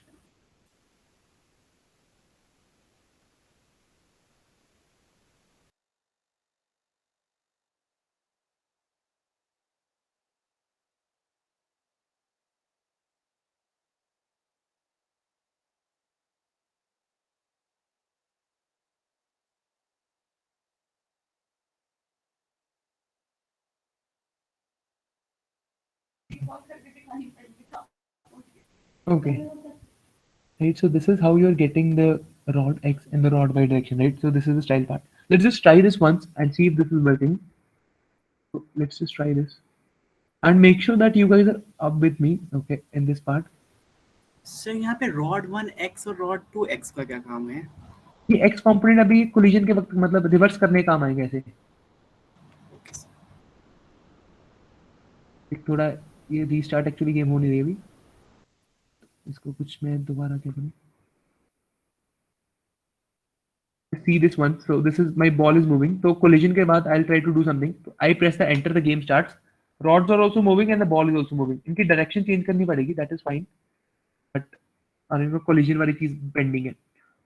Okay, right, so this is how you're getting the rod x and the rod y direction, right? So this is the style part. Let's just try this once and see if this is working. So let's just try this and make sure that you guys are up with me, okay, in this part. Sir यहाँ पे rod 1x और rod 2x का क्या काम है? ये x component अभी collision के वक्त मतलब रिवर्स करने का काम आएंगे ऐसे। एक थोड़ा ये रीस्टार्ट एक्चुअली गेम हो नहीं रही अभी, इसको कुछ मैं दोबारा क्या करूं। See this one, so this is my ball is moving, तो collision के बाद I'll try to do something, so I press the enter, the game starts, rods are also moving and the ball is also moving, इनकी direction change करनी पड़ेगी, that is fine, but अरे collision वाली चीज pending है।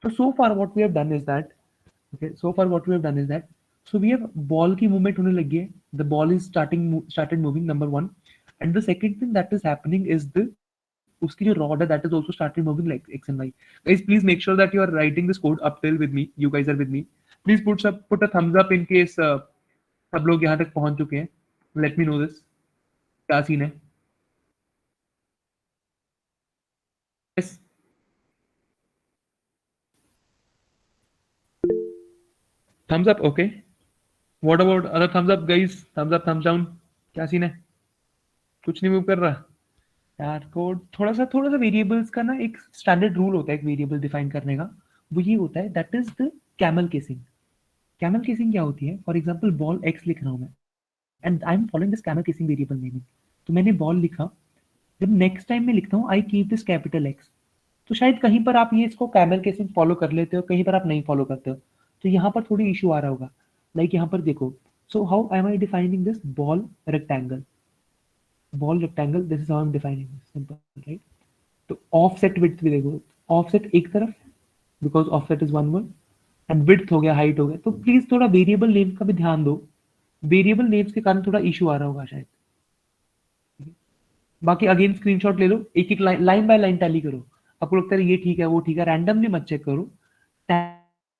So far what we have done is that, okay, so far what we have done is that, so we have ball की movement होने लगी है, the ball is started moving, number one, and the second thing that is happening is the उसकी जो rod है that is also started moving like x and y. Guys, please make sure that you are writing this code up till with me. You guys are with me. Please put a thumbs up in case सब लोग यहाँ तक पहुंच चुके हैं. Let me know this. क्या scene है? Yes. Thumbs up, okay. What about other thumbs up, guys? Thumbs up, thumbs down. क्या सीन है? कुछ नहीं मूव कर रहा यार। कोड थोड़ा सा वेरिएबल्स का ना एक स्टैंडर्ड रूल होता है एक वेरिएबल डिफाइन करने का, वो ये होता है, that is the camel casing. Camel casing क्या होती है? फॉर एग्जांपल बॉल एक्स लिख रहा हूं मैं and I am following this camel casing variable naming. तो मैंने बॉल लिखा, जब नेक्स्ट टाइम मैं लिखता हूँ I keep this capital x, तो शायद कहीं पर आप ये इसको कैमल केसिंग फॉलो कर लेते हो, कहीं पर आप नहीं फॉलो करते हो। तो यहाँ पर थोड़ी इशू आ रहा होगा। लाइक यहाँ पर देखो, so how am I defining this ball rectangle, this is how I am defining this, simple right. तो ऑफसेट विड्थ भी देखो, ऑफसेट एक तरफ, because offset is one word, and width हो गया, हाइट हो गया। तो प्लीज थोड़ा वेरिएबल नेम का भी ध्यान दो, वेरिएबल नेम्स के कारण थोड़ा इशू आ रहा होगा शायद। बाकी अगेन स्क्रीनशॉट ले लो, एक एक लाइन बाय लाइन टैली करो। आपको लगता है ये ठीक है वो ठीक है, रैंडमली मत चेक करो,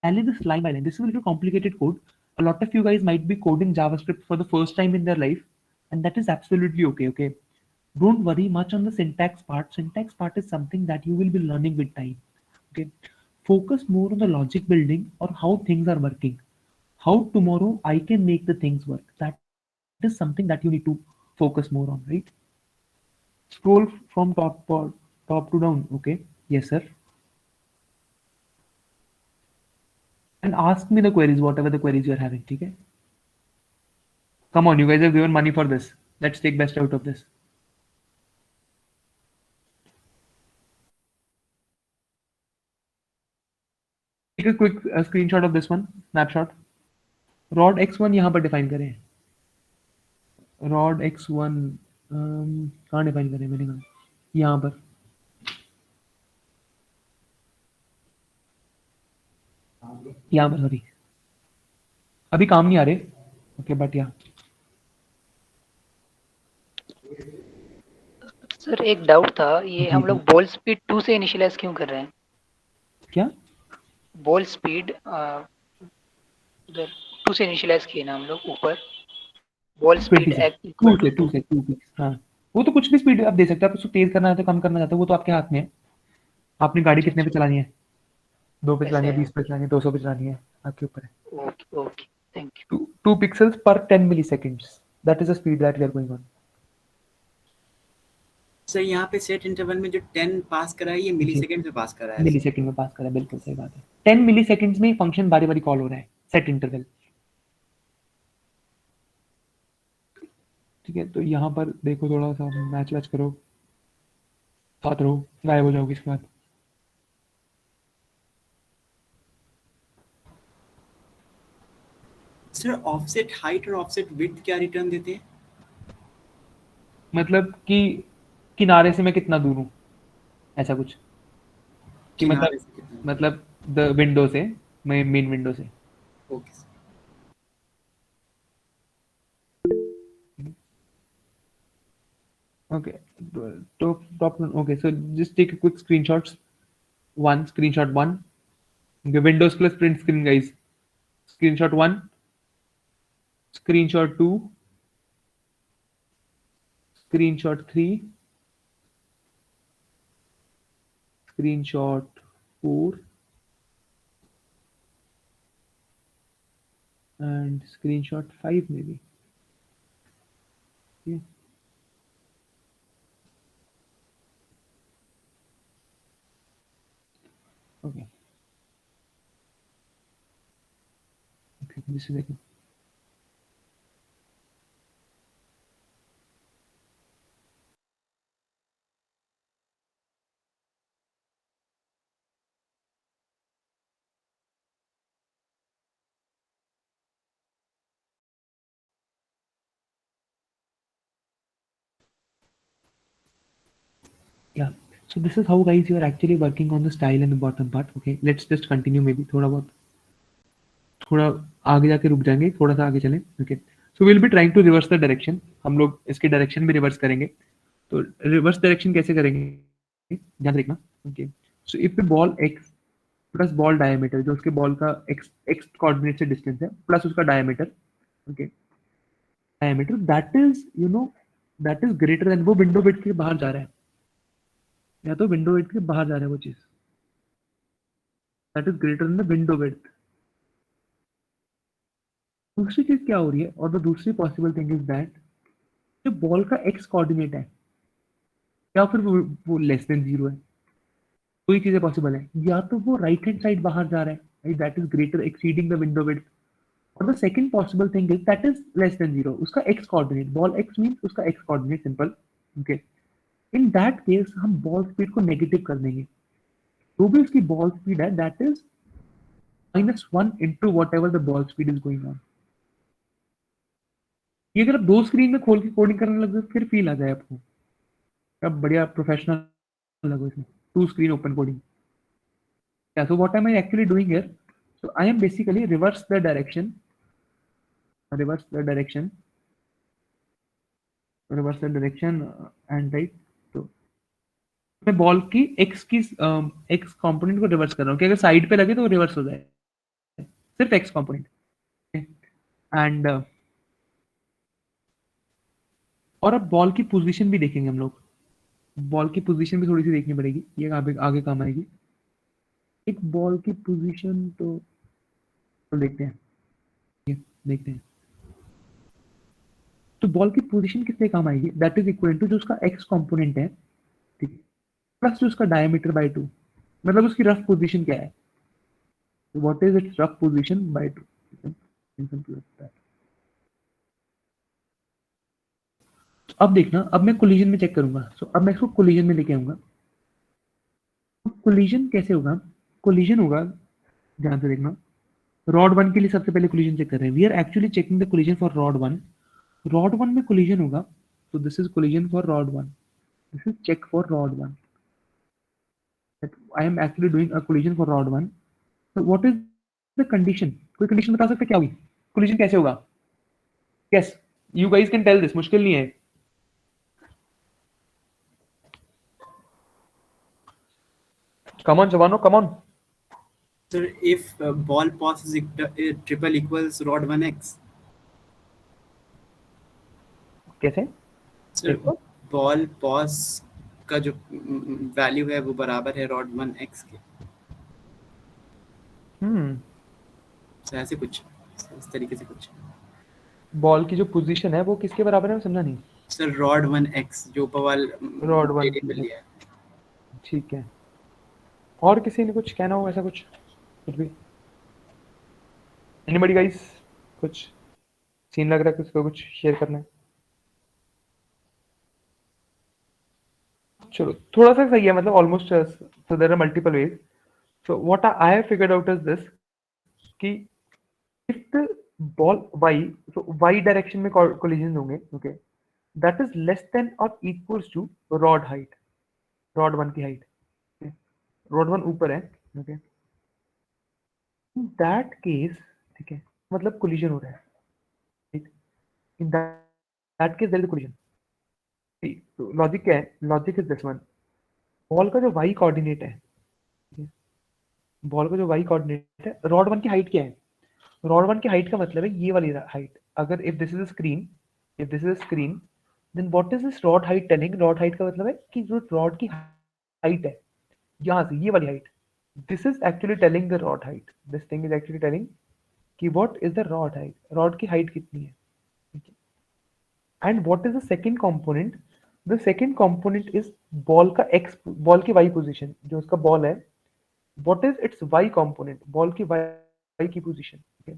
tally this line by line. This is a little complicated code. A lot of you guys might be coding JavaScript for the first time in their life, and that is absolutely okay. Okay, don't worry much on the syntax part. Syntax part is something that you will be learning with time. Okay, focus more on the logic building or how things are working. How tomorrow I can make the things work. That is something that you need to focus more on, right? Scroll from top to down. Okay, yes sir. And ask me the queries, whatever the queries you're having. Okay, come on, you guys have given money for this, let's take best out of this. Take a quick screenshot of this one, snapshot. rod x1 यहाँ पर define करें, rod x1 कहाँ define करें, मैंने कहा यहाँ पर, यहाँ पर, सॉरी अभी काम नहीं आ रहे। ओके बट यहाँ सर एक डाउट था, ये हम लोग बॉल स्पीड 2 से इनिशियलाइज क्यों कर रहे हैं? क्या बॉल स्पीड उधर 2 से इनिशियलाइज किए ना हम लोग ऊपर, बॉल स्पीड 20 इक्वल से टू 2 से 2 हाँ, वो तो कुछ भी स्पीड आप दे सकते हैं, आप उसको तेज करना है तो कम करना चाहते हो, वो तो आपके हाथ में है। आपने गाड़ी कितने पे चलानी है, 2 पे चलानी है, 20 पे चलानी है, 200 पे चलानी है, आपके ऊपर है। Okay okay, thank you. 2 pixels per 10 milliseconds, that is the speed that we are going on. Sir यहाँ पे सेट इंटरवल में जो 10 पास करा है ये मिली सेकेंड में पास करा है। मिली सेकेंड में पास करा है, बिल्कुल सही बात है। 10 मिली सेकेंड्स में फंक्शन बारी बारी कॉल हो रहा है, सेट इंटरवल। ठीक है, तो यहाँ पर देखो, थोड़ा सा मैच वैच करो, साथ रहो, गायब हो जाओगे इसके बाद। सर ऑफसेट हाइट और ऑफसेट विड्थ क्या रिटर्न देते हैं? मतलब कि किनारे से मैं कितना दूर हूँ, ऐसा कुछ कि किनारे से कितना? मतलब द विंडो से, मैं मेन विंडो से। Okay sir. Okay, top one. Okay, so just take a quick screenshots. Screenshot one. Okay, Windows plus print screen, guys. Screenshot one. Screenshot two. Screenshot three. Screenshot four. And screenshot five maybe. Yeah. Okay. Okay, this is it. Yeah, so this is how guys you are actually working on the style and the bottom part. Okay, let's just continue, maybe थोड़ा आगे जाके रुक जाएंगे, थोड़ा सा आगे चलें। Okay, so will be trying to reverse the direction, हम लोग इसकी डायरेक्शन भी रिवर्स करेंगे। तो रिवर्स डायरेक्शन कैसे करेंगे, ध्यान रखना। Okay, so if the ball x plus ball diameter, जो उसके बॉल का एक्स एक्स कोऑर्डिनेट से डिस्टेंस है, प्लस उसका diameter, okay, diameter that is greater then, वो विंडो विड्थ के बाहर जा रहा है, या तो विंडो विड्थ के बाहर जा रहा है वो चीज, that is greater than the window width. दूसरी चीज क्या हो रही है, और द दूसरी पॉसिबल थिंग इज दैट जो बॉल का एक्स कोऑर्डिनेट है, या फिर वो लेस देन 0 है। दो ही चीजें पॉसिबल है, या तो वो राइट हैंड साइड बाहर जा रहा है, that is greater exceeding the window width, और the second possible thing is that is less than 0, उसका X coordinate, ball X means उसका X coordinate, simple. Okay, in that case हम ball speed को negative कर देंगे, जो भी उसकी बॉल स्पीड है that is -1 into whatever the ball speed is going on. ये अगर आप 2 स्क्रीन में खोल के कोडिंग करने लग जाओ फिर फील आ जाए आपको। अब बढ़िया प्रोफेशनल लगो इसमें। 2 screen open coding. Yeah, so what am I actually doing here? So I am basically reverse the direction, and right. So मैं बॉल की x कंपोनेंट को रिवर्स कर रहा हूँ कि अगर साइड पे लगे तो रिवर्स हो जाए, सिर्फ x कंपोनेंट। एंड और अब बॉल की पोजीशन भी देखेंगे हम लोग। बॉल की पोजीशन भी थोड़ी सी देखनी पड़ेगी, ये आगे आगे काम आएगी। एक बॉल की पोजीशन तो देखते हैं, देखते हैं। तो बॉल की पोजीशन किस लिए काम आएगी? दैट इज इक्वल टू जो उसका एक्स कंपोनेंट है, ठीक है, प्लस जो उसका डायमीटर बाय 2, मतलब उसकी रफ पोजीशन क्या है, what is it's rough position by 2। अब देखना, अब मैं कोलिजन में चेक करूंगा। सो अब मैं इसको कोलिजन में लेके आऊंगा। कोलिजन कैसे होगा? कोलिजन होगा, ध्यान से देखना, रॉड 1 के लिए सबसे पहले कोलिजन चेक कर रहे हैं। We are actually checking the collision for rod 1। Rod 1 में कोलिजन होगा, तो this is collision for rod 1, this is check for rod 1। I am actually doing a collision for rod 1. So what is the condition? कोई condition बता सकते क्या हुई? Collision कैसे होगा? Yes, you guys can tell this. मुश्किल नहीं है। Come on, Javano, come on. Sir, if ball pass is triple equals rod 1x. कैसे? सर बॉल पास का जो वैल्यू है वो बराबर है रॉड 1x के। सर ऐसे कुछ इस तरीके से कुछ। बॉल की जो पोजीशन है वो किसके बराबर है, मैं समझा नहीं। सर रॉड 1x जो ऊपर वाला रॉड 1 वेरिएबल लिया है। ठीक है। और किसी ने कुछ कहना हो ऐसा कुछ भी? एनीबॉडी गाइस, कुछ सीन लग रहा है, किसको कुछ शेयर करना है? चलो थोड़ा सा सही है, मतलब almost. So there are multiple ways. So what I have figured out is this कि if the ball y, so y direction में कोलिजन होंगे, okay, that is less than or equals to rod height, rod 1 की height. Rod 1 ऊपर है, okay, in that case, ठीक है, मतलब collision हो रहा है, ठीक। In that case there is collision. Logic क्या है? Logic is this one. Ball का जो y कोऑर्डिनेट है, बॉल का जो y कोऑर्डिनेट है, रॉड 1 की हाइट क्या है? रॉड 1 की हाइट का मतलब है ये वाली हाइट। अगर if this is a screen, if this is a screen, then what is this rod height telling? Rod height का मतलब है कि जो रॉड की हाइट है यहाँ से ये वाली height, this is actually telling the rod height. This thing is actually telling कि what is the rod height, rod की हाइट कितनी है। And what is the second component? The second component is ball का X, ball की Y position, जो उसका ball है, what is its Y component, ball की वाई की position, okay.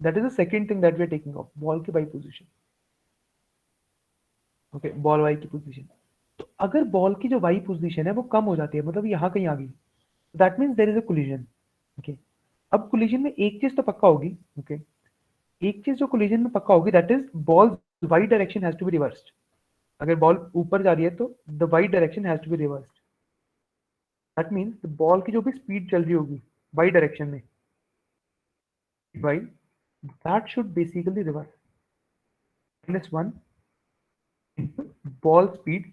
That is the second thing that we are taking off, ball की y position, okay, ball y की position. तो अगर बॉल की जो y पोजीशन है वो कम हो जाती है, मतलब यहाँ कहीं आ गई, that means there is a collision, okay. अब कोलिजन में एक चीज तो पक्का होगी, ओके, एक चीज जो कोलिजन में पक्का होगी, that is ball y direction has to be reversed. अगर बॉल ऊपर जा रही है तो the y direction has to be reversed. That means ball की जो भी स्पीड चल रही होगी y डायरेक्शन में, y, that should basically reverse -1 into ball speed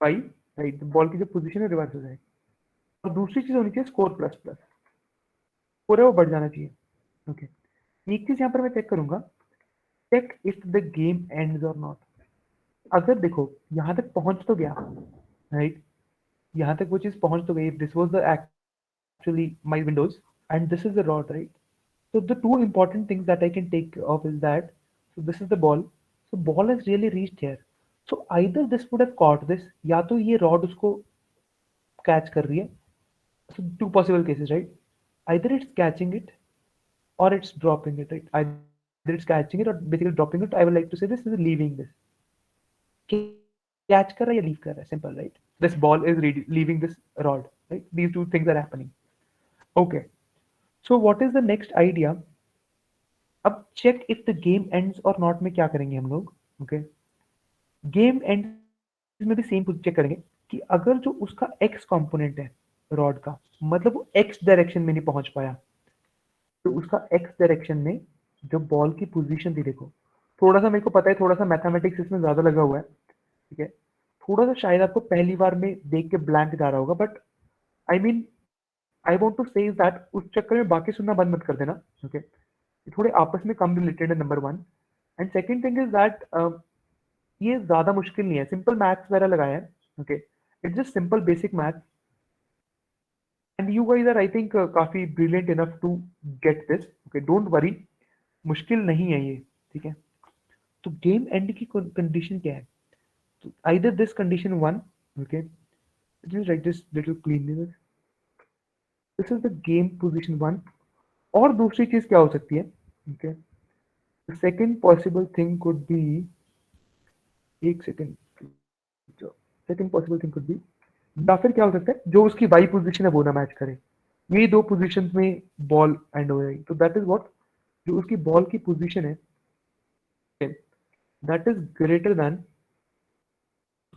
by, right, ball की जो पोजीशन है रिवर्स हो जाए। और दूसरी चीज होनी चाहिए स्कोर प्लस प्लस, स्कोर है वो बढ़ जाना चाहिए, ओके। एक चीज यहाँ पर मैं चेक करूंगा, check if the game ends और नॉट। अगर देखो यहाँ तक पहुंच तो गया, राइट, यहाँ तक वो चीज पहुंच तो गई, this was the actually my Windows and this is the rod, right. So the two important things that I can take off is that, so this is the ball, so ball has really reached here, so either this would have caught this, या तो ये rod उसको catch कर रही है, so two possible cases, right? Either it's catching it or it's dropping it, right? Either it's catching it or basically dropping it. I would like to say this is leaving this, catch कर रहा है या leave कर रहा है, simple, right? This ball is leaving this rod, right? These two things are happening. Okay. So what is the next idea? अब check if the game ends or not में क्या करेंगे हम लोग? Okay. गेम एंड में भी same check करेंगे कि अगर जो उसका एक्स कंपोनेंट है रॉड का, मतलब वो एक्स डायरेक्शन में नहीं पहुंच पाया, तो उसका एक्स डायरेक्शन में जो बॉल की पोजीशन थी, देखो थोड़ा सा मेरे को पता है, थोड़ा सा मैथमेटिक्स इसमें ज्यादा लगा हुआ है, ठीक है, थोड़ा सा शायद आपको पहली बार में देख के ब्लैंक जा रहा होगा, but I mean I want to say that उस चक्कर में बाकी सुनना बंद मत कर देना, ओके, थोड़े आपस में कम रिलेटेड है, number one. And second thing is that ये ज्यादा मुश्किल नहीं है, सिंपल मैथ्स वगैरह लगाया है, okay, it's just simple basic maths and you guys are I think काफी brilliant enough to get this, okay, don't worry, मुश्किल नहीं है ये, ठीक है। तो गेम एंड की कंडीशन क्या है? तो either this condition one, okay, just write this little cleanliness, this is the game position one, और दूसरी चीज क्या हो सकती है, okay, the second possible thing could be, एक second, second possible thing could be, या फिर क्या हो सकता है, जो उसकी वाई पोजीशन है वो ना मैच करे, ये दो पोजीशंस में बॉल एंड हो जाएगी, तो दैट इज व्हाट, जो उसकी बॉल की पोजीशन है that is greater than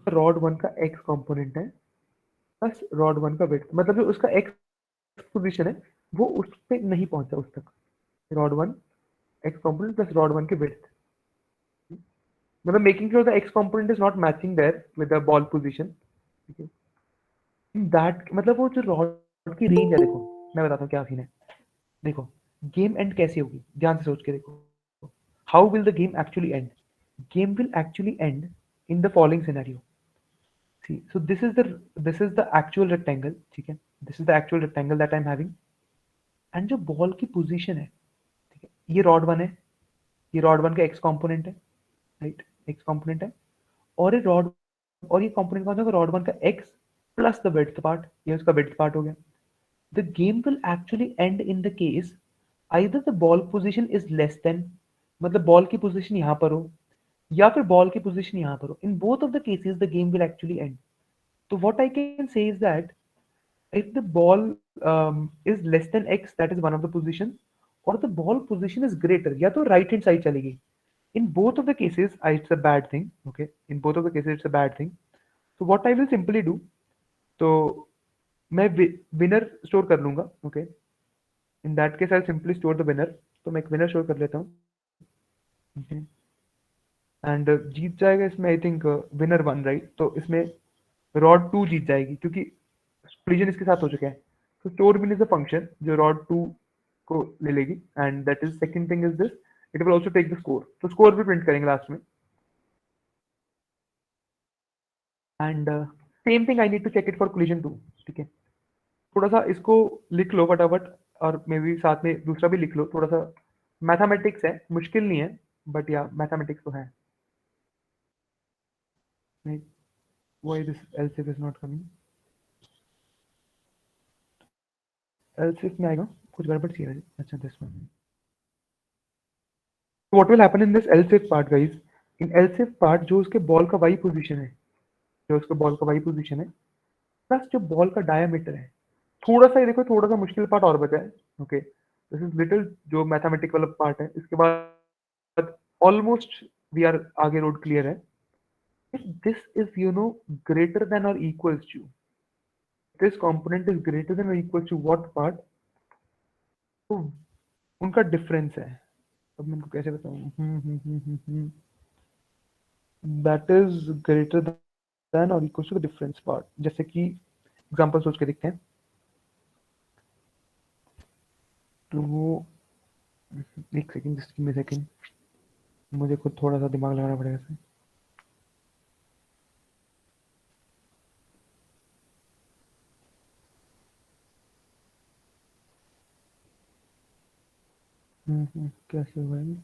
rod one का एक्स कंपोनेंट है प्लस रॉड वन का विड्थ, मतलब जो उसका एक्स पोजीशन है वो उस पे नहीं पहुंचा उस तक, rod one x component plus rod one के विड्थ, मतलब making sure the x component is not matching there with the ball position, that मतलब वो जो रॉड की रेंज है, देखो मैं बताता हूँ क्या सीन है, देखो गेम एंड कैसे होगी, ध्यान से सोच के देखो, how will the game actually end, game will actually end in the following scenario, see, so this is the actual rectangle, ठीक है, this is the actual rectangle that I am having, and जो ball की position है, ठीक है, ये rod one है, ये रॉड वन का एक्स कंपोनेंट है, राइट, एक्स कंपोनेंट है, और ये रॉड, और ये कंपोनेंट कौन सा, रॉड वन का x plus the width part, ये उसका विड्थ पार्ट हो गया। The game will actually end in the case either the ball position is less then, मतलब बॉल की पोजीशन यहाँ पर हो या फिर बॉल की पोजीशन यहाँ पर हो, in both of the cases the game will actually end. तो what I can say is that if the ball is less than x, that is one of the position, or the ball position is greater, या तो right hand side चलेगी, in both of the cases it's a bad thing, okay, in both of the cases it's a bad thing, so what I will simply do, तो मैं winner store कर लूंगा, okay, in that case I'll simply store the winner, तो मैं एक winner store कर लेता हूँ, okay, एंड जीत जाएगा इसमें I think winner one, right, तो इसमें रॉड टू जीत जाएगी क्योंकि कोलिजन इसके साथ हो चुका है, तो store win is a function जो रॉड टू को ले लेगी, and that is second thing is this, it will also take the score, तो स्कोर भी प्रिंट करेंगे लास्ट में, and same thing I need to check it for collision too, ठीक है, थोड़ा सा इसको लिख लो फटाफट, और मे बी साथ में दूसरा भी लिख लो, थोड़ा सा मैथमेटिक्स है, मुश्किल नहीं है, बट या मैथमेटिक्स तो है, why this else if is not coming, else if में आएगा कुछ गड़बड़ सी है, अच्छा this one, what will happen in this else if part guys, in else if part जो उसके बॉल का y पोजीशन है, जो उसके बॉल का y पोजीशन है प्लस जो बॉल का डायमीटर है, थोड़ा सा ये देखो, थोड़ा सा मुश्किल पार्ट और बचा है, ओके, दिस इज लिटिल जो मैथमेटिक वाला पार्ट है, इसके बाद ऑलमोस्ट वी आर आगे रोड क्लियर है, if this is greater than or equals to, this component is greater than or equal to what part, तो उनका डिफरेंस है, अब मैं इनको कैसे बताऊं, दैट इज ग्रेटर देन और equal to the difference part, जैसे कि एग्जांपल सोच के देखते हैं, तो एक second, just give me second, मुझे खुद थोड़ा सा दिमाग लगाना पड़ेगा इसमें, कैसे हुआ है,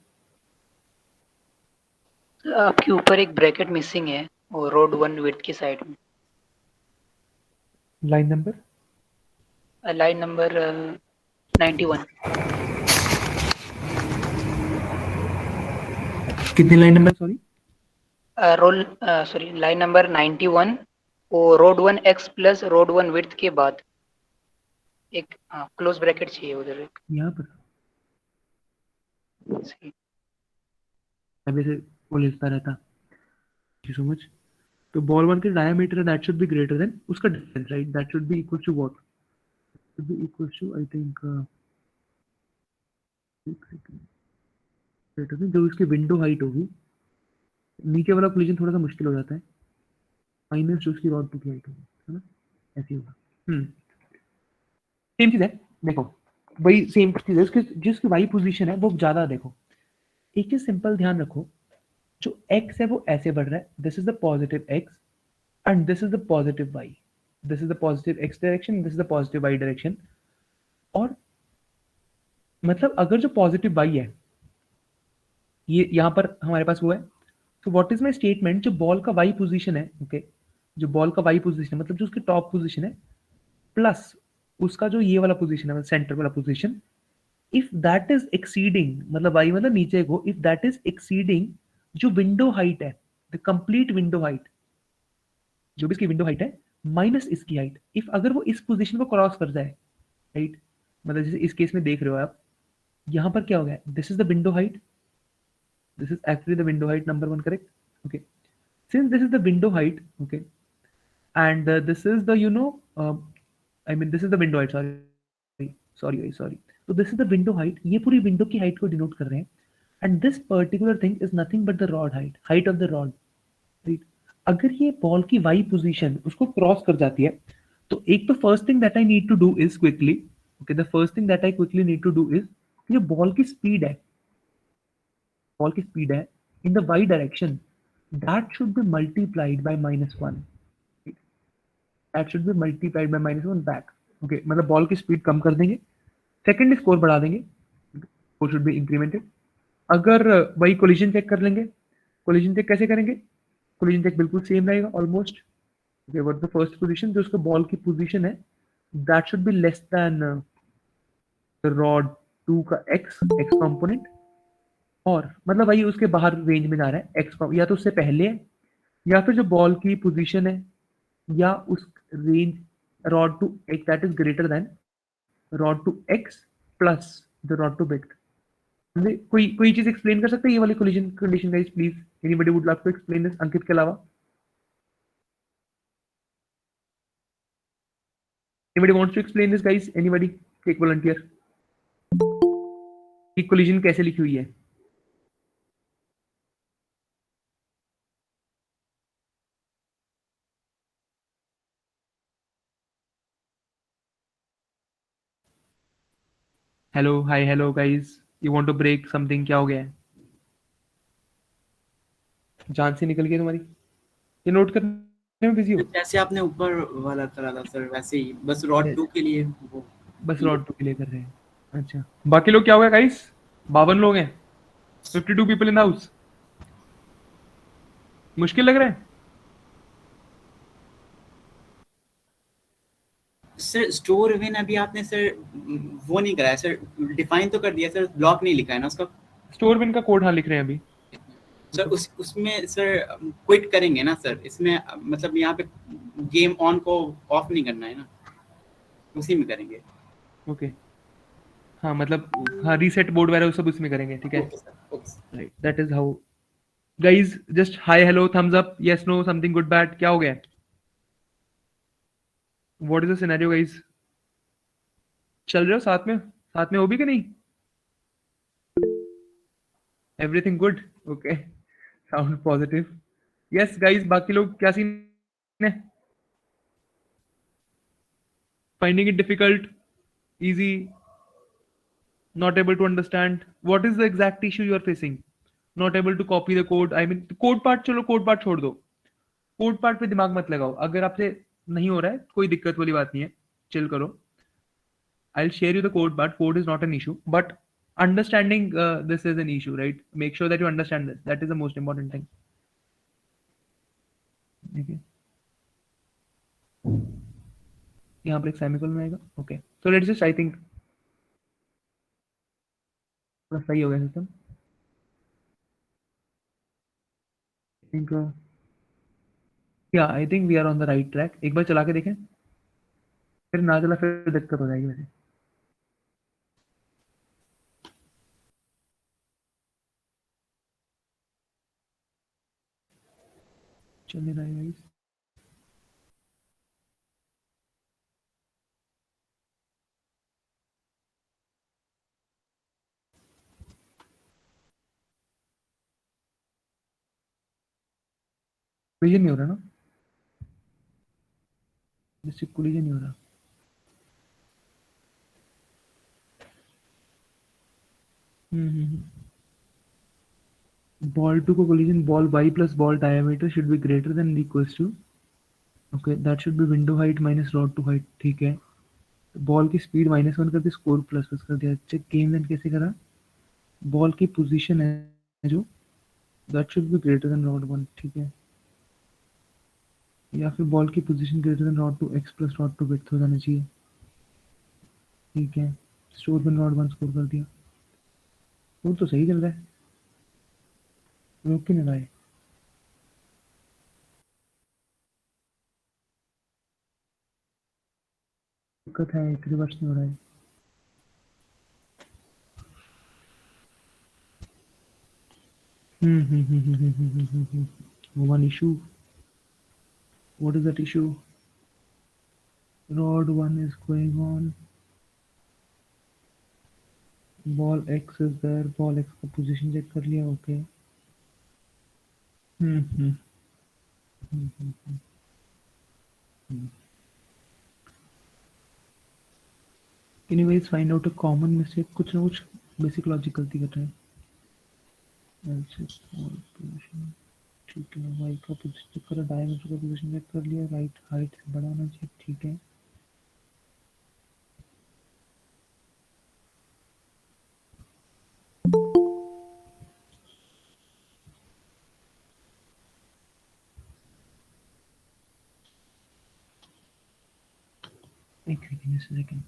आपके ऊपर एक ब्रैकेट मिसिंग है और रोड वन विड्थ की साइड में, लाइन नंबर लाइन नंबर 91, कितनी line number, sorry, line number 91 और road one x plus road one width के बाद, एक क्लोज ब्रैकेट चाहिए उधर एक। यहाँ पर सही। अभी से वो लिखता रहता सो मच। तो बॉल वन के diameter that should be greater than उसका distance, right? That should be equal to what? Should be equal to I think greater than जो इसकी विंडो हाइट होगी। नीचे वाला कोलिजन थोड़ा सा मुश्किल हो जाता है, माइनस जो उसकी रॉड टू की हाइट होगी, है ना? ऐसे ही होगा। सेम चीज है, देखो वही सेम चीज है, उसकी जिसकी वाई पोजीशन है वो ज्यादा। देखो एक चीज सिंपल ध्यान रखो, जो x है वो ऐसे बढ़ रहा है, this is the positive x and this is the positive y, this is the positive x direction, this is the positive y direction. और मतलब अगर जो पॉजिटिव y है ये यहाँ पर हमारे पास वो है, तो व्हाट इज माय स्टेटमेंट? जो बॉल का y पोजीशन है, ओके, जो बॉल का y पोजीशन है मतलब जो उसकी टॉप पोजीशन है प्लस उसका जो ये वाला पोजीशन है सेंटर वाला position, if that is exceeding, मतलब y मतलब नीचे को, इफ दैट इज एक्सीडिंग जो विंडो हाइट है, द कंप्लीट विंडो हाइट, जो भी इसकी विंडो हाइट है माइनस इसकी हाइट, इफ अगर वो इस पोजीशन को क्रॉस कर जाए, राइट? मतलब जैसे इस केस में देख रहे हो आप, यहाँ पर क्या हो गया, this is the window height, this is actually the window height number one, correct? Okay, since this is the window height, okay, and this is the I mean this is the window height, sorry, so this is the window height, ये पूरी window की height को denote कर रहे हैं, and this particular thing is nothing but the rod height of the rod, right? अगर ये ball की y पोजीशन उसको क्रॉस कर जाती है, तो एक तो first thing that I need to do is quickly, okay, the first thing that I quickly need to do is, ये बॉल की स्पीड है, बॉल की स्पीड है in the y direction, that should be multiplied by -1, that should be multiplied by -1 back, okay, मतलब ball की speed कम कर देंगे, सेकंड स्कोर बढ़ा देंगे, वो शुड बी इंक्रीमेंटेड। अगर वही कोलिजन चेक कर लेंगे, कोलिजन चेक कैसे करेंगे? कोलिजन चेक बिल्कुल सेम रहेगा almost, okay, what the first position, जो उसका बॉल की पोजीशन है that should be less than the rod 2 का एक्स कंपोनेंट, और मतलब वही उसके बाहर रेंज में जा रहा है एक्स, या तो उससे पहले है, या फिर जो बॉल की पोजीशन है, या उस range rod two X that is greater than rod two X plus the rod two bit. कोई चीज एक्सप्लेन कर सकते हैं ये वाली collision condition guys, please? Anybody would like to explain this Ankit के अलावा? Anybody wants to explain this guys? Anybody take volunteer, ये कोलिजन कैसे लिखी हुई है? Hello, hi, hello guys, you want to break something? क्या हो गया है? जान से निकल गई तुम्हारी? ये नोट करने में बिजी हो? जैसे आपने ऊपर वाला करा था सर, वैसे ही बस रॉड 2 के लिए वो बस रॉड टू के लिए कर रहे हैं। अच्छा, बाकी लोग क्या हो गया गाइस? 52 लोग हैं, 52 पीपल इन हाउस। मुश्किल लग रहा है? सर स्टोर विन अभी आपने सर वो नहीं कराया सर, डिफाइन तो कर दिया सर, ब्लॉक नहीं लिखा है ना उसका। स्टोर विन का कोड हाँ लिख रहे हैं अभी सर उसमें सर क्विट करेंगे ना सर, इसमें मतलब यहाँ पे गेम ऑन को ऑफ नहीं करना है ना, उसी में करेंगे। ओके, हाँ मतलब हाँ रीसेट बोर्ड वगैरह सब उसमें करेंगे, ठीक है? Okay sir, okay sir. Right, that is how guys. Just hi, hello, thumbs up, yes, no, something, good, bad, क्या हो गया? What is the scenario guys? चल रहे हो साथ में? साथ में हो भी कि नहीं? Everything good? Okay, sound positive. Yes guys, बाकी लोग क्या सीन है? Finding it difficult, easy, not able to understand? What is the exact issue you are facing? Not able to copy the code, I mean code part, चलो code part छोड़ दो, code part पे दिमाग मत लगाओ, अगर आपसे नहीं हो रहा है कोई दिक्कत वाली बात नहीं है, चिल करो। I'll share you the code part, code is not an issue, but understanding this is an issue, right? Make sure that you understand this, that is the most important thing, okay? यहाँ पर एक semicolon आएगा, okay, so let's just, I think थोड़ा सही हो गया system, I think yeah, I think we are on the right track, एक बार चला के देखें। फिर ना चला फिर दिक्कत हो जाएगी वैसे। चल नहीं रहा है गाइस। कोलिजन नहीं हो रहा ना, जिससे कोलिजन नहीं हो रहा। Ball 2 को collision ball y plus ball diameter should be greater than or equals to, okay, that should be window height minus rod to height, ठीक है। बॉल की स्पीड -1 कर दी, स्कोर ++ कर दिया। चेक गेम लेंथ कैसे करा, बॉल की पोजीशन है जो that should be greater than rod 1, ठीक है, या फिर बॉल की position greater than rod 2 x plus rod 2 width हो जाना चाहिए, ठीक है। स्टोर बिन रॉड 1 स्कोर कर दिया। वो तो सही चल रहा है, रोक क्यों नहीं रहा है? दिक्कत है, एक रिवर्स नहीं हो रहा है। One issue. What is that issue? Rod 1 is going on. Ball X is there. Ball X का position check कर लिया, okay. Hmm hmm hmm. Can you guys find out a common mistake? कुछ ना कुछ basic logic गलती कर रहे हैं। ठीक है, y का पोजीशन चेक करा, डायमीटर का पोजीशन चेक कर लिया, राइट हाइट से बड़ा होना चाहिए, ठीक है। एक second.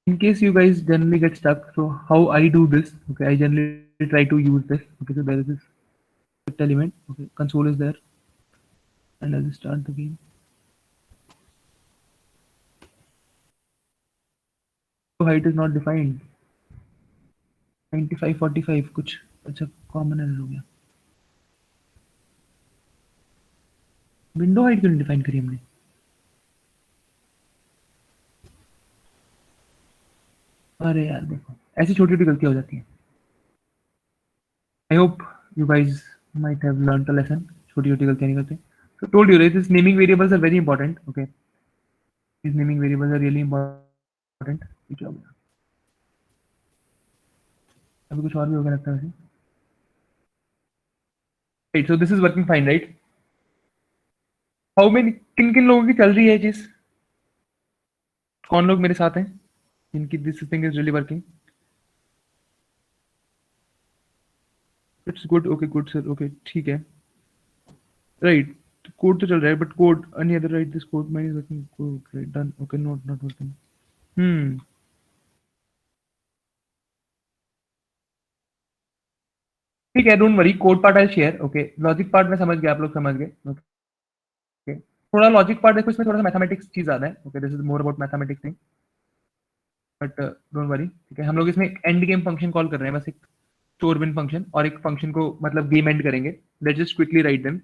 In case you guys generally get stuck, so how I do this, okay, I generally try to use this, okay, so there is this element, okay, console is there, and I'll just start the game. So height is not defined, 95 45 कुछ अच्छा common error हो गया। Window height क्यों नहीं define करी हमने? अरे यार देखो, ऐसी छोटी छोटी गलतियां हो जाती हैं। I hope you guys might have learn a lesson, छोटी छोटी गलतियां नहीं करते। So told you, right, this naming variables are very important, okay, these naming variables are really important। ये क्या हो गया? अभी कुछ और भी हो गया लगता है वैसे। Right, so this is working fine, right? How many, किन किन लोगों की चल रही है चीज? कौन लोग मेरे साथ हैं इनकी this thing is really working? It's good, okay good sir, okay ठीक है, राइट। कोड तो चल रहा है, but code any other, right, this code mine is working, code right, done, okay, not working. Hmm ठीक है, don't worry, code part I share, okay. Logic part में समझ गया, आप लोग समझ गए, ओके। थोड़ा लॉजिक पार्ट देखो, इसमें थोड़ा सा मैथमेटिक्स चीज ज्यादा है, okay, this is more about mathematics thing, but don't worry, ठीक है। हम लोग इसमें एंड गेम फंक्शन कॉल कर रहे हैं, बस एक स्टोर बिन फंक्शन और एक फंक्शन को मतलब गेम एंड करेंगे। Let's just quickly write them.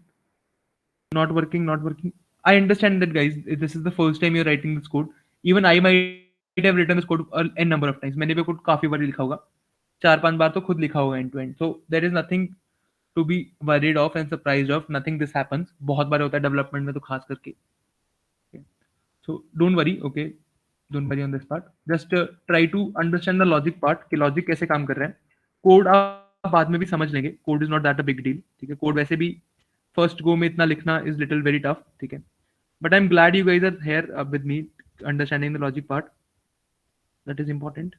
Not working, not working. I understand that, guys. This is the first time you're writing this code. Even I might have written this code n number of times. मैंने भी code काफी बार लिखा होगा, 4-5 बार तो खुद लिखा होगा end to end. So there is nothing to be worried of and surprised of. Nothing this happens. बहुत बार होता है डेवलपमेंट में तो खास करके। So don't worry, okay. Don't worry on this part. Just try to understand the logic part कि logic कैसे काम कर रहा है। कोड आप बाद में भी समझ लेंगे। Code is not that a big deal, ठीक है। कोड वैसे भी फर्स्ट गो में इतना लिखना इज लिटिल वेरी टफ, ठीक है। But I am glad you guys are here with me, understanding the logic part, that is important.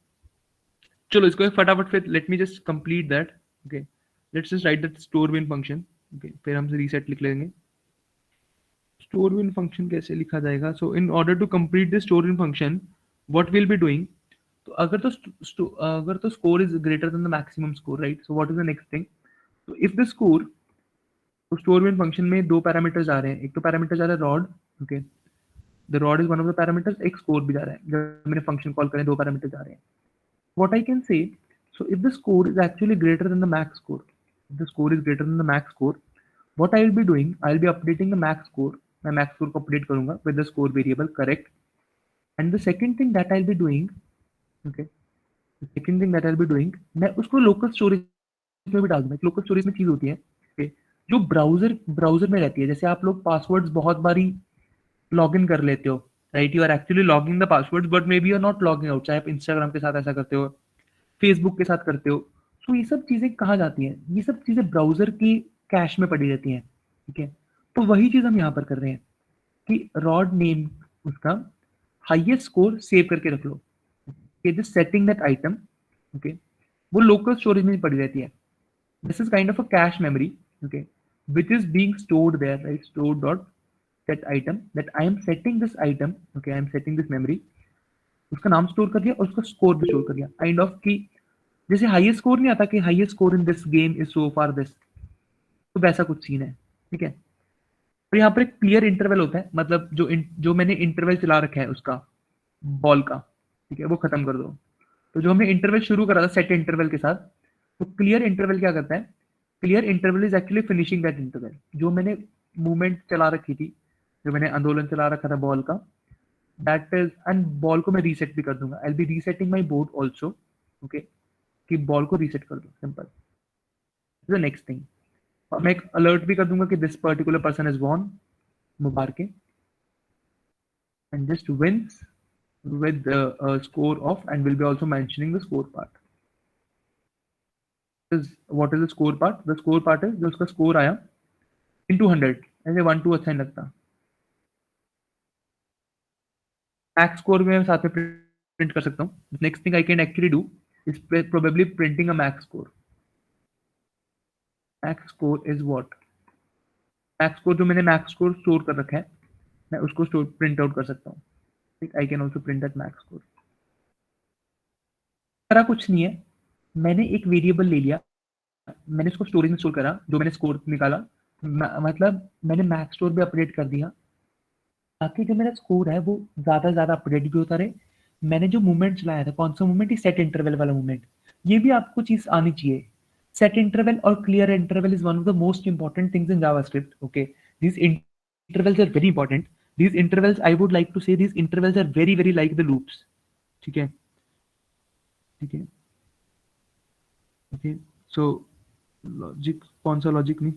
चलो इसको फटाफट फिर let me just complete that, okay. Let's just write that store bin function, okay, फिर हम reset लिख लेंगे। Store bin function कैसे लिखा जाएगा? So in order to complete the store bin function, what will be doing, तो अगर तो score is greater than the maximum score, right? So what is the next thing? तो if the score, तो store में function में दो parameters आ रहे हैं, एक तो पैरामीटर जा रहा है rod, okay, the rod is one of the parameters, एक स्कोर भी जा रहा है। जब मैंने फंक्शन कॉल करें दो पैरामीटर जा रहे हैं, what I can say, so if the score is actually greater than the max score, if the score is greater than the max score, what I will be doing, I will be updating the max score, मैं max score को update करूंगा with the score variable, correct? And the second thing that I'll be doing, okay, the second thing that I'll be doing, मैं उसको local storage में भी डाल दूंगा। Local storage में चीज होती है, okay, जो ब्राउजर में रहती है। जैसे आप लोग पासवर्ड्स बहुत बारी लॉग इन कर लेते हो, right? You are actually logging the passwords but maybe you are not logging out. चाहे आप इंस्टाग्राम के साथ ऐसा करते हो, फेसबुक के साथ करते हो, तो ये सब चीजें कहाँ जाती हैं? ये सब चीजें ब्राउजर की कैश में पड़ी रहती हैं, ठीक है? तो वही चीज हम यहाँ पर कर रहे हैं कि रॉड नेम उसका हाईएस्ट स्कोर सेव करके रख लो, just setting that item, okay, वो लोकल स्टोरेज में पड़ी रहती है। This is kind of a cache memory, okay, which is being stored there, right? Stored dot set item, that I am setting this item, okay, I am setting this memory, उसका नाम store कर दिया और उसका score भी store कर दिया, kind of कि जैसे हाईएस्ट स्कोर नहीं आता कि highest score in this game is so far this, तो वैसा कुछ सीन है, ठीक है? और यहाँ पर एक क्लियर इंटरवल होता है, मतलब जो मैंने इंटरवल चला रखा है उसका बॉल का, ठीक है, वो खत्म कर दो। तो जो हमने इंटरवल शुरू करा था सेट इंटरवल के साथ, तो क्लियर इंटरवल क्या करता है? Clear interval is actually finishing that interval. जो मैंने मूवमेंट चला रखी थी, जो मैंने आंदोलन चला रखा था बॉल का, दैट इज, एंड बॉल को मैं रीसेट भी कर दूंगा। I be resetting my board also, okay, कि बॉल को रीसेट कर दो, सिंपल। द नेक्स्ट थिंग, मैं एक अलर्ट भी कर दूंगा कि this particular person is won, मुबारक, and just wins with a score of, and we'll be also mentioning the score part. What is the score part? The score part is जो उसका score आया into 100, ऐसे 1 2 अच्छा नहीं लगता। Max score में साथ में प्रिंट कर सकता हूँ। Next thing I can actually do is probably printing a max score. Max score is what? Max score जो मैंने मैक्स स्कोर स्टोर कर रखा है, मैं उसको स्टोर प्रिंट आउट कर सकता हूँ। I can also print that max score. सारा कुछ नहीं है, मैंने एक वेरिएबल ले लिया, मैंने उसको स्टोरेज में स्टोर करा, जो मैंने स्कोर निकाला, मतलब मैंने मैक्स स्टोर भी अपडेट कर दिया ताकि जो मेरा स्कोर है वो ज्यादा से ज्यादा अपडेट भी होता रहे। मैंने जो मूवमेंट चलाया था, कौन सा मूवमेंट? सेट इंटरवल वाला मूवमेंट। ये भी आपको चीज आनी चाहिए। सेट इंटरवल और clear interval is one of the most important things in JavaScript, okay? These intervals are very important. These intervals, I would like to say, these intervals are very very like the loops, ठीक है? ठीक है, okay. सो logic, कौन सा logic? नहीं,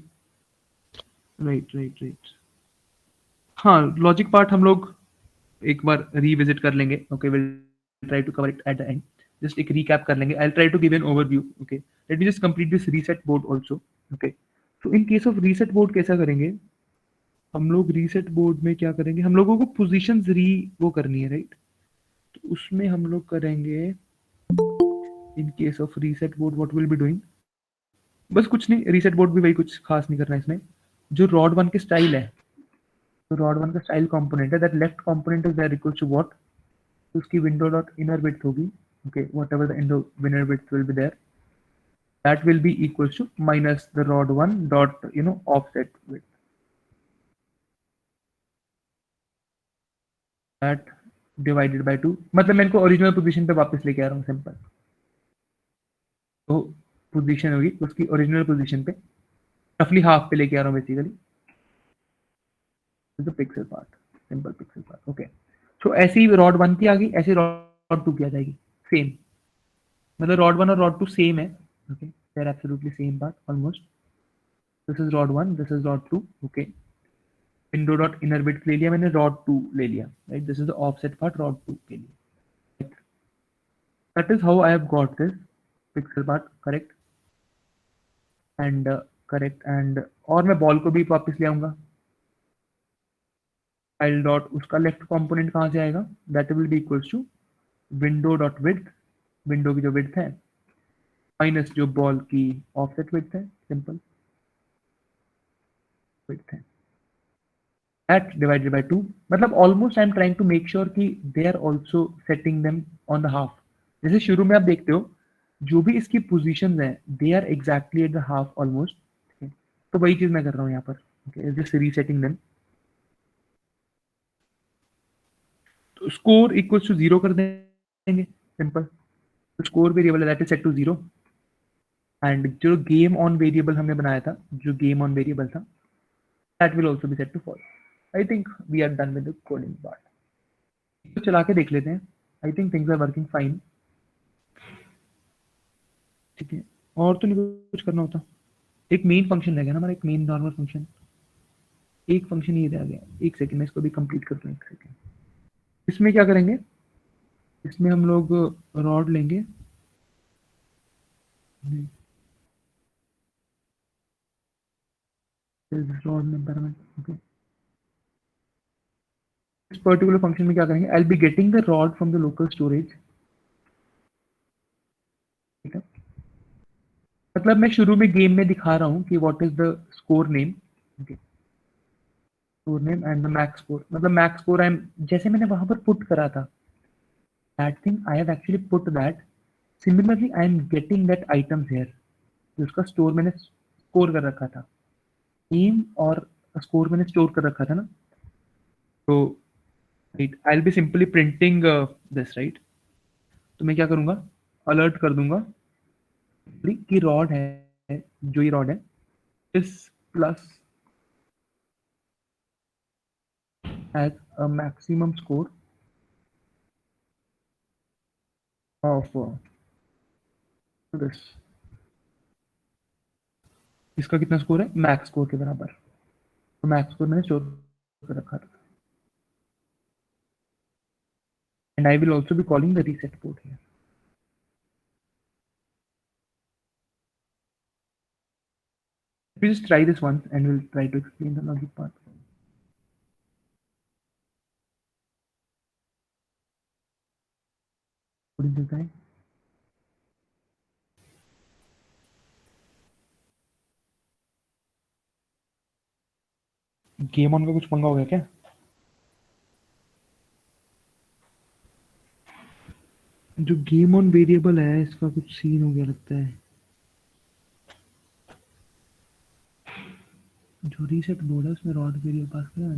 right right right, हाँ, logic part हम लोग एक बार रिविजिट कर लेंगे, okay, will try to cover it at the end. Just एक रीकैप कर लेंगे। I try to give an overview, okay? Let me just complete this reset board also, okay? So in case of reset board कैसा करेंगे हम लोग? Reset board में क्या करेंगे? हम लोगों को पोजीशंस वो करनी है, राइट? तो उसमें हम लोग करेंगे, इन case of reset board what will be doing, बस कुछ नहीं, रीसेट बोर्ड भी वही, कुछ खास नहीं करना है इसमें। जो रॉड 1 के स्टाइल है, तो रॉड 1 का स्टाइल कंपोनेंट है, that left component is there equals to what? तो उसकी विंडो डॉट इनर विड्थ होगी, okay, whatever the inner width will be there, that will be equals to minus the rod 1 dot offset width, that divided by 2। मतलब मैं इनको original position पे वापस लेके आ रहा हूँ, सिंपल। तो पोजीशन होगी उसकी ओरिजिनल पोजीशन पे, रफली हाफ पे लेके आ रहा हूँ basically, the pixel part, simple pixel part, okay? तो ऐसे ही रॉड 1 की आ गई, ऐसे रॉड 2 की आ जाएगी, सेम। मतलब रॉड 1 और रॉड 2 सेम है, okay? They are absolutely same part almost. This is rod 1, this is rod 2, okay? Window dot inner width ले लिया मैंने, रॉड 2 ले लिया, right? This is the offset part rod 2 के लिए। That is how I have got this pixel part, correct? And correct, and और मैं ball को भी वापस ले आऊंगा। फाइल डॉट उसका लेफ्ट कंपोनेंट कहाँ से आएगा? That will be equals to window dot width, window की जो विड्थ है, माइनस जो बॉल की ऑफसेट विड्थ है, सिंपल विड्थ है, at divided by 2। मतलब almost I am trying to make sure कि they are also setting them on the half, जैसे शुरू में आप देखते हो जो भी इसकी पोजीशंस हैं they are exactly at the half almost, तो वही चीज मैं कर रहा हूँ यहाँ पर, ओके, जस्ट रीसेटिंग देम। तो स्कोर इक्वल्स टू 0 कर देंगे, सिंपल। तो score variable that is set to 0, and जो गेम ऑन वेरिएबल हमने बनाया था, जो गेम ऑन वेरिएबल था, that will also be set to false. I think we are done with the coding part. तो चला के देख लेते हैं। I think things are working fine. ठीक है, और तो नहीं कुछ करना होता। एक मेन फंक्शन रह गया ना हमारा, एक मेन नॉर्मल फंक्शन, एक फंक्शन ये रह गया। एक सेकंड में इसको भी कंप्लीट करते हैं, एक सेकंड। इसमें क्या करेंगे, इसमें हम लोग रॉड लेंगे, रॉड में ओके। इस पर्टिकुलर फंक्शन में क्या करेंगे, आई will be getting the rod from the local storage. ठीक है, मतलब मैं शुरू में गेम में दिखा रहा हूँ कि what is the score name, okay, score name and the max score, मतलब मैक्स स्कोर आई एम, जैसे मैंने वहां पर पुट करा था that thing, I have actually put that. Similarly I am getting that items here, जिसका store मैंने score कर रखा था, नेम और स्कोर मैंने स्टोर कर रखा था ना। तो right, I will be simply printing this, right. तो मैं क्या करूंगा, अलर्ट कर दूंगा कि रॉड है, जो ये रॉड है इस plus has a maximum score of this। इसका कितना स्कोर है, मैक्स स्कोर के बराबर। तो मैक्स स्कोर मैंने स्टोर कर रखा था, and I will also be calling the reset port here. We just try this once and we'll try to explain the logic part. What is this guy? Game on का कुछ पंगा हो गया क्या? जो गेम ऑन वेरिएबल है इसका कुछ सीन हो गया लगता है। जो रीसेट बोर्ड है उसमें रॉड वेरिएबल पास किया है,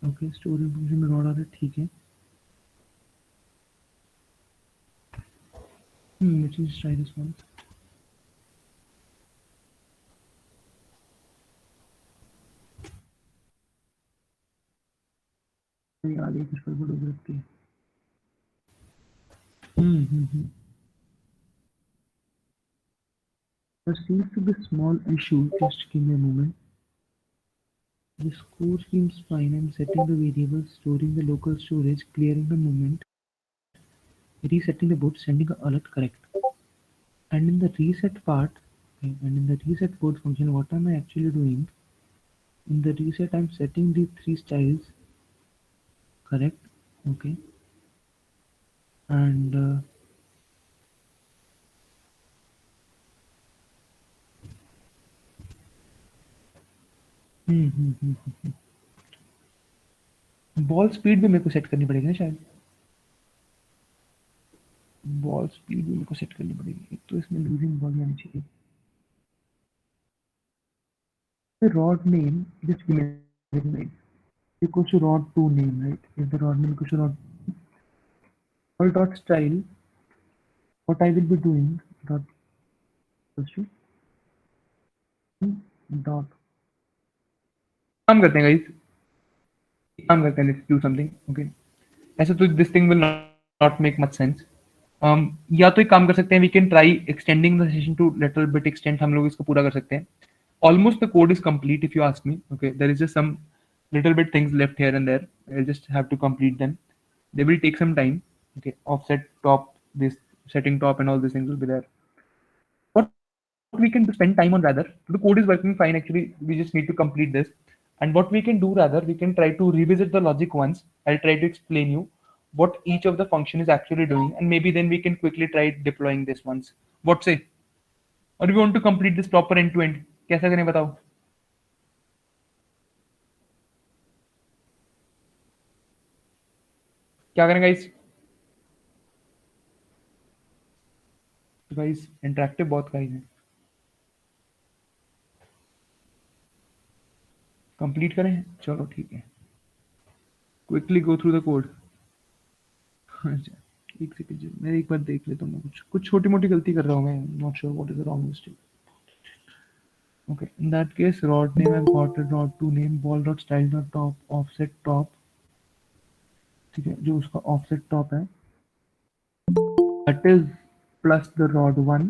ओके, स्टोरेज फंक्शन में रॉड आ रहा है, ठीक है। let's just try this once। ये आगे कुछ गड़बड़ हो सकती है। हम्म। There seems to be a small issue. Just give me a moment. The score seems fine. I'm setting the variables, storing the local storage, clearing the moment, resetting the boot, sending an alert correct. And in the reset part, okay, and in the reset board function, what am I actually doing? In the reset, I'm setting the three styles correct. Okay. And ball speed भी मेरे को set करनी पड़ेगी ना शायद। Ball speed भी मेरे को सेट करनी पड़ेगी। एक तो इसमें लूजिंग बॉल आनी चाहिए। The rod name, just give me a minute. Equals to rod 2 name, right? If the rod name equals to rod all dot style, what I will be doing dot equals to dot, काम करते हैं guys, काम करते हैं, let's do something, okay। ऐसे तो this thing will not make much sense। या तो एक काम कर सकते हैं, we can try extending the session to little bit extent, हम लोग इसको पूरा कर सकते हैं। Almost the code is complete if you ask me, okay। There is just some little bit things left here and there, I'll just have to complete them, they will take some time, okay। Offset top, this setting top and all these things will be there. What we can spend time on rather, the code is working fine actually, we just need to complete this. And what we can do rather, we can try to revisit the logic once, I'll try to explain you what each of the function is actually doing, and maybe then we can quickly try deploying this once, what say? Or we want to complete this proper end to end, कैसा करें बताओ? क्या करें guys? Guys interactive बहुत guys है। Complete करें, चलो ठीक है। Quickly go through the code. एक सेकंड, मैं एक बार देख लेता हूँ। कुछ छोटी मोटी गलती कर रहा हूँ मैं, not sure what is the wrong mistake. Okay, in that case, rod name I've got a rod to name ball dot style dot top offset top, ठीक है, जो उसका offset top है, that is plus the rod 1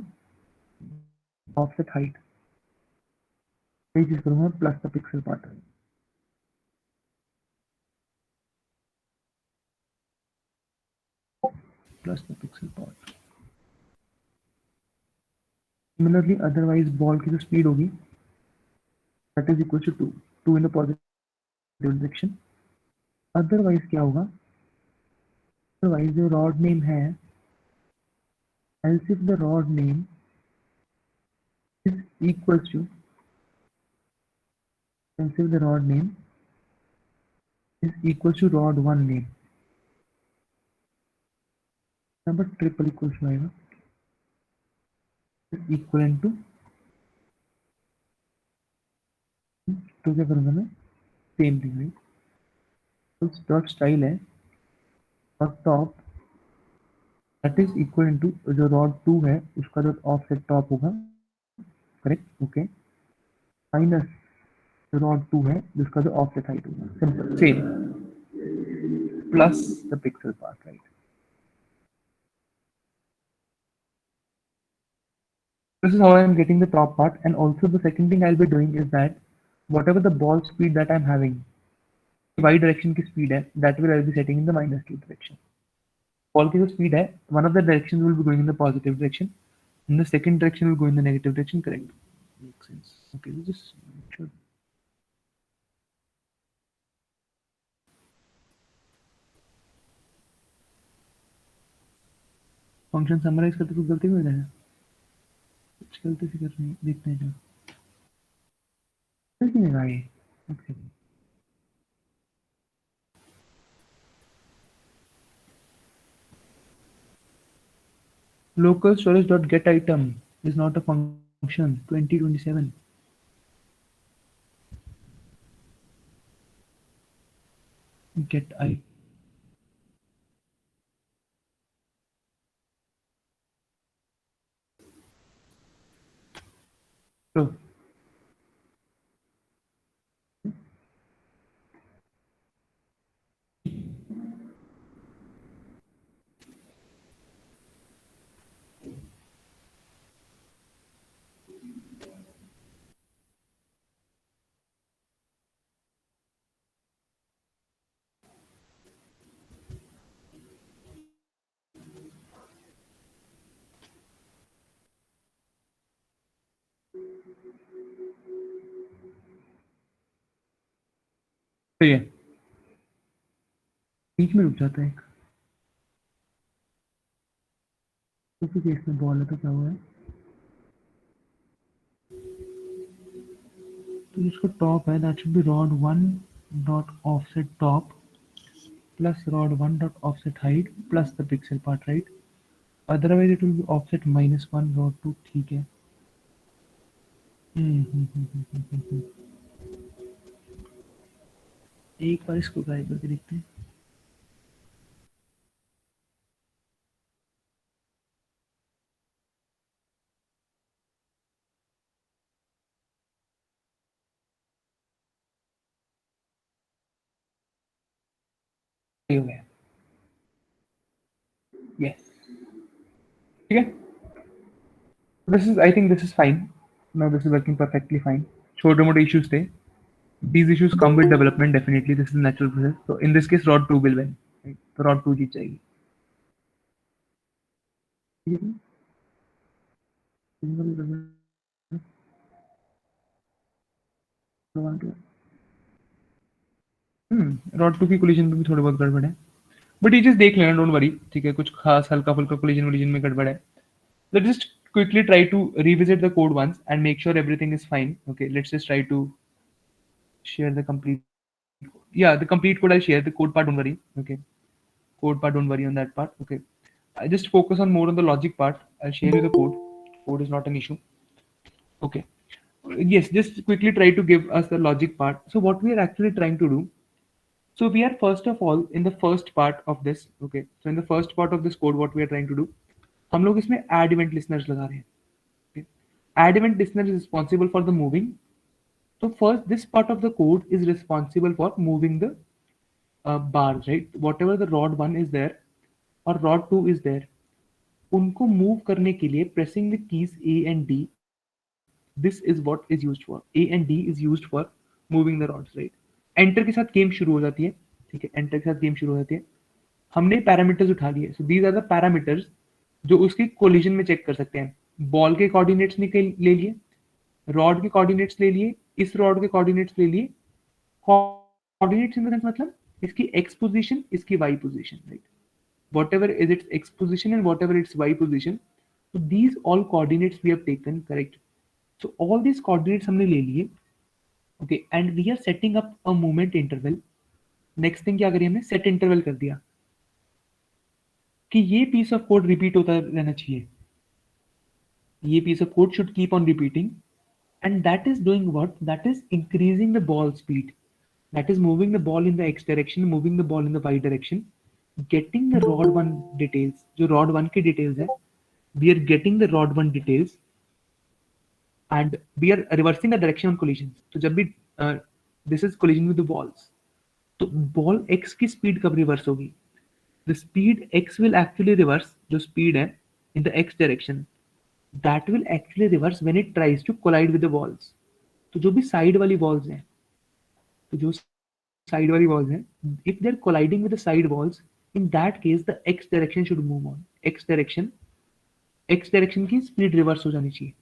offset height, यही चीज करूँगा plus the pixel part, plus the pixel part. Similarly, otherwise ball की जो speed होगी that is equal to 2 in the positive direction. Otherwise क्या होगा? Otherwise जो rod name है, else if the rod name is equals to, else if the rod name is equal to rod 1 name, number triple equals to आएगा equal to, तो क्या करूँगा मैं? Same thing right, तो डॉट स्टाइल है और top that is equal to जो rod 2 है उसका जो ऑफसेट टॉप होगा, करेक्ट, ओके, माइनस जो रॉड 2 है जिसका जो ऑफसेट हाइट होगा, simple same, plus the pixel part right. This is how I am getting the top part, and also the second thing I'll be doing is that whatever the ball speed that I'm having, y direction की speed है, that will I'll be setting in the -2 direction. Ball की जो speed है, one of the directions will be going in the positive direction, and the second direction will go in the negative direction, correct? Makes sense. Okay, we just make sure. Function summarize करते कुछ गलती हो जाएगा, कुछ गलती से कर रहे हैं, देखते हैं जो गलती नहीं भाई. Okay. Local storage dot get item is not a function. 2027. Get item. So ये बीच में रुक जाता है एक, उसी केस में बॉल है तो क्या हुआ है, तो जिसका टॉप है that should B rod 1 dot offset top plus rod 1 dot offset height plus the pixel part, right? Otherwise it will be offset -1 rod 2, ठीक है. एक बार इसको ट्राई करके देखते हैं. हो गया, यस, ठीक है. This is, I think this is fine. Now this is working perfectly fine. छोटे मोटे issues थे. These issues come with development, definitely. This is a natural process. So in this case, rod 2 will win. Right? तो rod 2 जीत जाएगी. ठीक है? Rod 2 की collision में भी थोड़ी बहुत गड़बड़ है, बट ये चीज देख लेना, डोंट वरी, ठीक है. कुछ खास हल्का फुल्का कोलिजन में गड़बड़ है. Let's just quickly try to revisit the code once and make sure everything is fine. Okay, let's just try to share the complete. Yeah, the complete code I'll share. The code part, don't worry. Okay, code part, don't worry on that part. Okay, I just focus on more on the logic part. I'll share you the code. Code is not an issue. Okay. Yes, just quickly try to give us the logic part. So what we are actually trying to do. So we are first of all in the first part of this. Okay. So in the first part of this code, what we are trying to do, हम लोग इसमें add event listeners लगा रहे हैं. Okay. Add event listener is responsible for the moving. So first, this part of the code is responsible for moving the bars, right? Whatever the rod 1 is there or rod 2 is there, उनको move करने के लिए pressing the keys A and D, this is what is used for. A and D is used for moving the rods, right? Enter के साथ game शुरू हो जाती है. ठीक है, एंटर के साथ गेम शुरू हो जाती है. हमने पैरामीटर्स उठा लिए. So these are the parameters जो उसके कोलिजन में चेक कर सकते हैं. बॉल के कोऑर्डिनेट्स ले लिए, रॉड के कोऑर्डिनेट्स ले लिए, इस रॉड के कोऑर्डिनेट्स ले लिए. कोऑर्डिनेट्स इन द सेंस मतलब इसकी एक्स पोजीशन, इसकी y position, right? Whatever is its x position and whatever its y position, so these all coordinates we have taken, correct? So all these coordinates हमने ले लिए. Okay, and we are setting up a movement interval. Next thing क्या करिए, हमने set interval कर दिया कि ये piece of code repeat होता रहना चाहिए. ये piece of code should keep on repeating, and that is doing what? That is increasing the ball speed. That is moving the ball in the x direction, moving the ball in the y direction, getting the rod 1 details. जो rod 1 की details है, we are getting the rod 1 details and we are reversing the direction on collisions. तो जब भी this is collision with the balls, तो ball x की speed कब reverse होगी? The speed x will actually reverse, जो speed है in the x direction, that will actually reverse when it tries to collide with the balls. तो जो भी side वाली balls हैं, तो जो side वाली balls हैं, if they're colliding with the side balls, in that case the x direction should move on. x direction की speed reverse हो जानी चाहिए.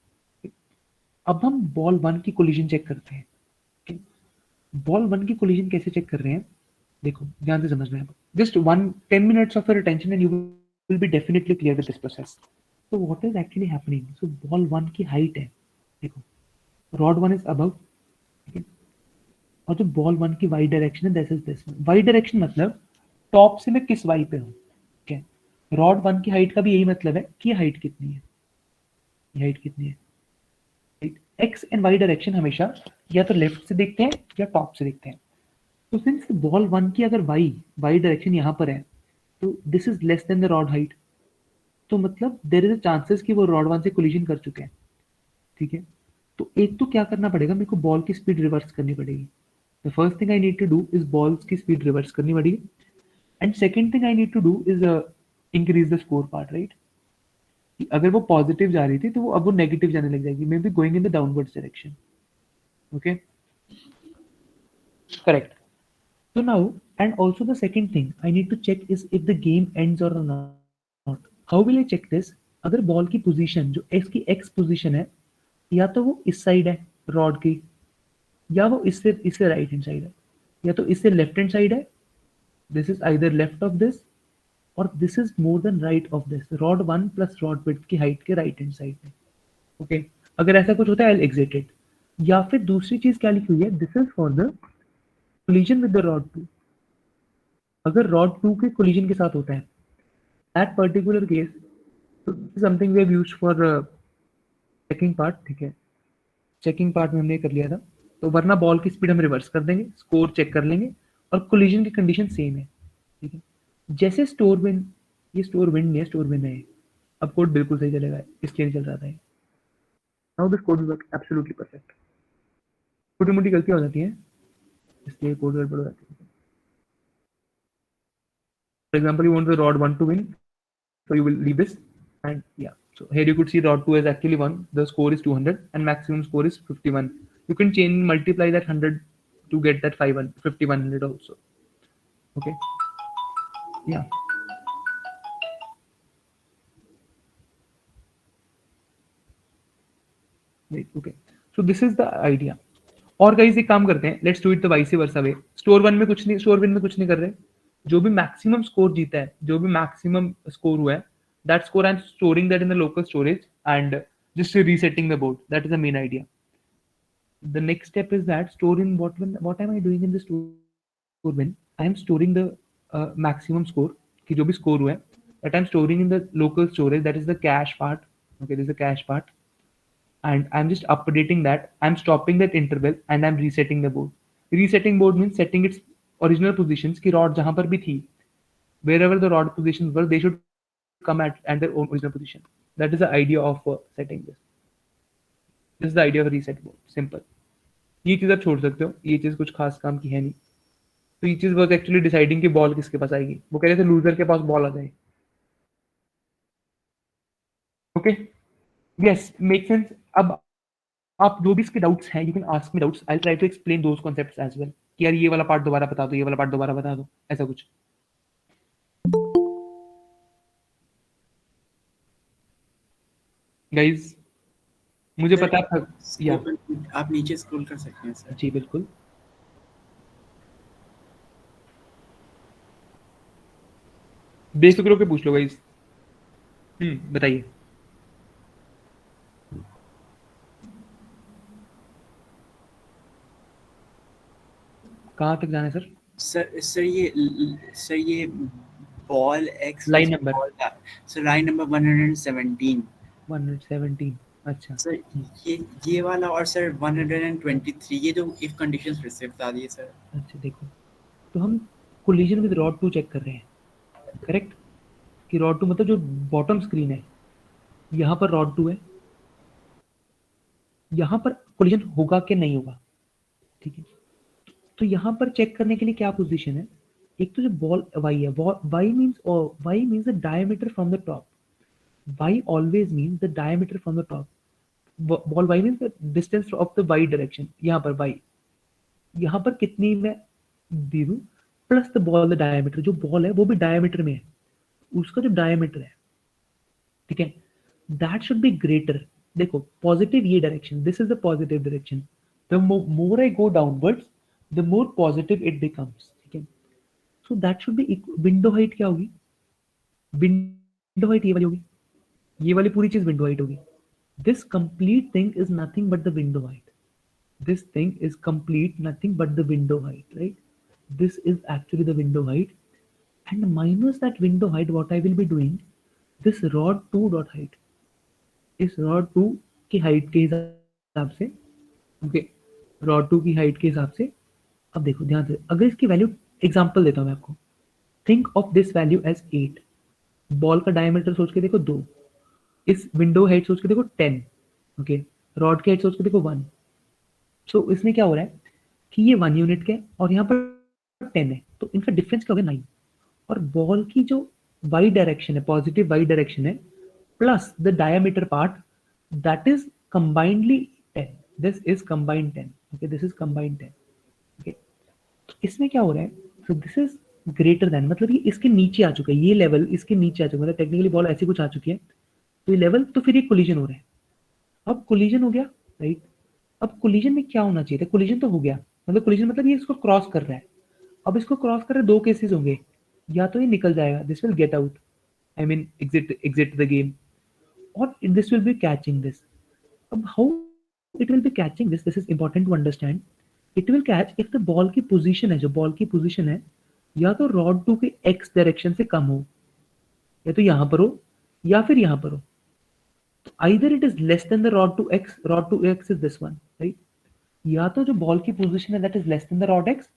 अब हम बॉल 1 की कोलिजन चेक करते हैं. बॉल 1 की कोलिजन कैसे चेक कर रहे हैं? देखो ध्यान से समझना है. Just 10 minutes of your attention and you will be definitely clear with this process. So what is actually happening? So ball 1 की हाइट है, देखो रॉड 1 is above, और जो बॉल 1 की वाई डायरेक्शन है, this is this. Y direction मतलब top से मैं किस वाई पे हूँ. ठीक है, रॉड 1 की हाइट का भी यही मतलब है कि हाइट कितनी है, ये हाइट कितनी है. एक्स एंड वाई डायरेक्शन हमेशा या तो लेफ्ट से देखते हैं या टॉप से देखते हैं. तो सिंस बॉल 1 की अगर वाई डायरेक्शन यहाँ पर है, तो this is less then the rod height. तो मतलब देयर इज अ चांसेस कि वो रॉड 1 से कोलिजन कर चुके हैं. ठीक है, तो एक तो क्या करना पड़ेगा, मेरे को बॉल की स्पीड रिवर्स करनी पड़ेगी. The first thing I need to do is balls की स्पीड रिवर्स करनी पड़ेगी. And second thing I need to do is increase the score part, right? अगर वो पॉजिटिव जा रही थी तो वो अब वो नेगेटिव जाने लग जाएगी, may be going in the downward direction. Okay, correct. So now, and also the second thing I need to check is if the game ends or not. How will I check this? अगर ball की position जो इसकी x position है, या तो वो इस side है रॉड की, या वो इससे राइट हैंड साइड है, या तो इससे लेफ्ट हैंड साइड है. This is either left of this or this is more than right of this. Rod 1 plus rod width की हाइट के राइट हैंड साइड में. ओके, अगर ऐसा कुछ होता है आई विल एग्जिट इट. या फिर दूसरी चीज क्या लिखी हुई है, this is for the collision with the rod 2. अगर रॉड 2 के कोलिजन के साथ होता है, that particular case, something we have used for checking part. ठीक है, चेकिंग पार्ट में हमने कर लिया था. तो वरना बॉल की स्पीड हम रिवर्स कर देंगे, स्कोर चेक कर लेंगे और कोलिजन की कंडीशन सेम है. ठीक है, जैसे स्टोर विन, ये स्टोर विन नहीं है, स्टोर विन है. अब कोड बिल्कुल सही चलेगा, इसलिए नहीं चल रहा था. Now this code work absolutely perfect. छोटी मोटी गलतियां हो जाती हैं, इसलिए कोड गड़बड़ हो जाती है. For example, you want the rod 1 to win, so you will leave this, and yeah. So here you could see rod 2 is actually 1. The score is 200 and maximum score is 51. You can multiply that 100 to get that 5100 also. Okay. Yeah. Right. Okay. So this is the idea. और guys एक काम करते हैं, let's do it the vice versa way. Store win में कुछ नहीं कर रहे. जो भी मैक्सिमम स्कोर जीता है, जो भी मैक्सिमम स्कोर हुआ है, that score I am storing that in the local storage and just resetting the board. That is the main idea. The next step is that store in what am I doing in the store win? I am storing the maximum score कि जो भी score हुआ है, that I'm storing in the local storage, that is the cache part. Okay, this is the cache part, and I'm just updating that. I'm stopping that interval and I'm resetting the board. Resetting board means setting its original positions कि rod जहां पर भी थी, wherever the rod positions were, they should come at their own original position. That is the idea of setting this. This is the idea of reset board. Simple. ये चीज आप छोड़ सकते हो, ये चीज कुछ खास काम की है नहीं. तो ये चीज वाज एक्चुअली डिसाइडिंग कि बॉल किसके पास आएगी. वो कह रहे थे लूजर के पास बॉल आ जाए. Okay, yes, make sense. अब आप जो भी इसके डाउट्स हैं, you can ask me doubts. I try to explain those concepts as well कि यार ये वाला पार्ट दोबारा बता दो, ये वाला पार्ट दोबारा बता दो, ऐसा कुछ. गाइस, मुझे सर, पता था. या आप नीचे स्क्रॉल कर सकते हैं सर. जी बिल्कुल. बेफिक्र होके पूछ लो गाइस. बताइए. कहाँ तक जाना है सर? सर ये ball x line number. Sir line number 117. 117. अच्छा सर ये वाला, और सर 123 ये जो इफ कंडीशंस फिर से बता दिए सर. अच्छा देखो, तो हम कोलिजन विद रॉड 2 चेक कर रहे हैं, करेक्ट? कि रॉड 2 मतलब जो बॉटम स्क्रीन है, यहाँ पर रॉड 2 है, यहाँ पर कोलिजन होगा कि नहीं होगा. ठीक है, तो यहाँ पर चेक करने के लिए क्या पोजीशन है? एक तो जो बॉल वाई है, y means the diameter from the top. Y always means the diameter from the top. Ball y means the distance of the y direction. यहाँ पर वाई, यहाँ पर कितनी मैं दे दूं, plus the ball the diameter. जो बॉल है वो भी डायमीटर में है, उसका जो डायमीटर है, ठीक है, दैट शुड बी ग्रेटर. देखो पॉजिटिव ये direction, this is the positive direction. The more I go downwards, the more positive it becomes. ठीक है, so that should B. Window height क्या होगी? विंडो हाइट ये वाली होगी, ये वाली पूरी चीज विंडो हाइट होगी. This complete thing is nothing but the window height. This thing is complete nothing but the window height, right? This is actually the window height, and minus that window height, what I will be doing, this rod 2 dot height, इस rod 2 की height के हिसाब से, okay, rod 2 की height के हिसाब से. अब देखो ध्यान से, अगर इसकी वैल्यू, एग्जांपल देता हूं मैं आपको. Think of this value as 8. Ball का डायमीटर सोच के देखो 2, इस विंडो हाइट सोच के देखो 10, ओके, रॉड की हाइट सोच के देखो 1. सो इसमें क्या हो रहा है कि ये 1 यूनिट के और यहाँ पर 10 है, तो इनका डिफरेंस क्या हो गया 9. और बॉल की जो वाई डायरेक्शन है, पॉजिटिव वाई डायरेक्शन है, plus the diameter part, that is combinedly 10. This is combined 10. Okay, this is combined 10. Okay, तो इसमें क्या हो रहा है? सो दिस इज ग्रेटर देन, मतलब ये इसके नीचे आ चुका है, ये लेवल इसके नीचे आ चुका है, मतलब टेक्निकली बॉल ऐसी कुछ आ चुकी है, तो ये लेवल, तो फिर ये कोलिजन हो रहा है. अब कोलिजन हो गया, राइट? अब कोलिजन में क्या होना चाहिए था? कोलिजन तो हो गया, मतलब कोलिजन मतलब ये इसको क्रॉस कर रहा है. अब इसको क्रॉस कर रहे दो केसेस होंगे, या तो ये निकल जाएगा, this will get out, I mean exit the game, और this will be catching this. अब how it will be catching this, this is important to understand. It will catch if the ball की position है, जो ball की position है, या तो rod 2 के एक्स डायरेक्शन से कम हो, या तो यहां पर हो, या फिर यहां पर हो. Either it is less than the rod to x is this one, right? या तो जो बॉल की पोजीशन है that is less than the rod x,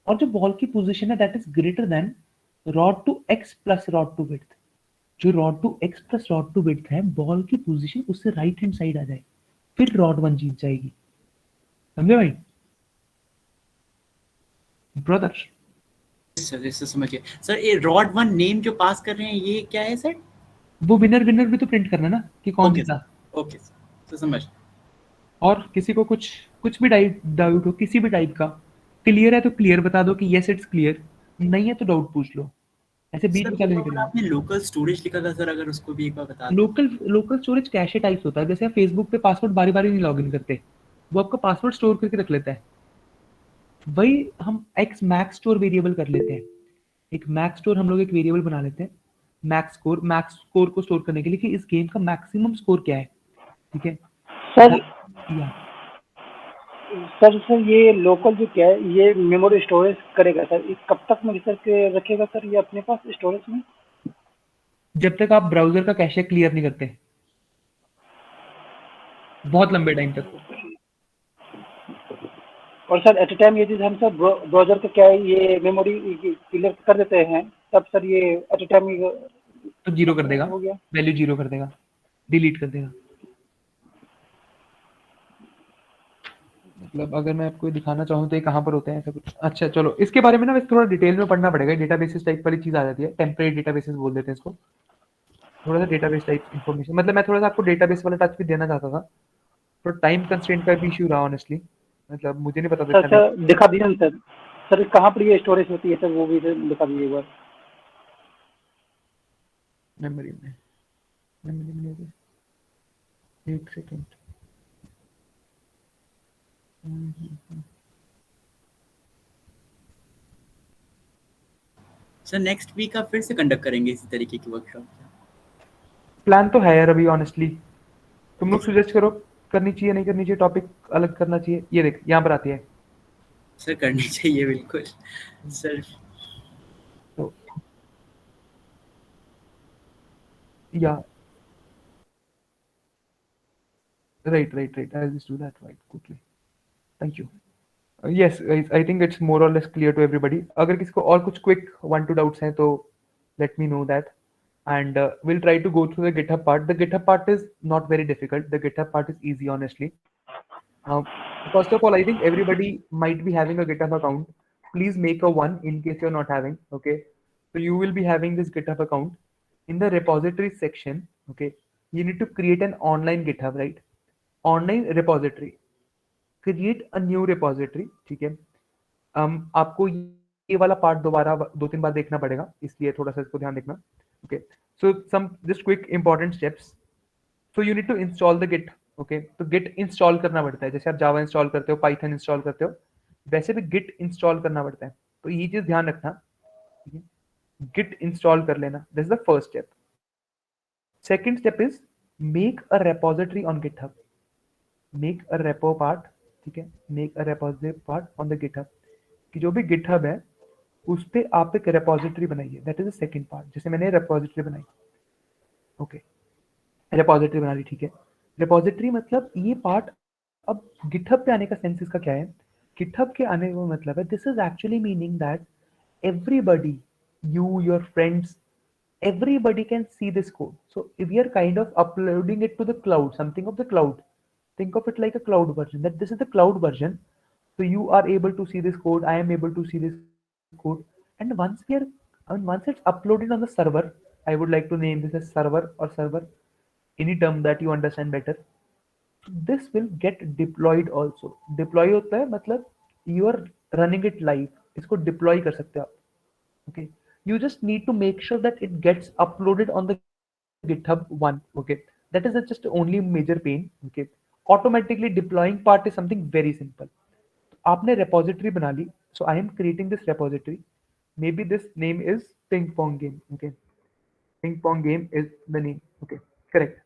और जो बॉल की पोजीशन है that is greater than rod to x plus rod to width. जो rod to x plus rod to width है, बॉल की पोजीशन उससे राइट हैंड साइड आ जाए, फिर रॉड 1 जीत जाएगी. समझे भाई? ब्रदर सर समझिए सर, ये रॉड 1 नेम जो पास कर रहे हैं ये क्या है सर? वो विनर भी तो प्रिंट करना ना कि कौन जीता. ओके सर, तो समझ. और किसी को कुछ भी डाउट हो किसी भी टाइप का, क्लियर है तो क्लियर बता दो कि यस इट्स क्लियर, नहीं है तो डाउट पूछ लो, ऐसे बीच में चालू नहीं करना. आपने लोकल स्टोरेज लिखा था सर, अगर उसको भी एक बार बता दो. लोकल स्टोरेज कैशे टाइप्स होता है. जैसे आप फेसबुक पे पासवर्ड बारी बारी नहीं लॉगिन करते, वो आपका पासवर्ड स्टोर करके रख लेता है. वही हम एक्स मैक्स स्टोर वेरिएबल कर लेते हैं. एक मैक्स स्टोर हम लोग एक वेरिएबल बना लेते हैं, मैक्स स्कोर को स्टोर करने के लिए कि इस गेम का मैक्सिमम स्कोर क्या है. ठीक है सर. या सर ये लोकल जो क्या है, ये मेमोरी स्टोरेज करेगा सर, कब तक में सर के रखेगा सर ये अपने पास स्टोरेज में? जब तक आप ब्राउजर का कैशे क्लियर नहीं करते, बहुत लंबे टाइम तक। और सर एट ए टाइम ये चीज़ हम सर ब्राउजर का क्या है, ये मेमोरी क्लियर कर देते हैं, तब सर ये एट ए टाइम तो जीरो कर देगा, हो गया। वैल्यू जीरो कर देगा, डिलीट कर देगा। मतलब अगर मैं आपको दिखाना चाहूँ तो ये कहाँ पर होते हैं ऐसा कुछ। अच्छा चलो, इसके बारे में ना वैसे थोड़ा डिटेल में पढ़ना पड़ेगा। डेटाबेसेस टाइप वाली चीज़ आ जाती है, टेम्परेरी डेटाबेसेस बोल देते हैं इसको। थोड़ा सा डेटाबेस टाइप इन्फॉर्मेशन, मतलब मैं थोड़ा सा आपको डेटाबेस वाला टच भी देना चाहता था, तो टाइम कंस्ट्रेंट का भी इशू रहा ऑनेस्टली, मतलब मुझे नहीं पता था सर इतना टाइम। सर दिखा दीजिए ना सर, सर कहाँ पर ये स्टोरेज होती है सर, वो भी सर दिखा दीजिए एक बार। मेमोरी में, मेमोरी में एक सेकेंड। सर नेक्स्ट वीक आप फिर से कंडक्ट करेंगे इसी तरीके की वर्कशॉप? प्लान तो है यार अभी ऑनेस्टली, तुम लोग सुजेस्ट करो, करनी चाहिए नहीं करनी चाहिए, टॉपिक अलग करना चाहिए। ये देख यहाँ पर आती है सर करनी चाहिए बिल्कुल सर। तो या right, I'll just do that right quickly. Thank you. Yes, I think it's more or less clear to everybody. अगर किसी को और कुछ quick 1-2 doubts हैं तो let me know that, and we'll try to go through the GitHub part. The GitHub part is not very difficult. The GitHub part is easy, honestly. Uh, First of all, I think everybody might be having a GitHub account. Please make a one in case you're not having. Okay, so you will be having this GitHub account. In the repository section, okay, you need to create an online GitHub, right? Online repository. Create a new repository, ठीक है। आपको ये वाला part दोबारा 2-3 बार देखना पड़ेगा, इसलिए थोड़ा सा इसको ध्यान देखना। Okay, so some just quick important steps. So you need to install the git. Okay, तो गिट इंस्टॉल करना पड़ता है, जैसे आप जावा इंस्टॉल करते हो, पाइथन इंस्टॉल करते हो, वैसे भी गिट इंस्टॉल करना पड़ता है। तो ये चीज ध्यान रखना, ठीक है। गिट इंस्टॉल कर लेना, this is the first step. Second step is make a repository on GitHub. Make a repo part, ठीक है, make a repository part on the GitHub, कि जो भी गिटहब है उस पे आप एक रेपोजिटरी बनाइए। That is the second part, जैसे मैंने रेपोजिटरी बनाई। ओके, रेपोजिटरी बना ली, ठीक है। रेपोजिटरी मतलब ये पार्ट, अब गिटहब पे आने का सेंस इसका क्या है? गिटहब के आने का मतलब है, this is actually meaning that everybody, you, your friends, everybody can see this code. So if we are kind of uploading it to the cloud, something of the cloud, think of it like a cloud version, that this is the cloud version. So you are able to see this code, I am able to see this code, and once we are, and once it's uploaded on the server, I would like to name this as server or server, any term that you understand better. This will get deployed also. Deploy होता है मतलब you are running it live, इसको deploy कर सकते हो आप। Okay, you just need to make sure that it gets uploaded on the GitHub one. Okay, that is just the only major pain. Okay, automatically deploying part is something very simple. आपने repository बना ली, so I am creating this repository. Maybe this name is ping pong game. Okay, ping pong game is the name. Okay, correct.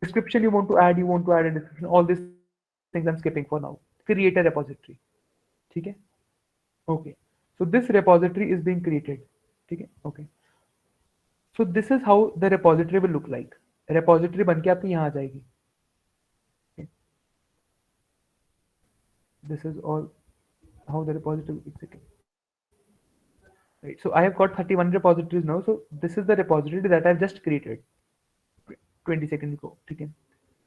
Description you want to add a description, all these things I'm skipping for now. Create a repository, ठीक है। Okay, so this repository is being created, ठीक है। Okay, so this is how the repository will look like. repository बन के आपकी यहाँ आ जाएगी। Okay. This is all how the repository will be. Right, so I have got 31 repositories now, so this is the repository that I've just created 20 seconds ago, ठीक है।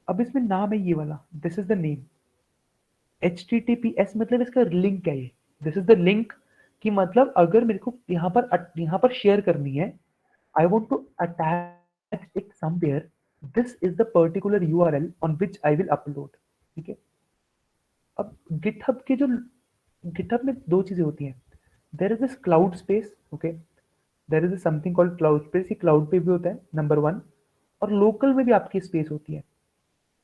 अब इसमें नाम है ये वाला, this is the name, HTTPS मतलब इसका लिंक है ये, this is the link, कि मतलब अगर मेरे को यहाँ पर शेयर करनी है, I want to attach it somewhere, this is the particular URL on which I will upload, ठीक है। अब GitHub के जो GitHub में दो चीजें होती हैं, there is this cloud space, okay, there is something called cloud space, ये cloud पे भी होता है नंबर 1, और लोकल में भी आपकी स्पेस होती है।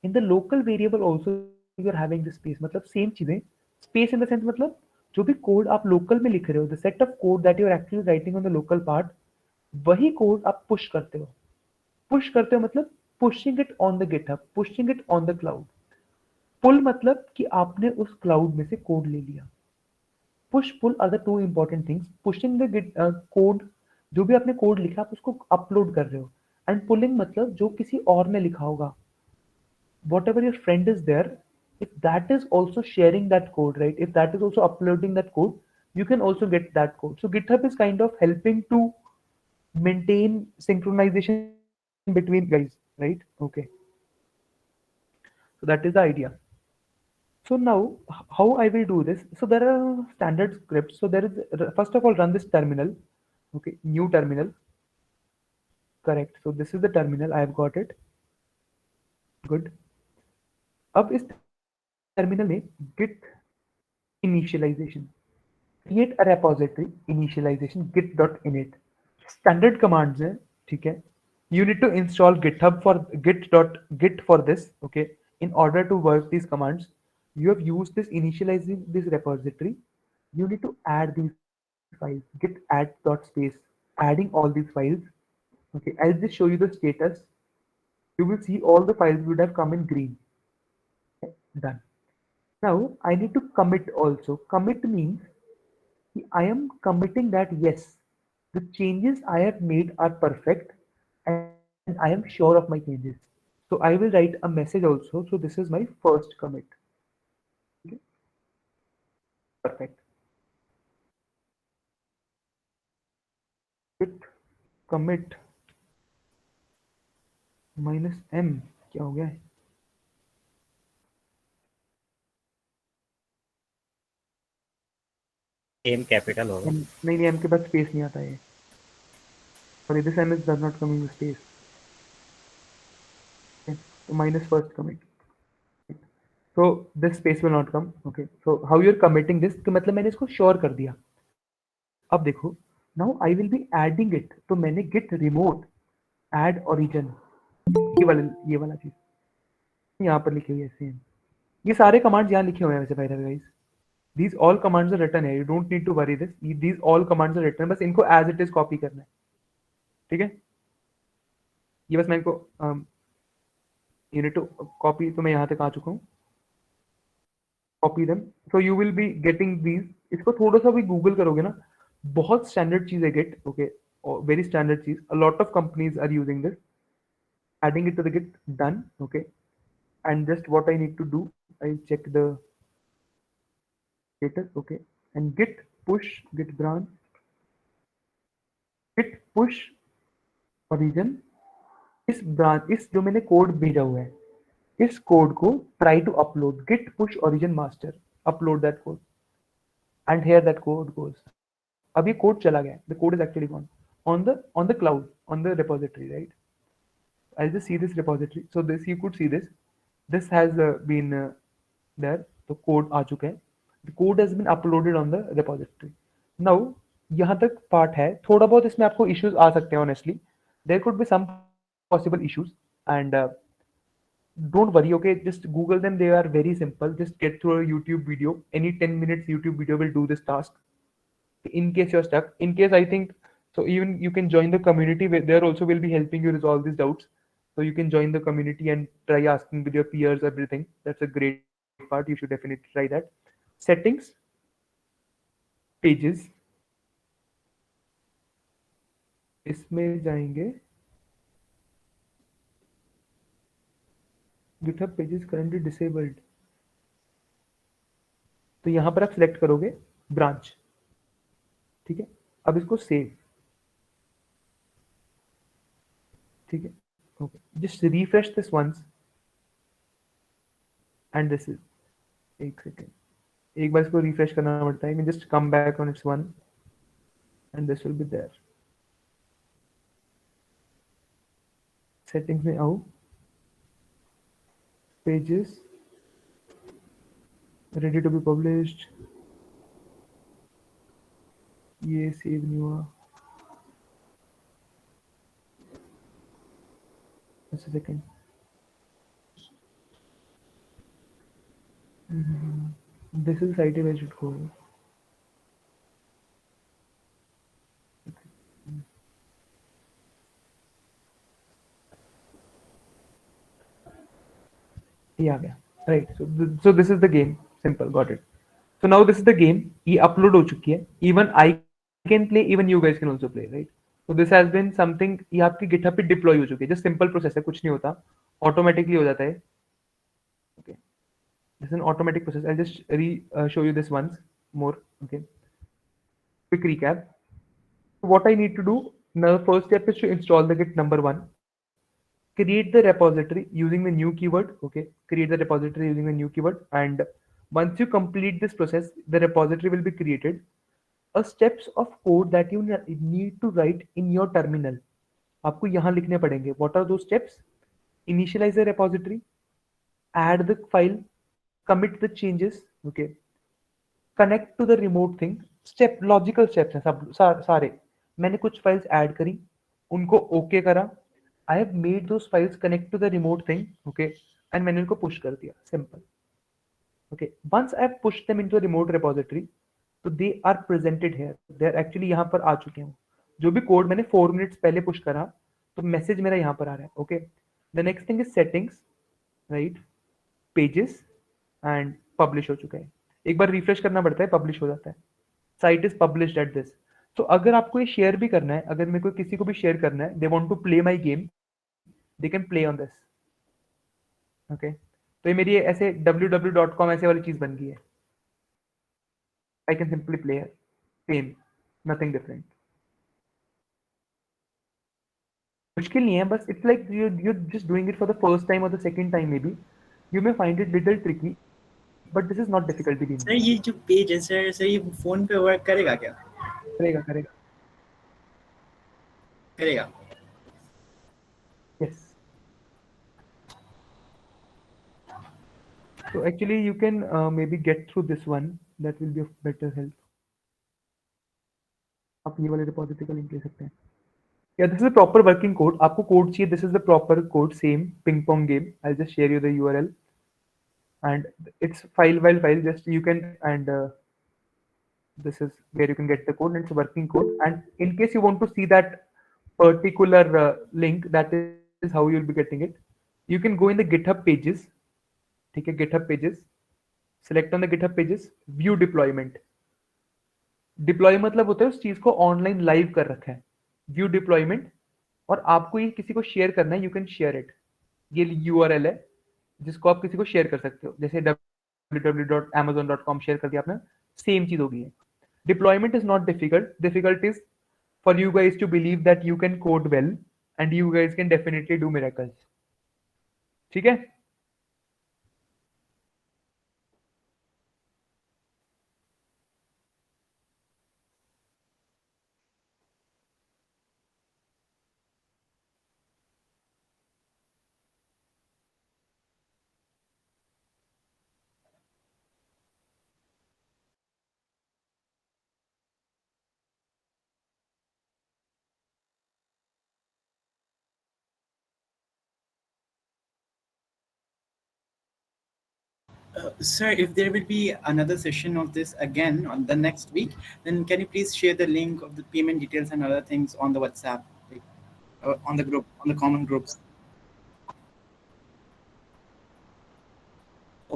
In the local variable also you are having the space, मतलब सेम चीजें, स्पेस इन द सेंस मतलब जो भी कोड आप लोकल में लिख रहे हो, the set of code that you are actually writing on the local part, वही कोड आप पुश करते हो। पुश करते हो मतलब pushing it on the GitHub, pushing it on the cloud. Pull मतलब कि आपने उस क्लाउड में से कोड ले लिया। Push pull are the two important things. Pushing the code जो भी आपने कोड लिखा आप उसको अपलोड कर रहे हो, एंड पुलिंग मतलब जो किसी और ने लिखा होगा, whatever your friend is there, if that is also sharing that code, right, if that is also uploading that code, you can also get that code. So GitHub is kind of helping to maintain synchronization between guys, right? Okay, so that is the idea. So now how I will do this, so there are standard scripts. So there is, first of all, run this terminal. Okay, new terminal, correct. So this is the terminal, I have got it. Good. अब इस terminal में git initialization, create a repository, initialization git.init, standard commands है, ठीक है. You need to install github for git for this, okay. In order to work these commands, you have used this initializing this repository, you need to add these files, git add dot space, adding all these files, okay. I'll just show you the status. You will see all the files would have come in green. Okay, done. Now I need to commit also. Commit means I am committing that yes, the changes I have made are perfect and I am sure of my changes. So I will write a message also. So this is my first commit. Okay, perfect. Git commit minus m, क्या हो गया है? M capital होगा। नहीं नहीं, m के बाद space नहीं आता है। Sorry, this m is does not come in the space. Okay, so minus first commit. So this space will not come. Okay, so how you're committing this, कि मतलब मैंने इसको श्योर कर दिया. अब देखो, now I will be adding it. तो मैंने git remote add origin, ये वाला चीज यहाँ पर लिखी हुई है सेम. ये सारे कमांड्स यहाँ लिखे हुए हैं वैसे by the way guys. These all commands are written here. You don't need to worry this. These all commands are written. बस इनको as it is copy करना है. ठीक है? ये बस मैं इनको you need to copy. तो मैं यहाँ तक आ चुका हूँ. Copy them. So you will be getting these. इसको थोड़ा सा भी गूगल करोगे ना, बहुत स्टैंडर्ड चीज है Git. Okay, very standard चीज. A lot of companies are using this. Adding it to the Git, done. Okay, and just what I need to do, I check the status. Okay, and git push, git branch, git push origin. इस branch, इस जो मैंने code भेजा हुआ है, इस code को try to upload. git push origin master, upload that code, and here that code goes. अब ये कोड चला गया. The code is actually gone on the cloud, on the repository, right? I'll just see this repository. So this, you could see this. This has been there. तो code आ चुका है. The code has been uploaded on the repository. Now यहाँ तक part है. थोड़ा बहुत इसमें आपको इश्यूज आ सकते हैं honestly. There could be some possible issues, and don't worry. Okay, just Google them. They are very simple. Just get through a YouTube video. Any 10 minutes YouTube video will do this task. In case you're stuck, in case I think so, even you can join the community where there also will be helping you resolve these doubts. So you can join the community and try asking with your peers everything. That's a great part. You should definitely try that. Settings, pages, इसमें जाएंगे. GitHub pages currently disabled. तो यहाँ पर आप select करोगे branch. ठीक है, अब इसको सेव. ठीक है, okay. Just refresh this once and this is, एक सेकेंड, एक बार इसको रिफ्रेश करना पड़ता है. Just come back on it's one and this will be there. Settings में आओ, pages, ready to be published, ये सेव नहीं हुआ. Just a second. This is the site where I should go. ये आ गया. Right. So this is the game. Simple. Got it. So now this is the game. ये upload हो चुकी है. Even I can play. Even you guys can also play. Right. So this has been something, ये आपकी GitHub पे deploy हो चुकी है. जस्ट सिंपल प्रोसेस है, कुछ नहीं होता, ऑटोमेटिकली हो जाता है. Okay, this is an automatic process. I'll just show you this once more. Okay, quick recap. What I need to do now, first step is to install the Git number one. Create the repository using the new keyword. Okay, create the repository using the new keyword, and once you complete this process, the repository will be created. A steps of code that you need to write in your terminal, आपको यहाँ लिखने पड़ेंगे. What are those steps? Initialize the repository, add the file, commit the changes. Okay, connect to the remote thing. Step logical steps हैं सब सारे. मैंने कुछ files add करी, उनको ओके करा. I have made those files connect to the remote thing. Okay, and मैंने उनको push कर दिया. Simple. Okay, once I have pushed them into a remote repository, so they are presented here. They are actually यहाँ पर आ चुके हैं. जो भी कोड मैंने 4 मिनट्स पहले पुश करा, तो मैसेज मेरा यहाँ पर आ रहा है. Okay, the next thing is settings, right, pages and publish हो चुका है. एक बार रिफ्रेश करना पड़ता है, पब्लिश हो जाता है. Site is published at this. तो अगर आपको ये शेयर भी करना है, अगर मेरे को किसी को भी शेयर करना है, they want to play my game, they can play on this. Okay, तो ये मेरी ऐसे www.com ऐसे वाली चीज बन गई है. I can simply play it. Same, nothing different. मुश्किल नहीं है, बस it's like you're just doing it for the first time or the second time maybe. You may find it little tricky, but this is not difficult to be. Sir ये जो page है sir ये phone पे work करेगा क्या? करेगा करेगा करेगा. Yes. So actually you can maybe get through this one. That will be of better help. आप ये वाले repository का link ले सकते हैं. Yeah, this is a proper working code. आपको code चाहिए. This is the proper code. Same ping pong game. I'll just share you the URL. And it's file while file. Just you can, and this is where you can get the code. And it's a working code. And in case you want to see that particular link, that is how you'll be getting it. You can go in the GitHub pages. ठीक है, GitHub pages. Select on the GitHub pages. View deployment. Deploy मतलब होता है उस चीज को online live कर रखा है. View deployment. और आपको ये किसी को शेयर करना है, यू कैन शेयर इट. ये यूआरएल है जिसको आप किसी को शेयर कर सकते हो. जैसे www.amazon.com शेयर कर दिया आपने, सेम चीज होगी. Deployment is not difficult. Difficult is for you guys to believe that you can code well and you guys can definitely do miracles. ठीक है. Sir, if there will be another session of this again on the next week, then can you please share the link of the payment details and other things on the WhatsApp, like, on the group, on the common groups?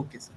Okay, sir.